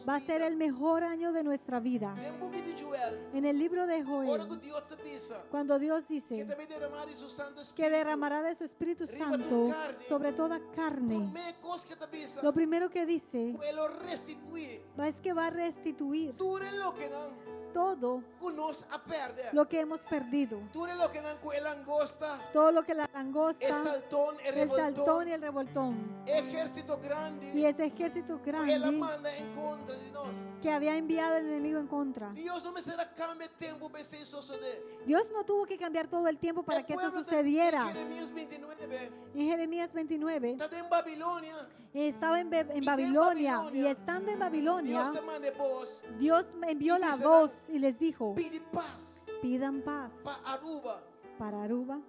Va a ser el mejor año de nuestra vida. Lembra de Joel. En el libro de Ora Joel, que Deus te pisa. cuando Dios Que dice também derramar de su Santo que Espírito. derramará de su Espíritu Santo sobre toda carne, Primeira coisa que te pisa. lo primero que dice Ele restituir. es que va a restituir Tudo lo que não todo nos a perder. lo que hemos perdido, Tudo lo que não com ele angosta. todo lo que la langosta, El saltón, el el saltón revoltón. y el revoltón Ejército grande. y ese ejército Ela grande manda em contra de nós. que había enviado el enemigo en contra. Deus não me será cambia tempo para isso suceder. Dios no tuvo que cambiar todo el tiempo para El que eso pueblo de sucediera. Jeremías 29 En Jeremías 29 está en Babilonia. Estaba en en Babilonia, Babilonia, y estando en Babilonia, Dios te manda voz, Dios me envió y la dice, voz y les dijo, pide paz pidan paz para Aruba. para Aruba,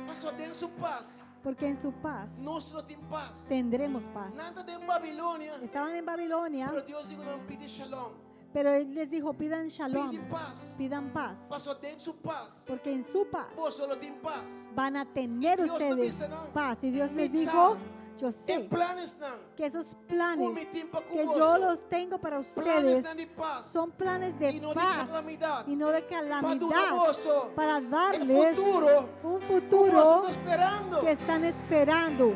Pasó den su paz. porque en su paz Nosotros tenemos paz. tendremos paz. Nada de Babilonia. Estaban en Babilonia, Pero Dios dijo, no, pide shalom. pero él les dijo, pidan Pide shalom, paz. pidan paz, Pasó den su paz. porque en su paz Vos solo tienes paz. van a tener Y Dios te ustedes dice, no, paz. Y Dios les mi dijo, sal, yo En sé planes nan. que esos Con planes mi tiempo que cuboso. yo los tengo para Planes ustedes nan de paz. son planes de Y no de paz calamidad. y no de Para calamidad, gozo. para El darles futuro. un Como futuro nosotros esperando. que están esperando.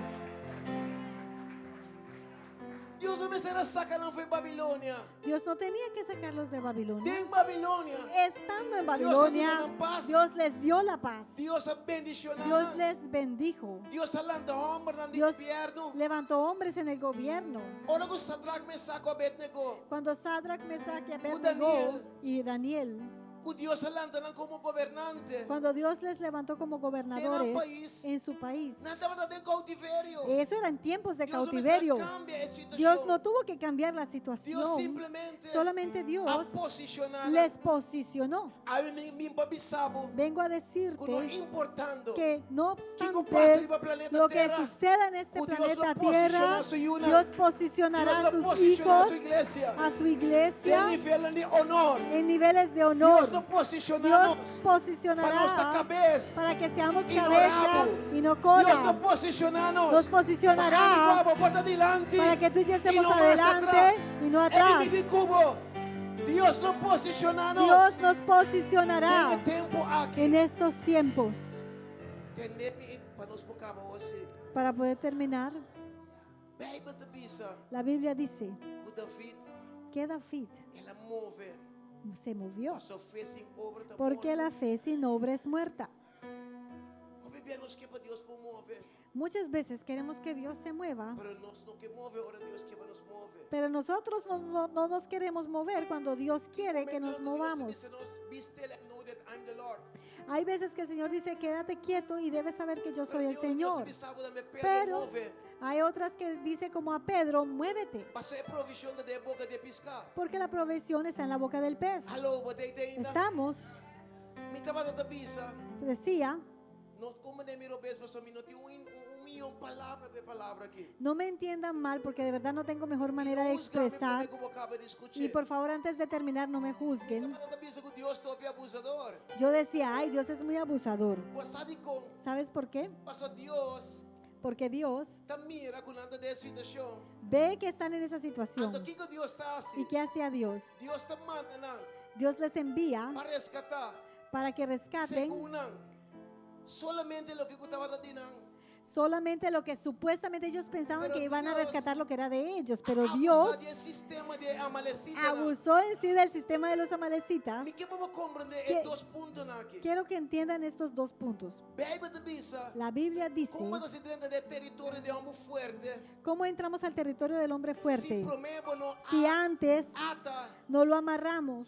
Dios no me será sacar no fue en Babilonia. Dios no tenía que sacarlos de Babilonia. En Babilonia. Estando en Dios Babilonia, les dio paz. Dios les dio la paz. Dios bendició. Dios les bendijo. Dios alanta hombre en el Dios infierno. levantó hombres en el gobierno. Ahora que Sadrach, Mesach, Abednego. Cuando Sadrach, Mesach y Daniel. Abednego y Daniel, Que Dios alanta como gobernante. cuando Dios les levantó como gobernadores país. en su país, Nada va a dar cautiverio. eso eran tiempos de Dios no me cautiverio. cambia esa situación. Dios no tuvo que cambiar la Dios situación, simplemente solamente a Dios posicionar. les posicionó. A mí babisabo. Vengo a Que no decirte importando. que no pasa obstante arriba planeta lo que Tierra, suceda en este Dios lo planeta posiciona Tierra, a su yuna. Dios posicionará Dios a lo sus posiciona a hijos, su iglesia. a su En iglesia, nivel de honor. en niveles de honor. Dios lo posicionamos Dios para nuestra posicionará cabeza. para que seamos Y no cabeza rabo. y no Dios lo cola. posicionamos. Nos posicionará para adelante. para que tú y yo Y estemos no más adelante atrás. y no atrás. En mi cubo. Dios lo posicionamos. Dios nos En posicionará el tiempo aquí. en estos tiempos. Tener para nos buscar hoje. Para poder terminar, Bijbel te bisa. la Biblia dice Que David, que David ela move. se movió A sua fé sem obra tá porque morta. la fe sin obra es muerta. O bebê nos que para Deus por mover. Muchas veces queremos que Dios se mueva, Pero nós não que move, ora Deus que para nos mover. pero nosotros no nos queremos mover cuando Dios quiere que nos movamos. Be still and know that I'm the Lord. Hay veces que el Señor dice, quédate quieto y debes saber que yo soy el Deus Señor. me salva da minha perna Pero mover. hay otras que dice como a Pedro, muévete, Passou a provisão da boca de piscar. porque la provisión está en la boca del pez. Alô, botei ainda. Estamos, Me tava da bisa. decía, Não como nem miro bem, pastor, me não tem milhão palavra por palavra aqui. no me entiendan mal porque de verdad no tengo mejor manera de Não juzgar-me expresar. como acaba de discutir. Y por favor, antes de terminar, no me juzguen. Tava da bisa que Deus tope abusador. Yo decía, ay, Dios es muy abusador. Você sabe como? ¿Sabes por qué? Pastor Deus Porque Dios tá mira com nada dessa situação. ve que están en esa situación. Ando aqui que Deus está assim. ¿Y qué hacía Dios? Deus está mandando Dios les envía para resgatar. para que rescaten Según solamente lo que estaba dando. solamente lo que supuestamente ellos pensaban Pero que iban a Dios rescatar lo que era de ellos. Pero Abusar Dios del sistema de Amalecita. abusó en sí del sistema de los amalecitas. Me que vamos comprender Que- dos puntos aqui. Quiero que entiendan estos dos puntos. Bíblia de bisa. La Biblia dice Como se trata de territorio de hombre fuerte. cómo entramos al territorio del hombre Si fuerte. prometo no Si antes ata. no lo amarramos,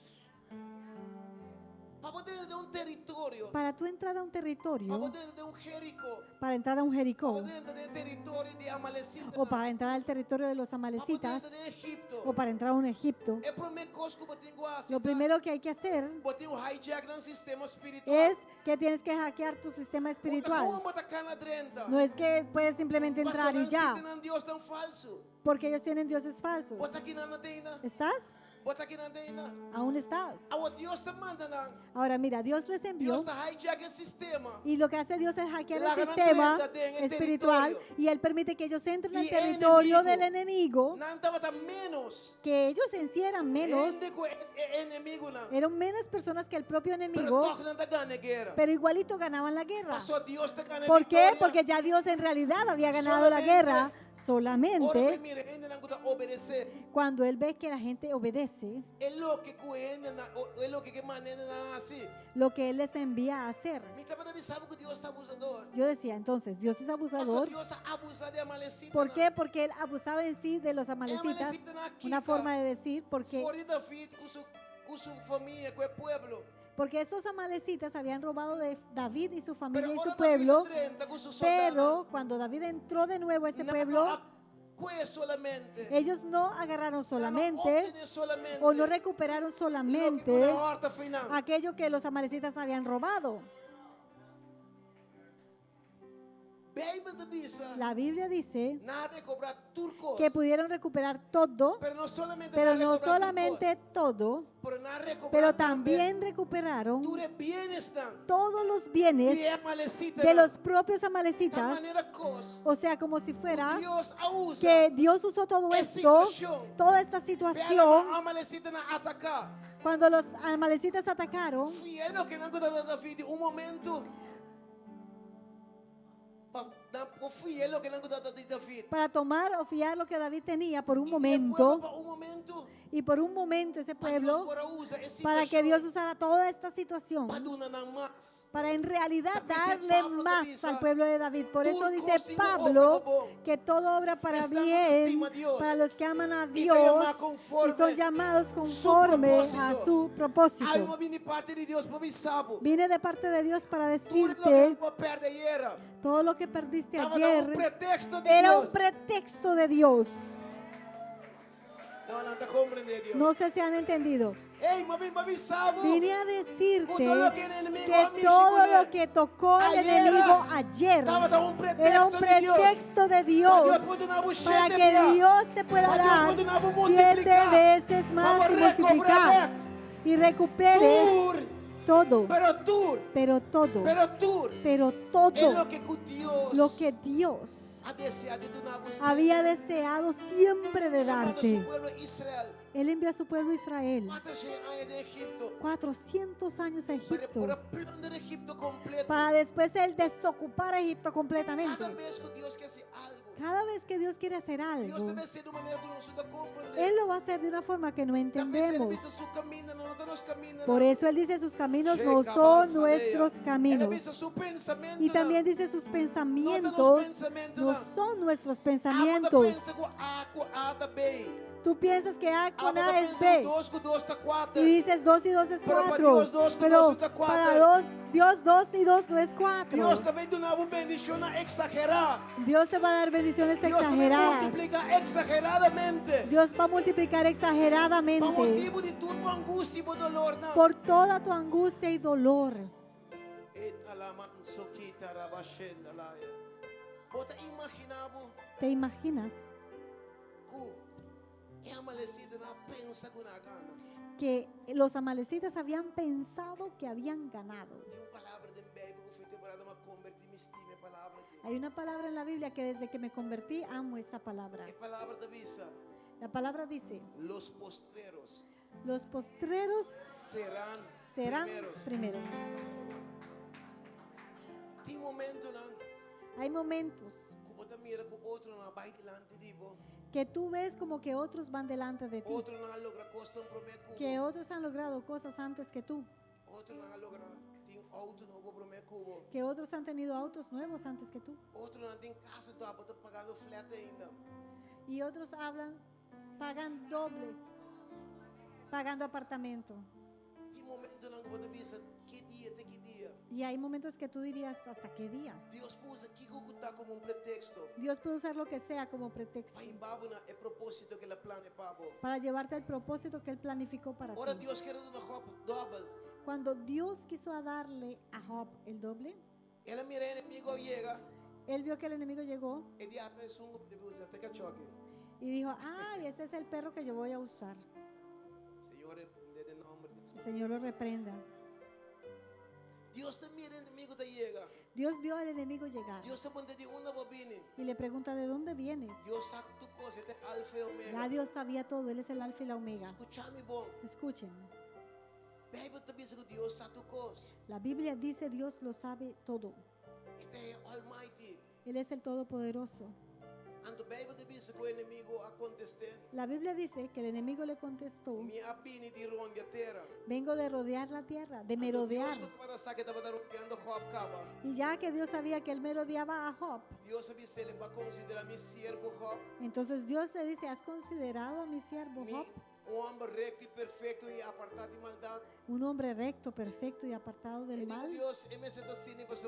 Para poder de un territorio. para tú entrar a un Para territorio, poder de un Jericó. para entrar a un Para Jericó poder de territorio de Amalecita. o para entrar al territorio de los Para amalecitas poder de Egipto. o para entrar a un Egipto, É primeira coisa que eu tenho que lo primero que hay que hacer Botei hijack no sistema espiritual. es que tienes que hackear tu sistema espiritual. No es que puedes simplemente entrar y ya, Deus tão falso. porque ellos tienen dioses falsos. Bota aqui na tenda. ¿Estás? Bota aqui na tenda. Aún estás. Agora Deus te manda na. Ahora mira, Dios les envió Deus está hijack o sistema. y lo que hace Dios es hackear La el gran sistema treinta en el espiritual territorio. y Él permite que ellos entren al Y territorio enemigo. del enemigo, Não estava tá menos. que ellos en sí eran menos, Gente com inimigo não. eran menos personas que el propio Pero enemigo, toque não tá ganhando guerra. pero igualito ganaban la guerra. Passou Deus te ganha ¿Por qué? vitória. Porque ya Dios en realidad había ganado la guerra Ora, solamente mira, ainda não está obedecer. cuando Él ve que la gente obedece É lo que coende na, é lo que maneira na assim. lo que Él les envía a hacer. Me estava avisando que Deus está abusador. Yo decía, entonces, Dios es Pastor, abusador. Deus abusa de Amalecita. ¿Por qué? Porque Él abusaba en sí de los amalecitas. Una forma de decir, porque Fora de David com sua família, com o pueblo. Porque estos amalecitas habían robado de David y su familia y ora su pueblo. David entra con sus Pero soldados. cuando David entró de nuevo a ese No pueblo, acqué solamente. ellos no agarraron No solamente obtiene solamente. o no recuperaron Lo que solamente con la harta final. aquello que los amalecitas habían robado. Bijbel de bisa. La Biblia dice Na recobrar turcos. que pudieron recuperar todo, Pero no solamente pero na no recobrar solamente turcos, todo, pero na recobrar pero también recuperaron ture bienes dan. todos los bienes Y amalecita de dan. los propios De amalecitas. manera cos. O sea, como si fuera Dios usa. que Dios usó todo Esa esto, situación. toda esta Vean, situación, amalecita na atacar. cuando los amalecitas atacaron. Fiel lo que no encontraba David un momento. Fiel lo que no encontraba David. Para tomar o fiar lo que David tenía por un Y momento, después, un momento, y por un momento ese para pueblo, Dios pueda usar esa para que situación Dios usara toda esta situación, para donar más. para en realidad También dice darle Pablo más también, al pueblo de David. Por eso "Tú dice consigo Pablo obra bom". que todo obra para Estamos bien, estima a Dios. para los que aman a te Dios llama y conforme son llamados conforme propósito. a su propósito. Alma viene parte de Dios para sabo. Vine de parte de Dios para Tú lo que decirte, no perde ayer. todo lo que perdiste Estaba un ayer pretexto de era Dios. un pretexto de Dios. No te comprende Dios. No sé si han entendido. Ey, mami, sabo. Vine a decirte Con todo lo que el enemigo que a mí, todo Shikune, lo que tocó el ayer enemigo ayer estaba un pretexto era un de Dios. pretexto de Para Dios Dios puede una para buchete que ya. Dios te pueda Para Dios dar puede una 7 multiplicar. veces más Vamos y a recobrar multiplicar y recuperes Tur, todo, pero tur, pero todo, pero tur. pero Es todo lo que Dios lo que Dios ha deseado de una vez. había deseado siempre de Él mandó a darte. su pueblo Israel. Él envió a su pueblo Israel 400 años de Egipto. 400 años a Egipto Para plan de Egipto completo. para después él desocupar a Egipto completamente. Cada vez que Dios quiere hacer algo, Cada vez que Dios quiere hacer Dios algo, debe hacer de manera que nosotros comprendemos. Él lo va a hacer de una forma que no También se le entendemos. dice su camino, nosotros nos caminamos. Por eso Él dice sus caminos no Checa, son avanza, nuestros Él caminos. dice su pensamiento. Y también dice sus No pensamientos pensamientos, no no. son nuestros Aba pensamientos. pensa com A com A da B. Tú piensas que A con Aba A es pensa B 2 com 2 tá 4. y dices 2 y 2 es Pero para 4. Dios, 2 con Pero 2 da 4. para Dios 2 y 2 no es 4. Deus também do novo bendição a exagerar. Dios te va a dar bendiciones Deus também exageradas. multiplica exageradamente. Dios va a multiplicar Por exageradamente motivo de tua angústia e dolor, não. por toda tu angustia y dolor. Bota imaginava ¿Te imaginas que é amalecida na pensa com a gana. que los amalecitas habían pensado que habían ganado? Tem uma palavra de Bíblia que foi temporada uma convertir me estima palavra aqui. Hay una palabra en la Biblia que desde que me convertí amo esta palabra. É palavra da vista. La palabra dice, Los postreros los postreros serán serán primeros. primeros. Tem momento não Hay momentos que você mira que o outro não vai delante de você. que tú ves como que otros van delante de ti, Outro não logra coisa prometo. que otros han logrado cosas antes que tú, Outro não logra tem auto novo prometo. que otros han tenido autos nuevos antes que tú, Outro não tem casa tu tá pagando flat ainda. y otros pagan doble, pagando apartamento. Tem momento não que você pensa que dia até que dia. Y hay momentos que tú dirías, ¿hasta qué día? Deus usa aqui que está como pretexto. Dios puede usar lo que sea como pretexto Mas embabo na é propósito que ela plane para você. para llevarte al propósito que Él planificó para Ora ti. Deus quer uma roupa double. Cuando Dios quiso darle a Job el doble, Ela mira inimigo chega Él vio que el enemigo llegó e de apenas de usa até que choque. y dijo, ay, este es el perro que yo voy a usar. Senhor, em nome de El Jesus. Señor lo reprenda. Deus te mira inimigo te chega. Dios vio al enemigo llegar Deus te manda de uma bobina. y le pregunta, ¿de dónde vienes? Deus sabe tu coisa, até alfa e Ya omega. Dios sabía todo, Él es el alfa y la omega. Escucha-me bom. Escuchen, Bíblia também diz que Deus sabe tu coisa. la Biblia dice Dios lo sabe todo. Este é Almighty. Él es el Todopoderoso. Ando Bíblia diz que o inimigo aconteceu. La Biblia dice que el enemigo le contestó, Me apine de ronde a terra. vengo de rodear la tierra, de Deus merodear. que para saber que estava rodeando Job cava. Y ya que Dios sabía que él merodeaba a Job, Deus sabia se ele vai considerar meu servo Job. entonces Dios le dice, ¿has considerado a mi siervo Me Job? hombre recto y perfecto y apartado de maldad. un hombre recto, perfecto y apartado Y del digo, mal. Dios, me siento así, pues,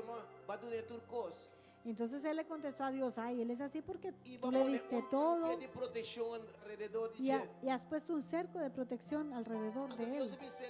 va a donar turcos. Entonces él le contestó a Dios, ay, él es así porque Y tú le vamos a diste todo de protección alrededor de y, él. y has puesto un cerco de protección alrededor de Dios él. me dice,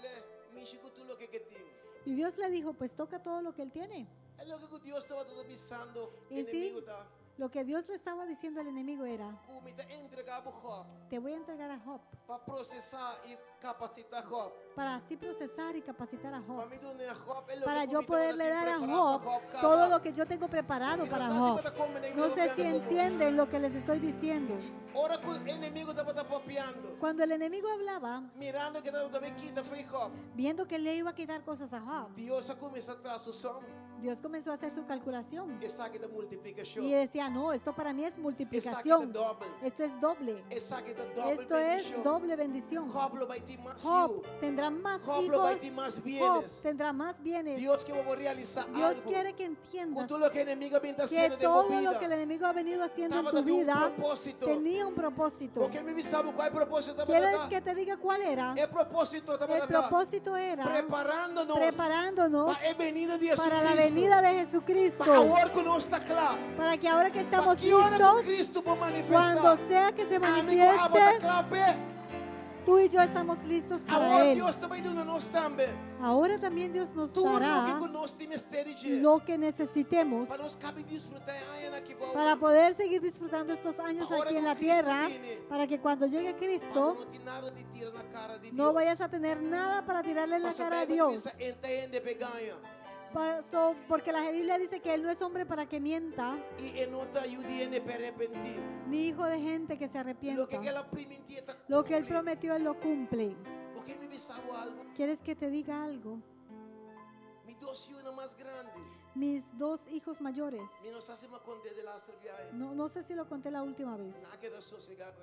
me chico tú lo que tengo. Y Dios le dijo, pues toca todo lo que él tiene. Es lo que Dios estaba avisando Y el sí, enemigo da. lo que Dios le estaba diciendo al enemigo era, Como me entregaba Job te voy a entregar a Job para procesar y capacitar Job. para así procesar y capacitar a Para Job. mí donar a Job es lo Para que yo me poderle estaba dar a preparando Job cada todo vez. lo que yo tengo preparado Y para no sé Job. si para comer en No el sé si gobierno. entienden lo que les estoy diciendo. Ahora que el enemigo estaba papeando, Cuando el enemigo hablaba, mirando que también quita fue Job, viendo que le iba a quitar cosas a Job, Dios comienza a traer su som Dios comenzó a hacer su calculación y saque de multiplicación. y decía, no, esto para mí es Y saque de multiplicación. doble. Esto es doble. Y saque de doble Esto es bendición. doble bendición. Job lo va a tener más Job tendrá más Job lo va a hijos. tener más Job bienes. tendrá más bienes. Dios que va a realizar Dios algo. quiere que Con entiendas todo lo que el enemigo viene que haciendo de todo movida. lo que el enemigo ha venido haciendo en Estaba tu dando un vida propósito. tenía un propósito. Porque me sabe cuál propósito estaba ¿Quieres dando. que te diga cuál era? El propósito estaba El dando. propósito era Preparándonos preparándonos para el venida de para la Jesucristo. venida de Jesucristo. Para ahora que no está claro. Para que ahora que estamos Para que ahora listos, que Cristo va a cuando manifestar. sea que se Amigo, manifieste, clave. tú y yo estamos listos para Ahora Él. Dios também dando nós também. Ahora también Dios nos Tudo o dará que nós temos de lo que necesitemos para nós cabe desfrutar ainda que volta. para poder seguir disfrutando estos años Ahora aquí en con la Cristo tierra, viene. para que cuando llegue Quando Cristo não tem nada de tira na cara de no Deus. vayas a tener nada para tirarle en la Pastor, cara a Bíblia Dios. diz, entende, peganha. Porque la Biblia dice que Él no es hombre para que mienta, E não te ajude para arrepentir. ni hijo de gente que se Lo arrepienta. que ela prometeu está Lo que Él prometió, Él lo cumple. Porque me sabe algo. ¿Quieres que te diga algo? Me doce uma mais grande. Mis dos hijos mayores, Me não sabe mais contar de lá viagem. no sé si lo conté la última vez, Nada que da sossegado,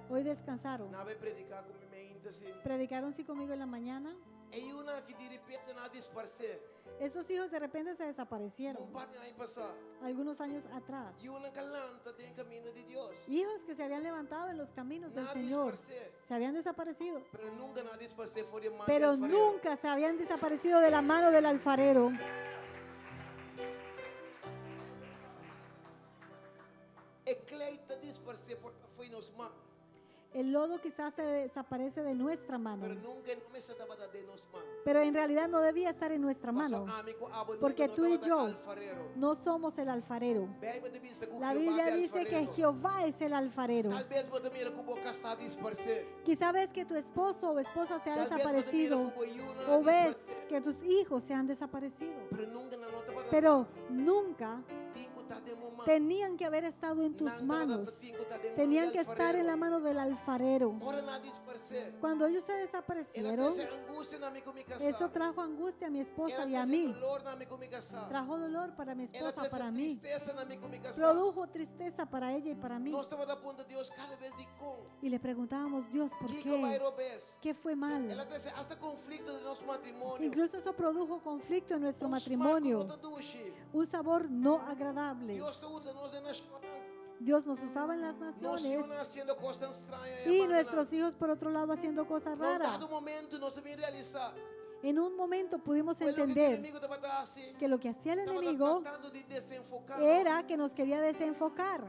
hoy descansaron. Nada vai predicar com minha mente assim. Predicaron sí conmigo en la mañana. E uma que de repente nada disparcer. Estos hijos de repente se desaparecieron Um par de anos passar. algunos años atrás. E uma calanta tem caminho de Deus. Hijos que se habían levantado en los caminos del Nada Señor, disparcer. se habían desaparecido, Pero nunca nada disparcer fora de mão pero de alfarero. nunca se habían desaparecido de la mano del alfarero. E cleita disparcer porque foi nos mãos. El lodo quizás se desaparece de nuestra mano, Pero nunca não me estava de nos mãos. pero en realidad no debía estar en nuestra mano, porque tú y yo no somos el alfarero. La Biblia dice que Jehová es el alfarero. Tal vez você mira como casado disparcer. Quizá ves que tu esposo o esposa se ha Tal vez você mira desaparecido, como Yuna o ves disparcer. que tus hijos se han desaparecido, Pero nunca na nota para pero nunca Tinko tá de mamã. tenían que haber estado en tus manos, tenían que estar en la mano del alfarero. Ora na disparcer. Cuando ellos se Ela desaparecieron, trouxe angústia na minha comunicação. eso trajo angustia a mi esposa y a Ela mí, trouxe dolor na minha comunicação. trajo dolor para mi Ela esposa, trouxe para mí, tristeza na minha comunicação. produjo tristeza para ella y para mí. Nós estamos da ponta de Deus cada vez de com. Y le preguntábamos, Dios, ¿por Que vai qué? robes. ¿Qué fue mal? Ela trouxe hasta conflito de nosso matrimônio. Incluso eso produjo conflicto en nuestro Um matrimonio, esmago todo duche. un sabor no agradable. Deus está usa nós na escola. Dios nos usaba en las Nós naciones estamos haciendo coisas estranhas. y nuestros hijos por otro lado haciendo cosas Num raras. dado momento nós vamos realizar. En un momento pudimos Foi o que o entender inimigo estava assim. que lo que hacía el Estava enemigo tratando de desenfocar. era que nos quería desenfocar.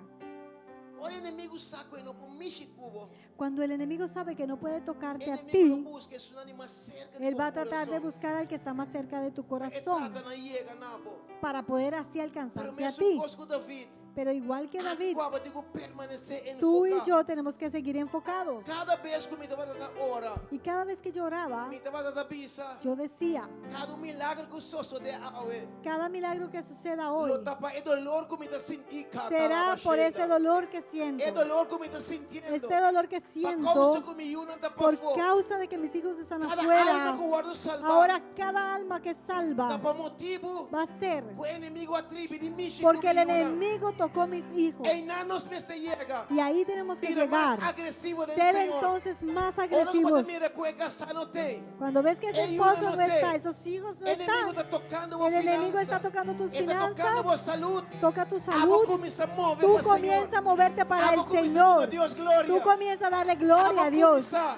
O inimigo saco e não com cubo. Cuando el enemigo sabe que no puede tocarte a Enemigo ti, não busca isso mais cerca de él va a tu tratar de coração. buscar al que está más cerca de tu E corazón trata na iega nabo. para poder así Pero alcanzarte a mesmo ti. com David. Pero igual que David, Agora digo permanecer tú y enfocado. yo tenemos que seguir enfocados. Cada vez que me estava dando hora, Y cada vez que yo oraba, me estava dando visa. yo decía, Cada milagre que soso de awe. cada milagro que suceda hoy Lo tapa é dolor que me está sentindo. será por ese dolor que siento, É dolor que me está sintiendo. este dolor que Por siento causa que me unan da por fora. causa de que mis hijos están Cada afuera. alma que guardo salvar. Ahora cada alma que salva Tapa motivo va a ser O inimigo atribe de Michi porque el Kumiuna. enemigo tocó mis hijos. E nanos me se llega. Y ahí tenemos que Vida más llegar, agresivo del ser Señor. entonces más Ora agresivos. quando mira que casano tem. Cuando ves que ese Ey, esposo uno no no está, te- esos hijos no El enemigo están, está tocando el vos enemigo finanças. está tocando tus Ele está tocando vos finanzas, salud. toca tu Abo salud, comienza a mover tú para comienzas a Señor. moverte para Abo el comienza a Señor, dar Dios gloria. tú comienzas a darle gloria a Abo Dios, comienza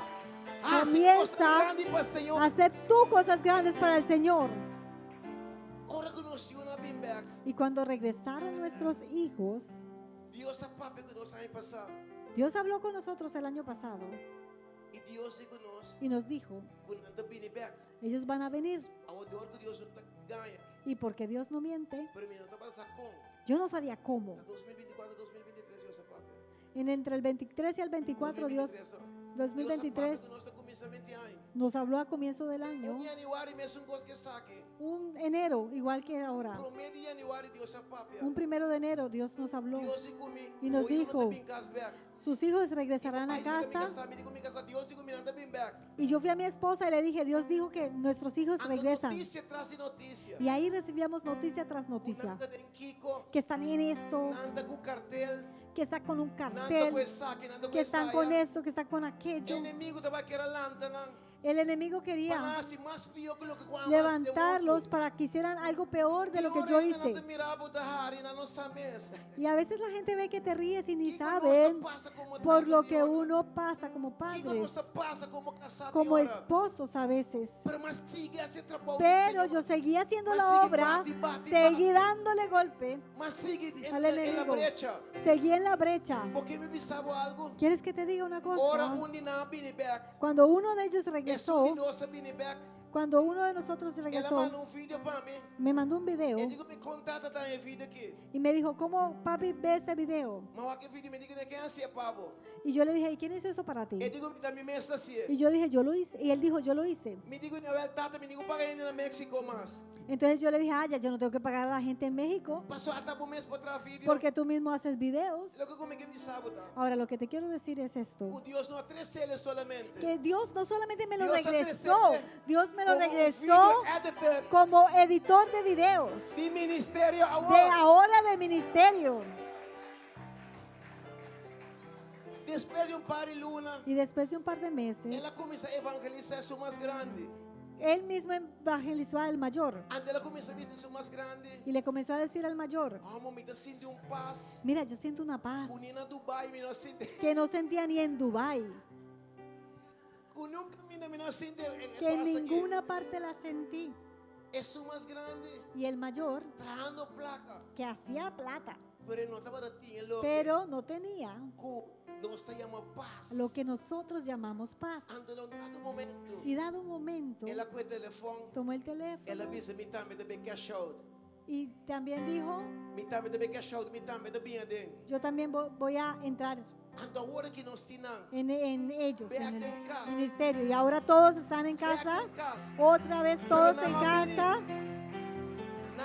a hacer cosas comienza grandes para el Señor. a hacer tú cosas grandes para el Señor. Ora que nós chegamos bem back. Y cuando regresaron nuestros hijos, Deus a papo que nós ano passado. Dios habló con nosotros el año pasado E Deus é conosco. y nos dijo, Quando anda bem back. ellos van a venir. Aonde hora que Deus não ganha. Y porque Dios no miente, Para mim não está passando como. yo no sabía cómo. 2024, 2023 Deus a papo. Entre el 23 y el 24, Dios, 2023, Deus a papo que nós está começando este ano. nos habló a comienzo del año, Januário mesmo gosto que saque. un enero, igual que ahora, Pro mês de Januário Deus a papo. un 1 de enero, Dios nos habló. Deus e comigo. Y nos dijo, sus hijos regresarán a casa. Y yo fui a mi esposa y le dije, Dios dijo que nuestros hijos regresan. Notícia traz notícia. Y ahí recibíamos noticia tras noticia, Nanda tem Kiko, que están en esto, nanda com cartel, que están con un nanda com cartel, saque, nanda com que están con saia. esto, que están con aquello. Inimigo tava querer lantana. El enemigo quería Panasi mais pior que lo que guamas levantarlos para que hicieran algo peor de lo que yo hice. Y a veces la gente ve que te ríes y ni saben por lo que uno pasa como padres, como esposos a veces. Pero yo seguí haciendo la obra, seguí dándole golpe al enemigo, seguí en la brecha. Porque me pisava algo. ¿Quieres que te diga una Ora cosa? undi na bini back. Cuando uno de ellos É regresó, subidosa bini back. cuando uno de nosotros Ela regresó, manda um vídeo para mim. me mandó un video Eu digo, me contata da minha vida aqui. y me dijo, ¿cómo papi ve este video? Mas aquele vídeo me diga quem é assim, Pablo. Y yo le dije, ¿y quién hizo eso para ti? Eu digo, da minha mesa assim. Y yo dije, yo lo hice. Y él dijo, yo lo hice. Me digo, não é tata, me digo, para ainda na México mais. Entonces yo le dije, ya yo no tengo que pagar a la gente en México Passou até por mês para outra vídeo. porque tú mismo haces videos. Logo comigo me sabe, tá? Ahora, lo que te quiero decir es O esto. Deus não atrecele solamente. Que Dios no solamente me lo Dios regresó, atrece- Dios me lo Como regresó video editor como editor de videos. de ministério De ahora de ministerio. Depois de par de luna, Y después de un par de meses, ela começa a evangelizar isso mais grande. él mismo evangelizó al mayor. Antes ela começa a vir isso mais grande. Y le comenzó a decir al mayor, Momento assim de paz. mira, yo siento una paz Unina Dubai, me não sente. que no sentía ni en Dubái, Nunca me não sente. que en ninguna parte la sentí. Isso mais grande. Y el mayor, Trajando placa. que hacía plata, Pero não estava tinha lo pero no tenía que nós chamamos paz. lo que nosotros llamamos paz. Ando no momento. Y dado un momento, Ela com o telefone, tomó el ela teléfono disse me também de cash out. y también dijo, Me também de cash out, me também de bem den. yo también voy a entrar Ando agora que nós tinham. en ellos, Ve en acá el en casa. ministerio. Y ahora todos están en casa, otra vez todos en casa,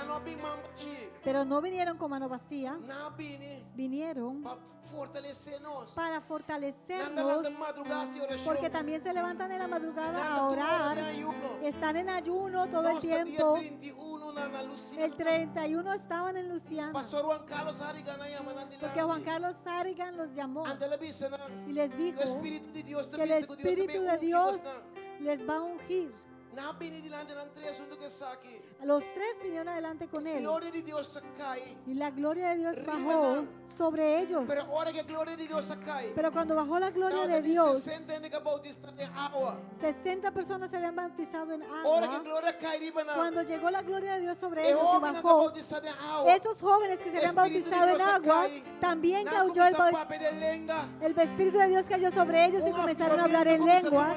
Não bem mamchi. pero no vinieron con mano vacía, Não bem vinieron para fortalecer nós. para Nada fortalecernos, de madrugada e oração. porque también se levantan en la madrugada Nada a tu orar, hora de ayuno. están en ayuno todo el Nós, dia tiempo. 31 na Lucia. El 31 estaban en Luciana, Pastor Juan Carlos Arigan na Yamanandilante. porque Juan Carlos Sarrigan los llamó Ante la visa na. y les dijo O Espírito de Deus que el Espíritu de Dios les va a ungir. Na bini dilante ng tres undo que saki. Los tres vinieron adelante con él Gloria de Dios sakai. y la gloria de Dios bajó sobre ellos. Pero ahora que gloria de Dios sakai. Pero cuando bajó la gloria Now de that Dios, 60 na bautista de agua. 60 personas se habían bautizado en Ahora que agua. gloria kai riba na. Cuando llegó la gloria de Dios sobre E ellos y joven na bajó, bautista de agua. esos jóvenes que se habían Espíritu de bautizado en Dios agua, acá, también Na cayó el, kumisa pape de lenga. el Espíritu de Dios cayó sobre ellos y comenzaron a hablar en lenguas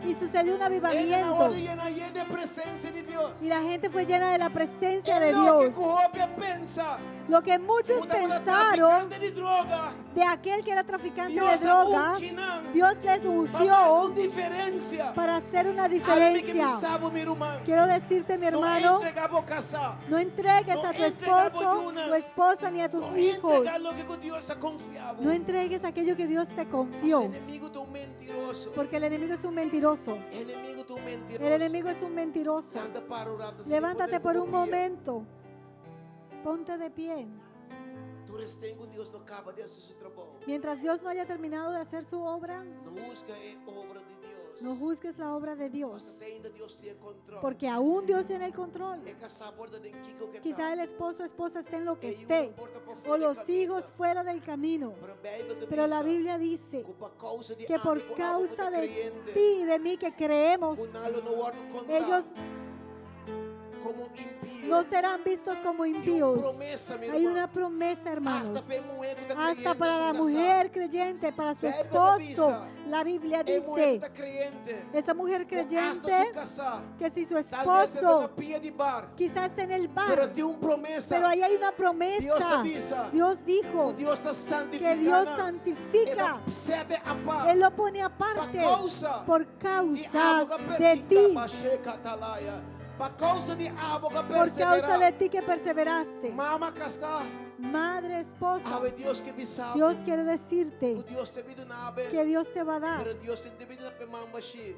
y sucedió un avivamiento. Llena de presencia de Dios. Y la gente fue llena de la presencia de É lo que Dios. Copia pensa. Lo que muchos pensaron traficante de droga. de aquel que era traficante de Dios droga, unginan. Dios les Para ungió con diferencia. para hacer una Algo que diferencia. me sabe, mi hermano. Quiero decirte, mi No hermano, entrega a boca sa. no entregues No a tu entrega esposo, boyuna. tu esposa ni a tus No hijos. entrega lo que con Dios ha confiado. No entregues aquello que Dios te El confió, enemigo es un mentiroso. porque el enemigo es un mentiroso. El enemigo es un mentiroso. El enemigo es un mentiroso. Anda para orar, te Levántate sigue por un poder momento. Ponte de pie. Tu restém com Deus não acaba de fazer seu trabalho. Mientras Dios no haya terminado de hacer su obra, Não busca a obra de Deus. no juzgues la obra de Dios. Mas ainda Deus tem controle. Porque aún Dios tiene el control. É que essa borda de Kiko que Quizá el esposo o esposa esté en lo que E esté, uma porta para o fora los do caminho. hijos fuera del camino. Pero Pero la Biblia dice por causa de que por algo, causa algo de creyente, ti y de mí que creemos, unalo no guardo contar ellos como impío. no serán vistos como Tem uma impíos. promessa, meu Hay irmão. una promesa, hermanos. Hasta para mulher que tá Hasta creyente para em la sua mujer creyente, para su Bebe esposo. avisa. La Biblia casa. É mulher que dice, tá creyente. esa mujer que hasta creyente, se casar. que si su Talvez ela na esposo pia de bar. quizás esté en el Pero bar, tem uma promessa. pero ahí hay una Dios promesa. avisa. Dios dijo Que Deus está que Dios santificando. santifica. Ele sete a paz. Él lo pone aparte por causa de ti, Por causa de algo que por causa de ti que perseveraste. Mama casta. Madre, esposa, Ave Deus que me sabe. Dios quiere decirte Que Deus te vido na ave. que Dios te va a dar. Pero Deus te vido na mamba shi.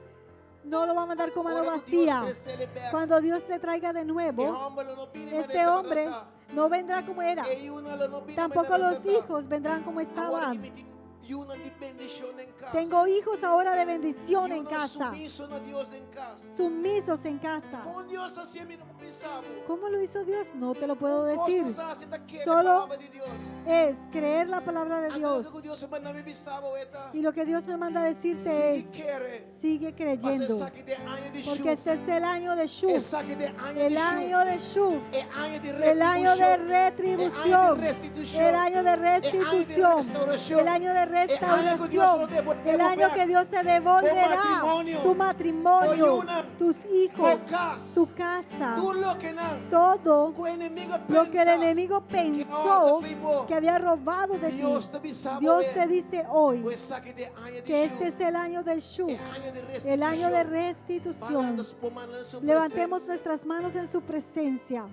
No lo va a mandar con mano Ora que Deus vacía. cresce back. Cuando Dios le traiga de Que nuevo, homem não vine este maneira hombre barata. no vendrá como era. E una não vine Tampoco maneira los barata. hijos vendrán como Agora que estaban. me tem una de bendición en casa. Tengo hijos ahora de bendición E en uno casa, sumiso na Deus em casa. sumisos en casa. Com Deus assim eu não pensava. ¿Cómo lo hizo Dios? No te lo puedo Com decir. costas assim daquele Solo palavra de Deus. Es creer la palabra de Dios. Aquilo que Deus manda me pensava eta. Y lo que Dios me manda a decirte Se es, quer. sigue creyendo. Mas esse de ano de Porque este es el año de Shuf, Esse de ano el de año de Shuf, É ano de el año de retribución, el año de restitución, el año de restauración, el año que Dios te devolverá tu matrimonio, tus hijos, tu casa, Tudo lo que não. todo O inimigo lo que el pensa enemigo pensó que había robado de ti. Deus te avisava. Dios te dice hoy Pues saque de ano de que este es el año del Shuf, el año de restitución. Levantemos nuestras manos en su presencia.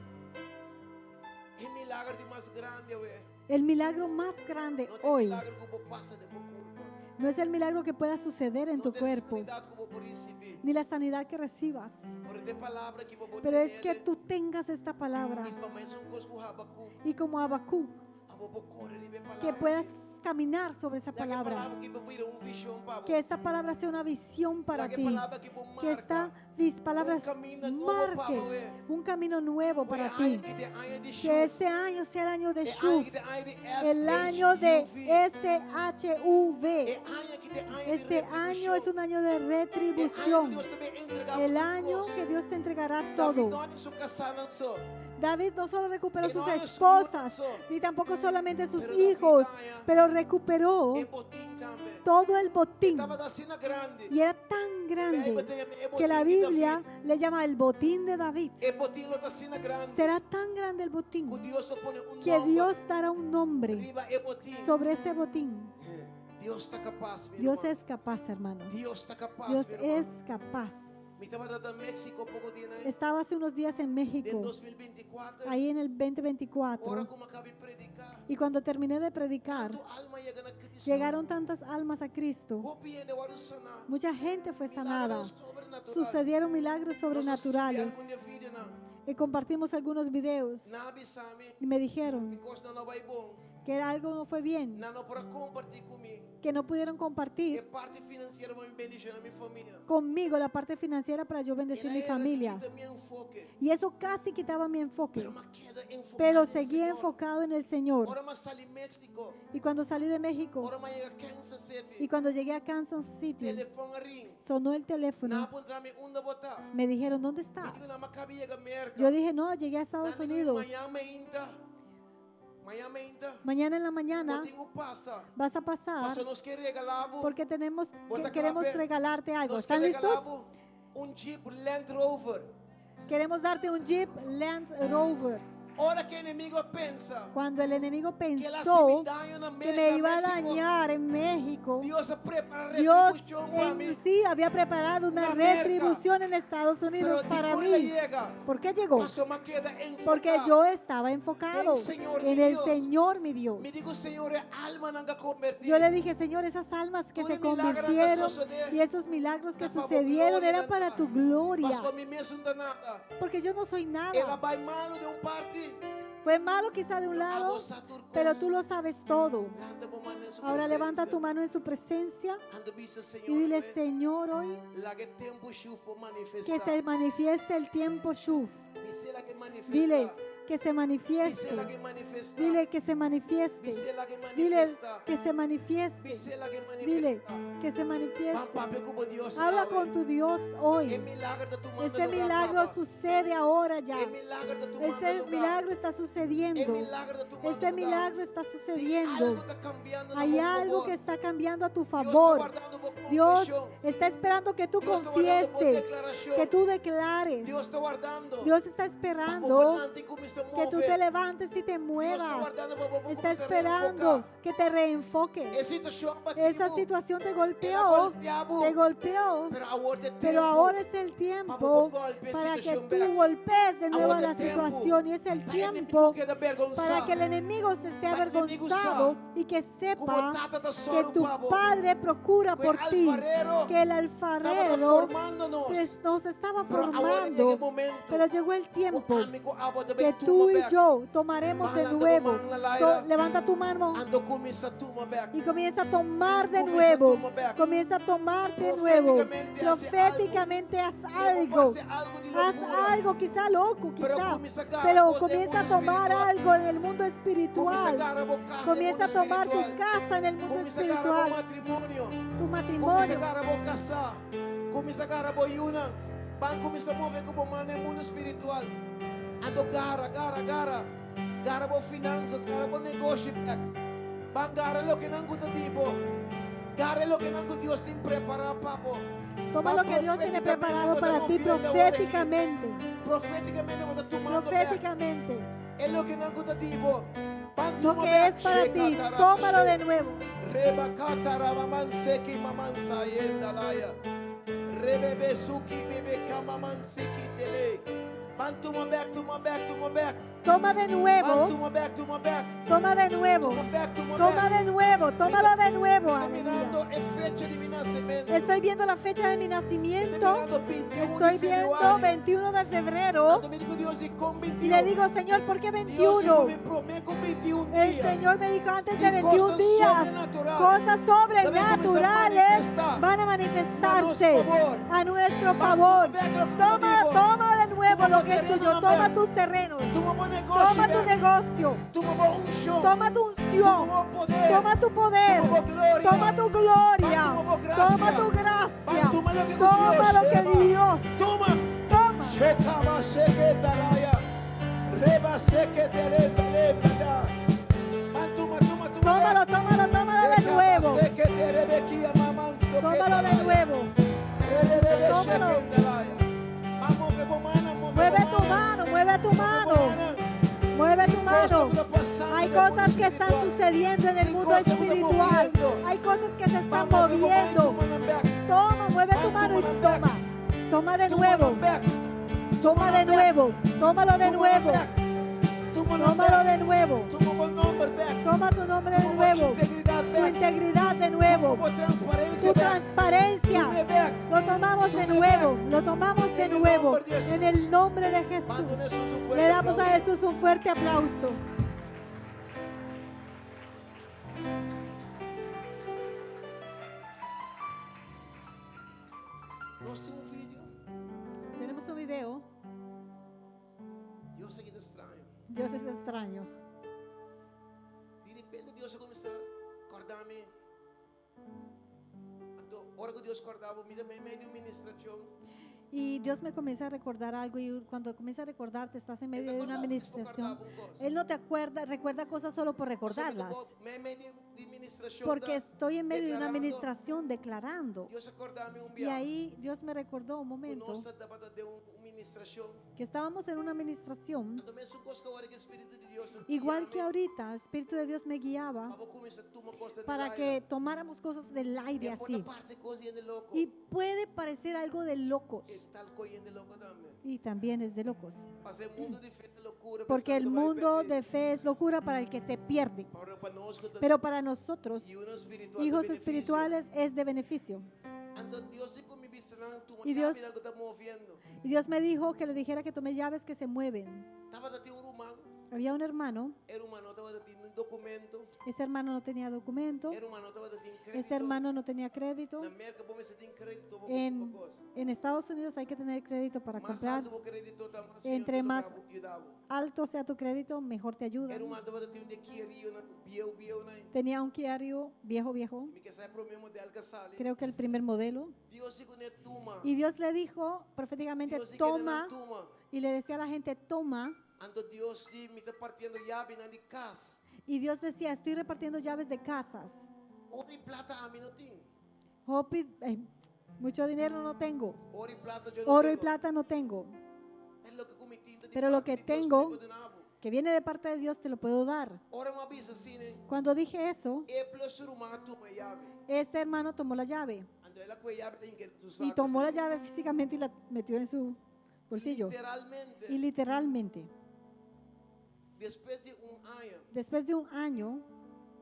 El milagro de más grande, güey. El milagro más grande No es hoy milagro como pasa de por culpa. no es el milagro que pueda suceder en No tu es cuerpo, sanidad como por recibir. ni la sanidad que recibas, Por esta palabra que vos pero es tenés, que tú tengas esta palabra y para mí es un gozo Habacuc. y como Habacuc, A vos correr y ver que palabra. puedas caminar sobre esa La que palabra, palabra que vos mira un visión para vos. que esta palabra sea una visión para La que ti, palabra que vos que esta marca. palabras camino nuevo marque para vos. un camino nuevo Fue para año ti, que te año de que Shuf. este año sea el año de El año Shuf, que te año de el año de SHUV. SHUV. El año que te año de Este año es retribución. un año de El año retribución, Dios te va a entregar el muchas año cosas. que Dios te entregará David todo. no en su casa no hizo. David no solo recuperó Y sus no en su esposas, mundo. ni tampoco solamente sus Pero David hijos, tenía pero recuperó El botín también. todo el botín. Estaba de cena grande. Y era tan grande El que la botín de Biblia David. le llama el botín de David. El botín lo está cena grande. Será tan grande el Que botín Dios lo pone un que nombre Dios dará un nombre arriba el botín. sobre ese botín. Dios está capaz, mi Dios hermano. es capaz, hermanos. Dios está capaz, Dios mi hermano. es capaz. Mi estaba dando en México poco tiene ahí. Estaba hace unos días en En México, 2024. ahí en el Ahora 2024, como acabé de predicar. y cuando terminé de predicar, Tu alma llega a Cristo. llegaron tantas almas a Cristo. Vos viene a sanar. Mucha gente fue sanada. Milagros sobrenaturales. Sucedieron milagros No sé si sobrenaturales. algún día video, no. Y compartimos algunos videos Nabi sami. y me dijeron Because no vai bom. que algo no fue bien, Não para compartilhar comigo. que no pudieron Que compartir parte financeira vai bendición a minha família. conmigo la parte financiera para yo bendecir mi familia. Que quita meu enfoque. Y eso casi quitaba mi enfoque, Pero me queda enfocado pero en el seguí Señor. enfocado en el Señor. Ahora más salí México. Y cuando salí de México Ahora más llega Kansas City. y cuando llegué a Kansas City, Teléfono a ring. sonó el teléfono. Na encontrarme una bota. Me dijeron, ¿dónde estás? Me digo na Maccabi llega América. Yo dije, no, llegué a Estados Na digo, Unidos. Miami inta. Miami inta. Mañana en la mañana Botinho passa. vas a pasar Pastor nos quer regalavo. porque Bota queremos aquela pe- regalarte algo. Nos ¿Están quer listos? regalavo un Jeep Land Rover. Queremos darte un Jeep Land Rover. Ahora que el enemigo pensa Cuando el enemigo que él hace pensó daño en que me iba a México, dañar en México, Dios prepara Dios retribución para mí. en sí había preparado una La América. retribución en Estados Pero Unidos para después le mí. llega. ¿Por qué llegó? Pastor, me queda Porque enfocado. yo estaba enfocado El Señor, en mi el Dios. Señor, mi Dios. Me digo, Señor, alma no convertir. Yo le dije, Señor, esas almas que Todo se milagro que convirtieron sucede. y esos milagros que Da para sucedieron gloria, eran para tu gloria. Pastor, a mí mesmo não dá nada. Porque yo no soy Ela nada. vai malo de parte. Fue malo quizá de un lado, pero tú lo sabes todo. Ahora levanta tu mano en su presencia y dile, Señor, hoy que se manifieste el tiempo Shuf. Dile que se manifieste. Dile que se manifieste. Dile que se manifieste. Dile que se manifieste. Habla con tu Dios hoy. Ese milagro sucede ahora ya. Ese milagro está sucediendo. Ese milagro está sucediendo. Hay algo que está cambiando a tu favor. Dios está esperando que tú confieses, que tú declares. Dios está esperando que tú te levantes y te muevas. Está esperando que te reenfoques. Esa situación te golpeó, pero ahora es el tiempo para que tú golpees de nuevo la situación, y es el tiempo para que el enemigo se esté avergonzado y que sepa que tu Padre procura por ti, que el alfarero nos estaba formando, pero llegó el tiempo que tú y yo tomaremos de nuevo. Levanta tu mano y comienza a tomar de nuevo. Comienza a tomar de nuevo. Proféticamente haz algo. Haz algo, quizá loco, quizá, pero comienza a tomar algo en el mundo espiritual. Comienza a tomar tu casa en el mundo espiritual. Tu matrimonio. Comienza a boyuna. Van comienza a mover como man en el mundo espiritual. Ando gara bo finanzas, gara bo negócio. Van gara lo que nangu tipo. Gara lo que nangu Dios sin preparar papo. Toma lo que Dios tiene preparado para ti proféticamente. Proféticamente. Es lo que nangu tipo. Lo que es para ti, tómalo de nuevo. Reba katara maman seki maman sayenda laya. Rebebe suki bebe kamaman siki tele. Man to my back, to my back, to my back. Toma de nuevo. To my back, to my back. Toma de nuevo. Toma de nuevo. Tómalo de nuevo. Aleluya. Estoy viendo la fecha de mi nacimiento. Estoy viendo 21 de febrero. Y le digo, Señor, ¿por qué 21? El Señor me dijo antes de 21 días, cosas sobrenaturales van a manifestarse a nuestro favor. Toma de nuevo lo que es tuyo. Toma tus terrenos. Toma tu negocio. Toma tu unción. Toma tu poder. Toma tu gloria. Toma tu gracia. Toma lo que Dios. Toma. Tómalo de nuevo. Tómalo de nuevo. Tómalo. Mueve tu mano. Mueve tu mano. Hay cosas que están sucediendo en el mundo espiritual. Hay cosas que se están moviendo. Toma, mueve tu mano y toma. Toma de nuevo. Toma de nuevo. Tómalo de nuevo. Tómalo de nuevo. Toma tu nombre de nuevo. Tu integridad de nuevo. Tu transparencia. Lo tomamos de nuevo. Lo tomamos de nuevo. En el nombre de Jesús. Le damos a Jesús un fuerte aplauso. Tenemos un video. Dios es extraño. De repente Dios comienza a acordarme. Ahora que Dios acordaba, me medio administración. Y Dios me comienza a recordar algo, y cuando comienza a recordarte estás en medio de una administración. Él no te recuerda cosas solo por recordarlas. Porque estoy en medio de una administración declarando. Y ahí Dios me recordó un momento que estábamos en una administración. Igual que ahorita, el Espíritu de Dios me guiaba para que tomáramos cosas del aire así. Y puede parecer algo de locos. Y también es de locos. Porque el mundo de fe es locura para el que se pierde. Pero para nosotros, hijos espirituales, es de beneficio. Y Dios me dijo que le dijera que tome llaves que se mueven. Había un hermano, Era humano estaba tendo un documento. ese hermano no tenía documento, Era humano estaba tendo crédito. este hermano no tenía crédito. Na América bom você tem crédito para En, coisa. en Estados Unidos hay que tener crédito para Mas comprar. alto o crédito tá mais Entre más ajudava. alto sea tu crédito, mejor te ayuda. Era humano estava tendo de Rio na bio na. Tenía un Kia Rio viejo, Me que sai pro mesmo de Alcasale. creo que el primer modelo. Deus se conecta tuma. Y Dios le dijo proféticamente, Deus se toma, tuma. y le decía a la gente, toma. Ando Deus de me está partindo llave na de casa. Y Dios decía, estoy repartiendo llaves de casas. Ouro e plata a mim não tenho. Mucho dinero no tengo. Ouro e plata eu não Oro y tenho. plata no tengo. É lo que cometi de Pero lo parte que de Deus tengo, comigo de nabo. que viene de parte de Dios, te lo puedo dar. Ora uma vez assim, né? Cuando dije eso, E plus humano toma llave. este hermano tomó la llave. Ando ela com a llave tem que tu Y sabe. tomó la llave físicamente y la metió en su bolsillo. Literalmente. Y literalmente, Depois de ano, después de un año,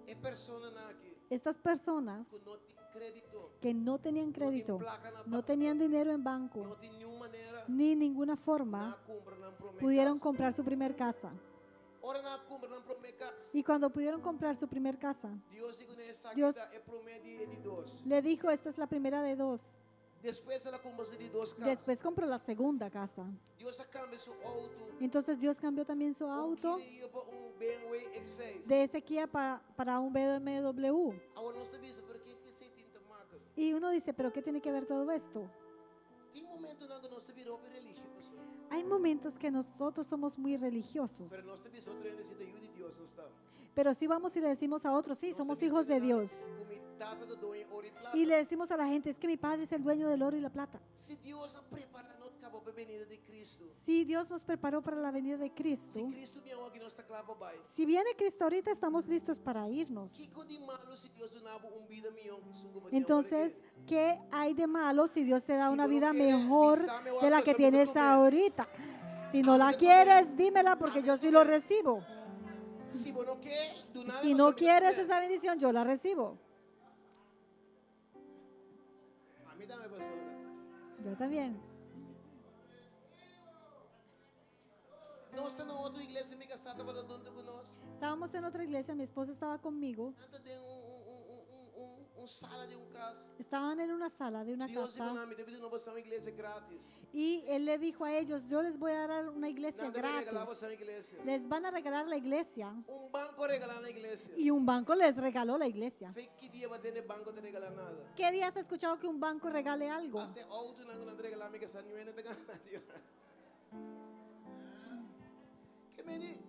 é persona na que estas personas não tem crédito, que no tenían crédito, placa na no tenían dinero en banco, não tem nenhuma maneira ni ninguna na forma, compra na promessa. pudieron comprar su primer casa. Ora na compra na promessa. Y cuando pudieron comprar su primer casa, Deus digo nessa Deus- é promessa de dois. le dijo, esta es la primera de dos. Depois ela compra de duas casas. Después compró la segunda casa. Deus cambia seu auto. Entonces Dios cambió también su auto Queria para BMW X5. de ese Kia para un BMW. Agora não sabia por que você tinta marca. Y uno dice, ¿pero qué tiene que ver todo esto? Tem momento quando nós sabia roupa religioso. Hay momentos que nosotros somos muy religiosos, Pero nós sabia outra necessita ajuda de Deus, não está. pero si vamos y le decimos a otros, sí, somos hijos de Dios. Comitata de doen ouro e plata. Y le decimos a la gente, es que mi padre es el dueño del oro y la plata. Se Deus a prepara não acabou para a venida de Cristo. Si Dios nos preparó para la venida de Cristo, Se Cristo me ama que nós está claro para baixo. si viene Cristo ahorita estamos listos para irnos. Que de malo se Deus donava vida milhão. Entonces, ¿qué hay de malo si Dios te da Si una vos no vida quieres, mejor avísame o de la algo que sobre tienes tu vida. ahorita? Si no la Hable quieres, con dímela porque Hable yo sí con lo él. recibo. Se você não quer, do nada Si no quieres esa bendición, yo la recibo. A mim dá, pastora. Yo también. Nós estamos em outra igreja, minha casa estava dando com nós. Estábamos en otra iglesia, mi esposa estaba conmigo. Antes de sala de casa. Estaban en una sala de una Deus digo casa na minha vida não vai ser uma igreja grátis. y él le dijo a ellos, yo les voy a dar una iglesia Nada vai regalar gratis. você uma igreja. Les van a regalar la iglesia Banco regalar na igreja. y un banco les regaló la iglesia. Fake que dia vai ter banco te regalar nada. ¿Qué día has escuchado que un banco regale algo? Hace auto não te regalar minha casa, não é te ganhar. Que meni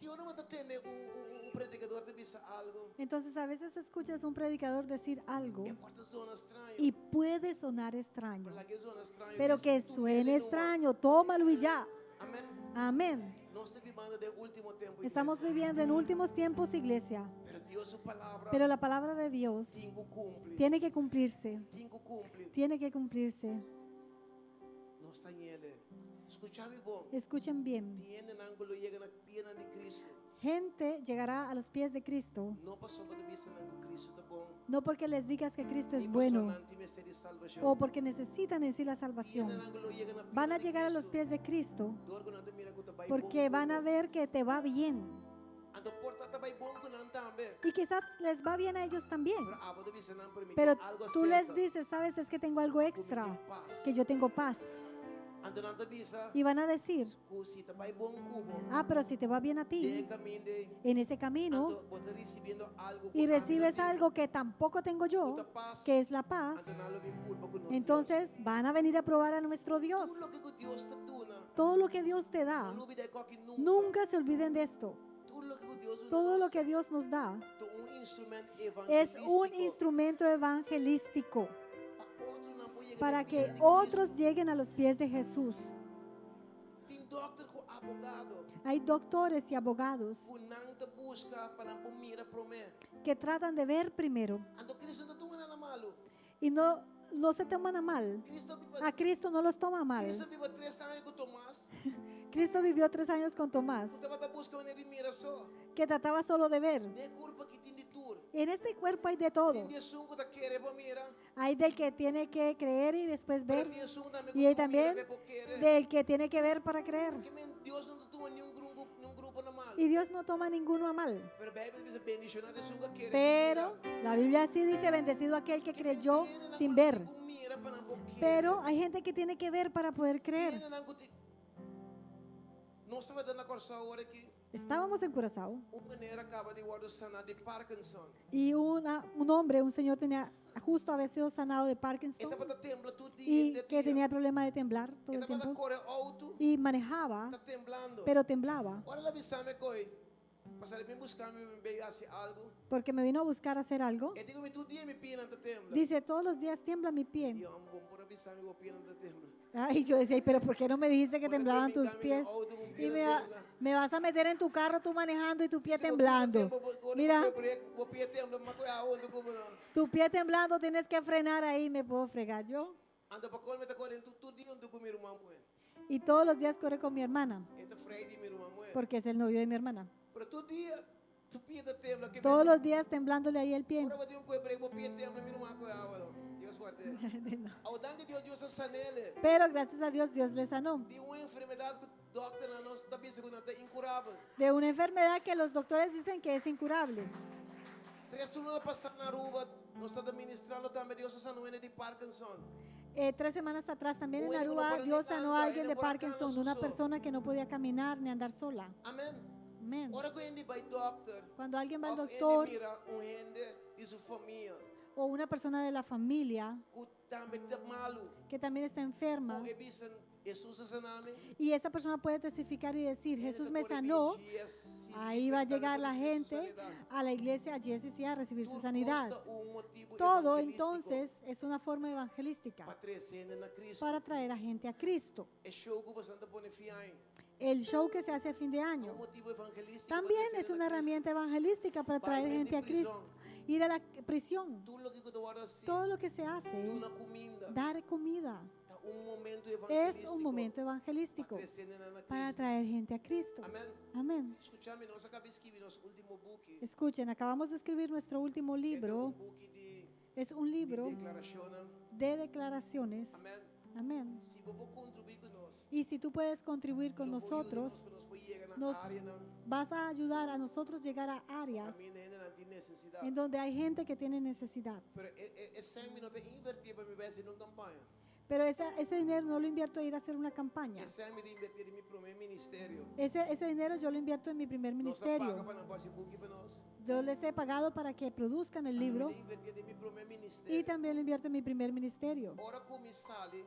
Dios no va a tener un predicador te dice algo. Entonces a veces escuchas un predicador decir algo E porta zona estranha. y puede sonar extraño, Por la que zona estranha. pero que suene extraño, tómalo y ya. Amén. Amén. No estoy viviendo de último tiempo. Estamos iglesia. viviendo en últimos tiempos, iglesia, Pero Dios su palabra. pero la palabra de Dios Tingo cumple. tiene que cumplirse, Tingo cumple. tiene que cumplirse. No está en él. Escuchame bom. Escuchen bien, Tiene ángulo llega na pierna de Cristo. gente llegará a los pies de Cristo, No pasó por vista ángulo Cristo tá bom. no porque les digas que Cristo es Ni bueno pasó na anti de salvación. o porque necesitan en sí la salvación. Tiene ángulo llega na Van a pierna de llegar a los Cristo. pies de Cristo Dorgo não te mira que tá bem porque bom, van a bom. ver que te va bien. Ando porta tá bem bom que não tambe. Y quizás les va bien a ellos también. Pero abo de vista não permite Pero algo tú les cerca. dices, sabes, es que tengo algo extra, Comigo em paz. que yo tengo paz. Ando não te visa. Y van a decir, Si tá bem bom cubo. pero si te va bien a De ti, caminho de en ese camino, ando vos recibiendo algo y que recibes ando algo que tampoco tengo yo, Puta paz. que es la paz, Ando não lo bem puro con nosotros. entonces van a venir a probar a nuestro Dios. Tudo lo que Deus te dona. Todo lo que Dios te da, Não olvide que nunca. nunca se olviden de esto. Tudo lo que Deus Todo lo que Dios nos da instrumento es un evangelístico. instrumento evangelístico Pa outro não pode para llegar que a vida de otros Cristo. lleguen a los pies de Jesús. Tem doctor com abogado. Hay doctores y abogados O não te busca para não mira promessa. que tratan de ver primero Ando Cristo não toma nada malo. y no se toman a mal. Cristo A Cristo no los toma mal. Cristo vive 3 anos com Tomás. Cristo vivió 3 años con Tomás, Tu estava buscando uma mira só. que trataba solo de ver. De culpa que tem de tur. En este cuerpo hay de todo. Tem de sungo da querer para mira. Hay del que tiene que creer y después Pero ver, tem sungo da y hay también querer. del que tiene que ver para creer. Porque Deus não toma nenhum mal. Y Dios no toma ninguno a mal. Pero a Bíblia diz bendicionado es un que Pero la Biblia sí dice, bendecido aquel que creyó sin ver. Pero hay gente que tiene que ver para poder creer. Nós estamos dando a corção agora aqui. Estábamos en Curazao Uma maneira acaba de guardar sanado de Parkinson. y un hombre, un señor tenía justo había sido sanado de Parkinson Ele estava tembla todo dia. y que tenía problema de temblar todo Ele el estava tiempo correr alto. y manejaba, Está temblando. pero temblaba Ora lá me coi. Passar ele vem buscar me hace algo. porque me vino a buscar hacer algo. Eu digo me todo dia me pina anta tembla. Dice, todos los días tiembla mi E pie. eu vou por avisar me pina anta tembla. Ay, yo decía, "Ay, pero ¿por qué no me dijiste que temblaban tus pies? Y me vas a meter en tu carro tú manejando y tu pie temblando. Mira, O pie tembla, mas foi aonde como não. tu pie temblando, tienes que frenar ahí, me puedo fregar yo. Anda para comer tá correndo todo dia onde com meu irmão foi. Y todos los días corre con mi hermana, Eta Friday meu irmão foi. porque es el novio de mi hermana. Pero todo dia tu pie tá tembla que Todos los días temblándole ahí el pie. Ora vai um coi brego pie tembla meu irmão foi aonde. Deus guarde. Ao dangue Deus sanele. Pero gracias a Dios, Dios le sanó. De uma enfermidade que o doctor na nossa tá pensando que é incurável. De una enfermedad que los doctores dicen que es incurable. 3 semanas passadas na rua, nós estamos ministrando também Deus sanou ele de Parkinson. 3 semanas atrás también en Aruba, Dios sanó a alguien de Parkinson, una persona que no podía caminar ni andar sola. Amém. Amén. Ora que ele vai doctor. Cuando alguien va al Of ele doctor mira gente de sua família, o una persona de la familia que também tá malo. que también está enferma Ou ebisan Jesus saname. y esta persona puede testificar y decir, Jesús me sanó, ahí va a llegar la gente a la iglesia, a GSC, a recibir su sanidad. Todo entonces es una forma evangelística para traer a gente a Cristo. É show que você tá pondo fé em. El show que se hace a fin de año Motivo evangelístico. también es una herramienta evangelística para traer gente a Cristo. Ir a la prisión, Tudo que tu guarda assim. todo lo que se hace, Una comida. dar comida, Momento es evangelístico. un momento evangelístico para traer gente a Cristo. Amém. Amén. Escúchame, nós acabamos de escrever nosso último book. Escuchen, acabamos de escribir nuestro último libro. book de Es un libro declaração. de declaraciones. Amém. Amén. Se você contribuir conosco, Y si tú puedes contribuir con nosotros, nos vas a ayudar a nosotros llegar a áreas en donde hay gente que tiene necesidad. Pero esse não tem invertir para me ver numa campanha. Pero ese dinero no lo invierto a ir a hacer una campaña. Esse é de invertir em meu primeiro ministério. Ese dinero yo lo invierto en mi primer Nós paga ministerio. para não fazer book para nós. Yo les he pagado para que produzcan el libro De invertir em meu primeiro y ministério. también lo invierto en mi primer ministerio. Ora como sale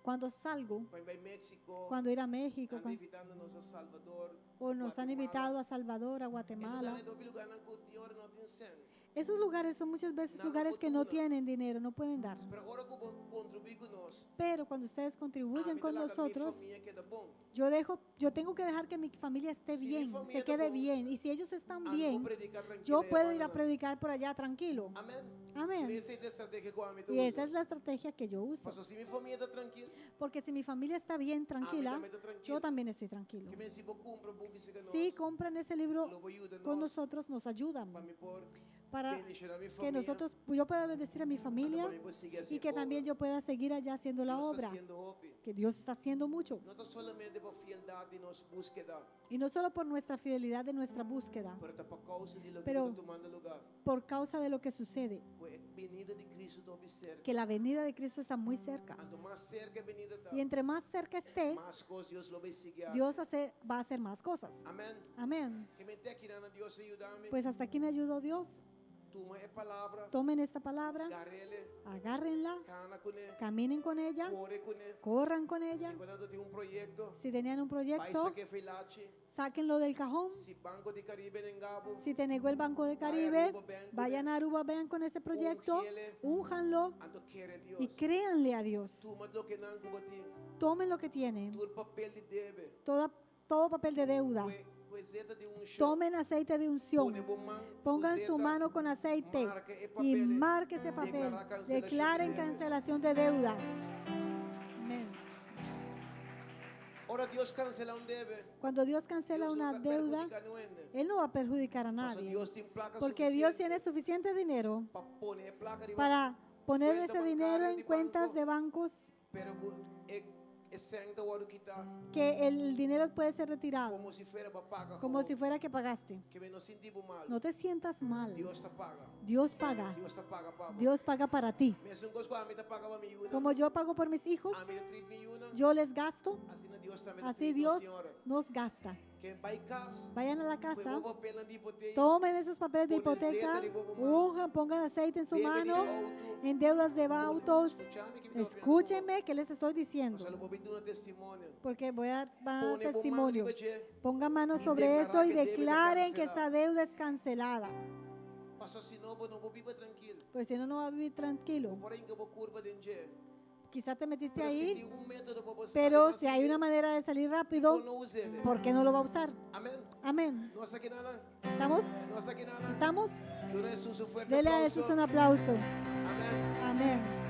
Cuando salgo, para ir a México, cuando ir a México, anda invitando-nos a Salvador. o nos han invitado a Salvador, a Em Guatemala. lugar na cultura não tem cem. Esos lugares son muchas veces lugares que no tienen dinero, no pueden dar. Pero ora como contribuir conosco. Pero cuando ustedes contribuyen con nosotros, Minha queda bom. yo tengo que dejar que mi familia esté Si mi bien, familia se quede está bien. Y si ellos están Ando bien, predicar tranquilo yo e puedo ir a avançar. predicar por allá tranquilo. Amém. Amén. Essa é a estratégia que eu amo. Y esa es la estrategia que yo uso. Pastor, se minha família está tranquila, Porque si mi familia está bien, tranquila, también está tranquilo. yo también estoy tranquilo. que me se vou comprar um pouco de Si compran ese libro lo voy a ayudar con nós nosotros, nos ayudan para me por para bendicionar a mi que familia. nosotros, yo pueda bendecir a mi familia Para mí, pues, sigue y haciendo que también obra. yo pueda seguir allá haciendo la Deus está obra, haciendo obra. que Dios está haciendo mucho. Não está solamente por fialdade e nossa búsqueda, Y no solo por nuestra fidelidad de nuestra búsqueda, pero por causa de lo que Pero- está tomando lugar. por causa de lo que sucede, Pues venida de Cristo está muy cerca. que la venida de Cristo está muy cerca. Ando más cerca venida está, Y entre más cerca esté, más cosas Dios lo va a seguir. Dios va a hacer más cosas. Amén. Amén. Que me te quiera Dios ayudarme. Pues hasta aquí me ayudó Dios. Toma esa palabra, Tomen esta palabra, agarrele, agárrenla, cana con él, caminen con ella, corre con él. corran con ella. Si cuando tiene un proyecto, Si tenían un proyecto, paisa que filache, sáquenlo del cajón. si Banco de Caribe en Gabo, Si te negó el Banco de Caribe, vayan a Aruba, vean con ese proyecto, únjanlo ando quiere Dios. y créanle a Dios. Toma lo que nan kubati, Tomen lo que tienen, tu el papel de debe, todo papel de deuda. pues zeta de un show, Tomen aceite de unción, pone bom man, pongan tu su zeta, mano con aceite marca el y papel, marque ese papel. declarar cancelación Declaren de deuda. cancelación de deuda. Amén. Ahora Dios cancela un debe. Cuando Dios cancela Dios una no deuda, perjudica no ende. Él no va a perjudicar a Pastor, nadie, Dios tiene placa porque Dios suficiente tiene suficiente dinero para poner placa de para poner Cuenta ese dinero bancaria en de cuentas banco. de bancos, pero Esengta wadu kita que el dinero puede ser retirado, como si fuera para pagar. como si fuera que pagaste. Que me no sentimos mal. No te sientas mal. Dios te paga. Dios paga. Dios te paga, papá. Dios paga para ti. Me hace un gozo, a mí te paga para mi una. Como yo pago por mis hijos, A mí te treat mi una. yo les gasto, Así no Dios también así treat Dios nos, Señora. nos gasta. Que vai casa. Vayan a la Pues casa, vamos a pelar de hipoteca. tomen esos papeles de Ponen hipoteca, aceite de bobo, unjan, pongan aceite en su Deben ir mano, al auto. en deudas de autos. Escuchame que me lo Escúchenme que les estoy pienso. O diciendo, sea, lo voy a pedir un testimonio. porque voy a dar Pone mano testimonio. arriba, che. Pongan mano Y sobre declarar eso y que debe de declaren que cancelar. esa deuda es cancelada. Pastor, si no, pues no voy a vivir tranquilo. Pues si no, no va a vivir tranquilo. O por ahí que voy a curva de che. Quizá te metiste Pero si ahí, tiene un método para vos pero salir si hay una manera de salir rápido, no usele. ¿por qué no lo va a usar? Amén. Amén. No hasta que nada. ¿Estamos? No hasta que nada. ¿Estamos? Dale a Jesús un fuerte Dele a aplauso. Jesús un aplauso. Amén. Amén.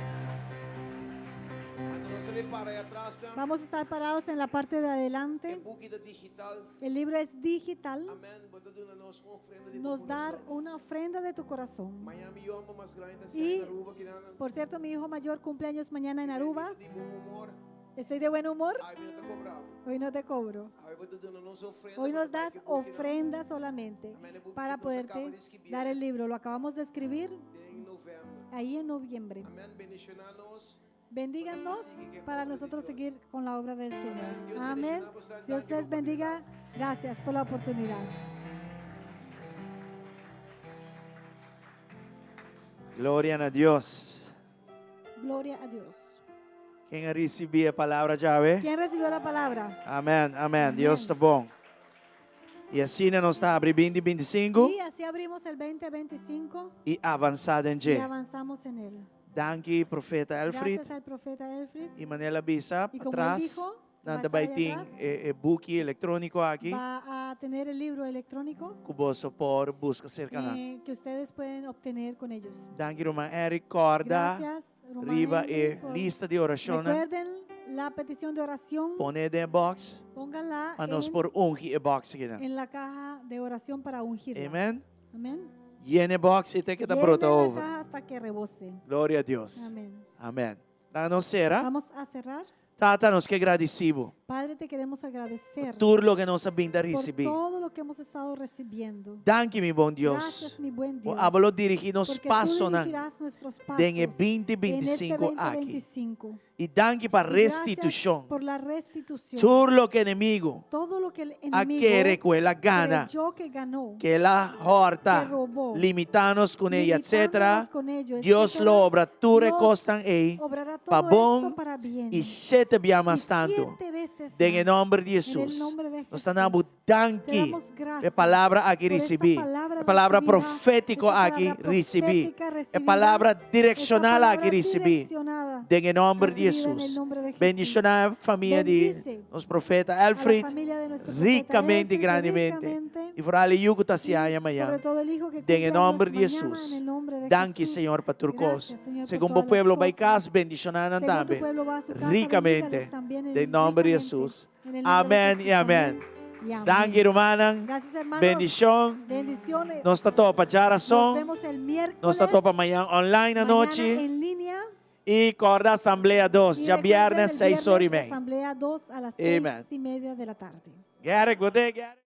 Cuando no se ve para allá atrás, ¿no? Vamos a estar parados en la parte de adelante. El buquito digital. El libro es digital. Amén. Voy a darnos una ofrenda de Nos tu dar corazón. una ofrenda de tu corazón. Miami yo amo más grande Y, en Aruba que nada. Por cierto, mi hijo mayor cumpleaños mañana en Aruba. De buen humor. Estoy de buen humor. Ay, mira, te cobrado. Hoy no te cobro. Ay, voy a darnos ofrenda Hoy nos para das que buque, ¿no? ofrenda solamente Amén. El buquito para se acaba poderte de escribir dar el libro. Lo acabamos de escribir en noviembre. ahí en noviembre. Amén. Bendicionanos. Bendíganos para nosotros seguir con la obra del Señor. Dios Amén. bendiga, pues, Dios les bendiga. Gracias por la oportunidad. Gloria a Dios. Gloria a Dios. Quem recebeu a palavra Yahweh? ¿Quién recibió la palabra? Amém, amém. Deus está bom. E assim nós está abrindo 2025 Y así abrimos el 2025 e avançado em y dia. avanzamos en él. Danke, profeta Elfried. Gracias al profeta Elfried. E Manela Bisa, Y como él atrás. dijo, Nanda más allá baiting atrás, book eletrônico aqui. va a tener el libro electrónico Kuboso por busca cerca. que ustedes pueden obtener con ellos. Danke, Roman Eric. Corda. Gracias, Román Riba Henry, e por- lista de oração. Recuerden la petición de oración, Pone de box. pónganla Para nós por ungi e box aqui. en la caja de oración para ungirla. Amen. Amén. Llene box e te que tá Llenen pronto la over. caja hasta que rebose. Glória a Deus. Amén. Amém. Para nós será. Vamos a cerrar. Tata, nós que agradecido. Padre, te queremos agradecer Tudo lo que nós vinda por receber. todo lo que hemos estado recibiendo. Danke, meu bom Deus. Gracias, mi buen Dios. O hablo dirigir nos Porque passos tú na dirigirás nuestros pasos den en este 2025 aqui. 2025. E danke para Gracias restituição. por la restitución. Tudo lo que inimigo Todo lo que el a enemigo querer que ela gana, creyó que ganó, que ela horta, que robó, limitanos com ela, limitándonos etc. con ello, Deus etcétera, lo obra, tu Dios recostan aí, obrará todo pa bom esto para bien. e sete bem Y mais tanto. 7 veces Em más. nome de En el Jesus. nombre de Nós Jesús. estamos Te danke. damos gracias É palavra aqui por esta recebi. palabra É palavra recibida, profética esta aqui palabra recebi. profética É recibida, palavra esta direcional palabra aqui recebi. direccionada, Em nome de recibida en el Jesus. nombre de Jesús. Bendicionar a família de Bendice nosso profeta a la Alfred familia de nuestro profeta ricamente e Elfried, grandemente. ricamente, E por ali o que está se y amanhã. sobre todo el hijo que Em cumple nome años de mañana, Jesus. en el nombre de Danke, Jesús. Senhor, para tu coisa. Gracias, Señor, por Segundo o todas las povo vai cosas. casa, bendicionando Según tu também. pueblo va a su casa, Ricamente. bendígales también Em nome de ricamente, Jesus. en el nombre de Amém Jesús. e amém. Y amén. Danke, irmã. Gracias, hermanos. Bendição. Bendiciones. Nós está topa de Nos oração. vemos el miércoles. Nós está topa amanhã online à mañana noite. en línea. E corda Assembleia 2, Y dia recuerden, viernes, el 6 horas e viernes, meia. Asamblea 2 a las Amen. 6:30 de la tarde. Garek, você, Garek.